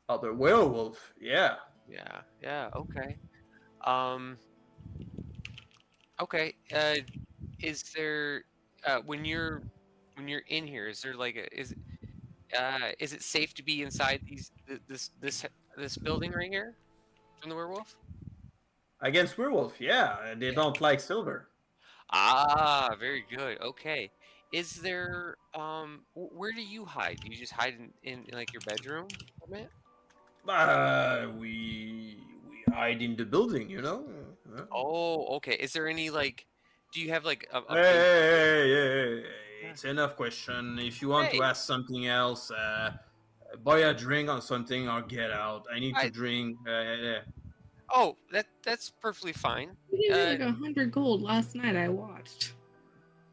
Speaker 4: Oh, the werewolf. Yeah.
Speaker 6: Yeah. Yeah. Okay. Um. Okay. Is there when you're in here? Is there like is it safe to be inside this building right here from the werewolf?
Speaker 4: Against werewolf. Yeah. They don't like silver.
Speaker 6: Ah, very good. Okay. Is there where do you hide? Do you just hide in like your bedroom? Matt?
Speaker 4: We hide in the building, you know.
Speaker 6: Oh, okay. Is there any like do you have like a
Speaker 4: Hey,
Speaker 6: big
Speaker 4: hey, hey, hey, hey, it's enough question. If you want to
Speaker 6: Hey,
Speaker 4: ask something else, buy a drink or something or get out. I need to
Speaker 6: I
Speaker 4: drink.
Speaker 6: oh, that's perfectly fine.
Speaker 5: You gave me like 100 gold last night. I watched.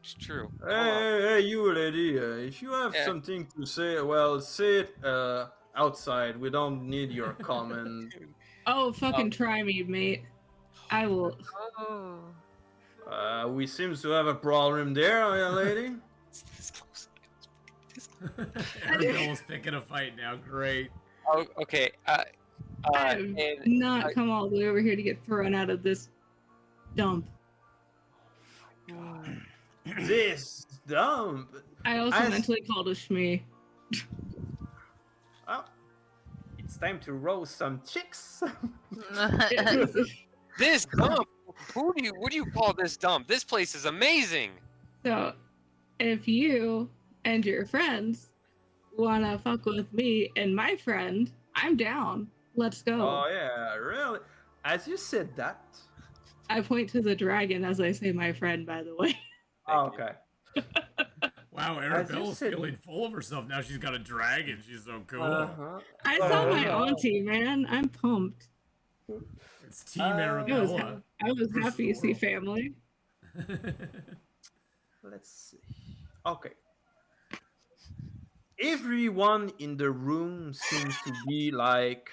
Speaker 6: It's true.
Speaker 4: Hey,
Speaker 6: Hold on.
Speaker 4: hey, you lady. If you have
Speaker 6: Yeah.
Speaker 4: something to say, well, say it outside. We don't need your comment.
Speaker 5: Oh, fucking try me, mate. I will.
Speaker 1: Oh.
Speaker 4: We seems to have a problem there, lady.
Speaker 6: It's this close.
Speaker 2: Arabella's picking a fight now. Great.
Speaker 6: Oh, okay.
Speaker 5: I have
Speaker 6: and
Speaker 5: not come all the way over here to get thrown out of this dump.
Speaker 4: This dump.
Speaker 5: I also
Speaker 4: I-
Speaker 5: mentally called a shmee.
Speaker 4: Oh, it's time to roast some chicks.
Speaker 6: this dump. What do you call this dump? This place is amazing.
Speaker 5: So, if you and your friends wanna fuck with me and my friend, I'm down. Let's go.
Speaker 4: Oh yeah, really? As you said that.
Speaker 5: I point to the dragon as I say my friend, by the way.
Speaker 4: Oh, okay.
Speaker 2: Wow,
Speaker 4: As you
Speaker 2: Arabella's
Speaker 4: said-
Speaker 2: feeling full of herself now. She's got a dragon. She's so cool.
Speaker 4: Uh-huh.
Speaker 5: I saw my
Speaker 4: Uh,
Speaker 5: auntie, man. I'm pumped.
Speaker 2: It's Team
Speaker 4: Uh,
Speaker 2: Arabella.
Speaker 5: I was
Speaker 2: Versus
Speaker 5: happy to see
Speaker 2: world.
Speaker 5: family.
Speaker 4: Let's see. Okay. Everyone in the room seems to be like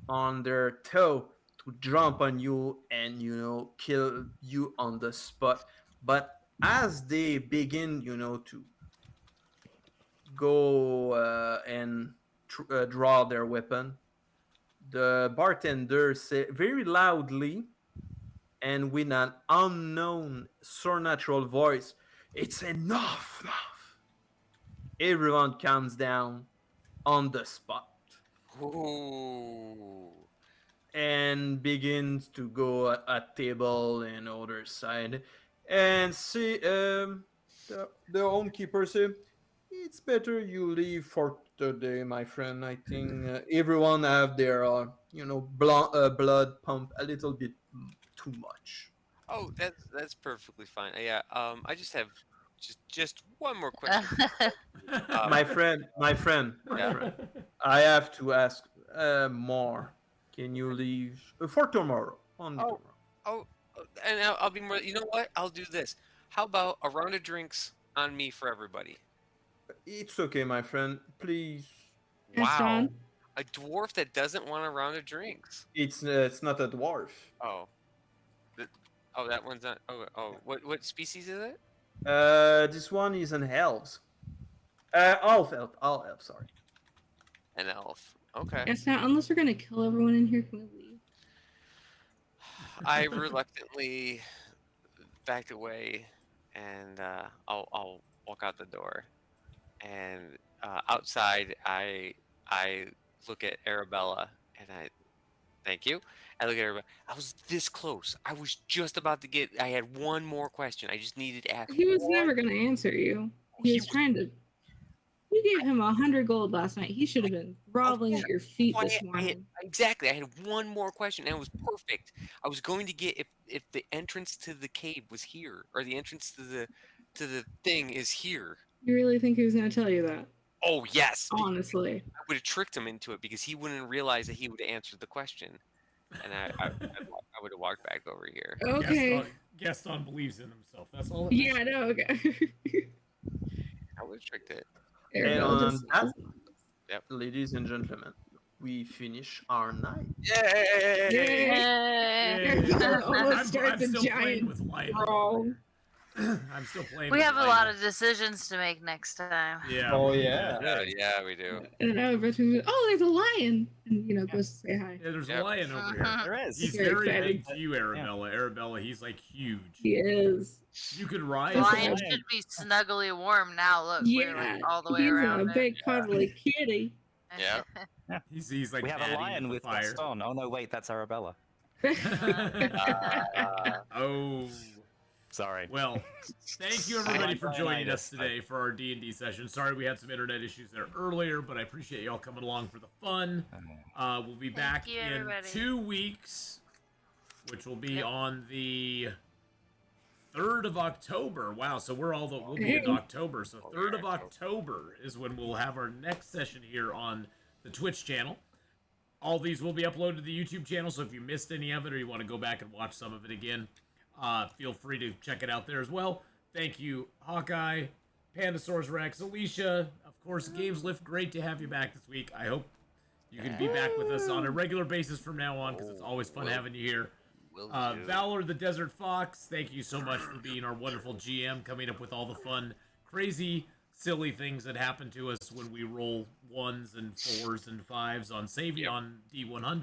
Speaker 4: on their toe to jump on you and kill you on the spot. But as they begin, to go and draw their weapon, the bartender say very loudly and with an unknown supernatural voice, "It's enough, enough." Everyone calms down on the spot
Speaker 6: Ooh.
Speaker 4: and begins to go at table and other side and see the homekeeper say, "It's better you leave for today, my friend. I think everyone have their blood pump a little bit too much."
Speaker 6: Oh, that's perfectly fine. Yeah. I just have just one more question.
Speaker 4: My friend,
Speaker 6: Yeah.
Speaker 4: I have to ask more. Can you leave for tomorrow? Only
Speaker 6: Oh.
Speaker 4: tomorrow.
Speaker 6: And I'll be more. You know what? I'll do this. How about a round of drinks on me for everybody?
Speaker 4: It's okay, my friend. Please.
Speaker 5: Yes,
Speaker 6: Wow.
Speaker 5: John?
Speaker 6: A dwarf that doesn't want a round of drinks.
Speaker 4: It's not a dwarf.
Speaker 6: Oh. Oh, that one's not. Oh. What species is it?
Speaker 4: This one is an elves. All elf. Sorry.
Speaker 6: An elf. Okay.
Speaker 5: Yes, now, unless we're gonna kill everyone in here, can we leave?
Speaker 6: I reluctantly backed away, and I'll walk out the door. And outside, I look at Arabella, and I thank you. I look at Arabella. I was this close. I was just about to get. I had one more question. I just needed to ask.
Speaker 5: He was
Speaker 6: one-
Speaker 5: never gonna answer you. He
Speaker 6: He
Speaker 5: was
Speaker 6: was-
Speaker 5: trying to. You gave him 100 gold last night. He should have been groveling
Speaker 6: yeah.
Speaker 5: at your feet
Speaker 6: Well,
Speaker 5: this
Speaker 6: I had,
Speaker 5: morning.
Speaker 6: exactly. I had one more question, and it was perfect. I was going to get if the entrance to the cave was here, or the entrance to the thing is here.
Speaker 5: You really think he was gonna tell you that?
Speaker 6: Oh yes,
Speaker 5: Honestly.
Speaker 6: I would have tricked him into it because he wouldn't realize that he would have answered the question. and I would have walked back over here.
Speaker 5: Okay.
Speaker 2: Gaston believes in himself. That's all.
Speaker 5: Yeah, I know. Okay.
Speaker 6: I would have tricked it.
Speaker 4: And
Speaker 5: Arabelle
Speaker 4: on
Speaker 5: just-
Speaker 4: that,
Speaker 6: Yep.
Speaker 4: ladies and gentlemen, we finish our night.
Speaker 6: Yay!
Speaker 5: Yay.
Speaker 1: Yay.
Speaker 5: Almost starts a
Speaker 2: still playing
Speaker 5: giant
Speaker 2: with Lionel.
Speaker 5: brawl.
Speaker 2: I'm still playing.
Speaker 1: We
Speaker 2: with
Speaker 1: have a
Speaker 2: Lionel.
Speaker 1: lot of decisions to make next time.
Speaker 2: Yeah.
Speaker 7: Oh,
Speaker 2: we do.
Speaker 7: yeah.
Speaker 6: Yeah, we do.
Speaker 5: And now everybody's oh, there's a lion, and goes to say hi.
Speaker 2: Yeah, there's
Speaker 6: Yep.
Speaker 2: a lion over here.
Speaker 1: Mhm.
Speaker 7: There is.
Speaker 2: He's
Speaker 5: Very
Speaker 2: very
Speaker 5: excited.
Speaker 2: big to you, Arabella. Arabella, he's like huge.
Speaker 5: He is.
Speaker 2: You could ride.
Speaker 1: The
Speaker 5: Lion.
Speaker 1: lion
Speaker 7: Lion.
Speaker 1: should be snuggly warm now. Look, we're
Speaker 5: Yeah,
Speaker 1: like all the way
Speaker 5: he's
Speaker 1: around
Speaker 5: a
Speaker 1: it.
Speaker 5: big cuddly kitty.
Speaker 6: Yeah.
Speaker 2: He's like
Speaker 3: we have a
Speaker 2: daddy
Speaker 3: lion
Speaker 2: the
Speaker 3: with
Speaker 2: fire.
Speaker 3: Gaston. Oh no, wait, that's Arabella.
Speaker 2: Oh.
Speaker 3: Sorry.
Speaker 2: Well, thank you everybody for joining us
Speaker 3: Lionitis.
Speaker 2: today for our D&D session. Sorry we had some internet issues there earlier, but I appreciate y'all coming along for the fun. We'll be back
Speaker 1: you,
Speaker 2: in
Speaker 1: everybody.
Speaker 2: 2 weeks, which will be
Speaker 1: Yep.
Speaker 2: on the 3rd of October. Wow, so we'll be in
Speaker 5: Dang.
Speaker 2: October. So 3rd of October is when we'll have our next session here on the Twitch channel. All these will be uploaded to the YouTube channel, so if you missed any of it or you want to go back and watch some of it again, feel free to check it out there as well. Thank you, Hawkeye, Pandasaurus Rex, Alicia, of course, Games Lift. Great to have you back this week. I hope you can be back with us on a regular basis from now on, because it's always fun having you here.
Speaker 6: Will do.
Speaker 2: Valor the Desert Fox, thank you so much for being our wonderful GM, coming up with all the fun, crazy, silly things that happen to us when we roll 1s and 4s and 5s on Savion D100.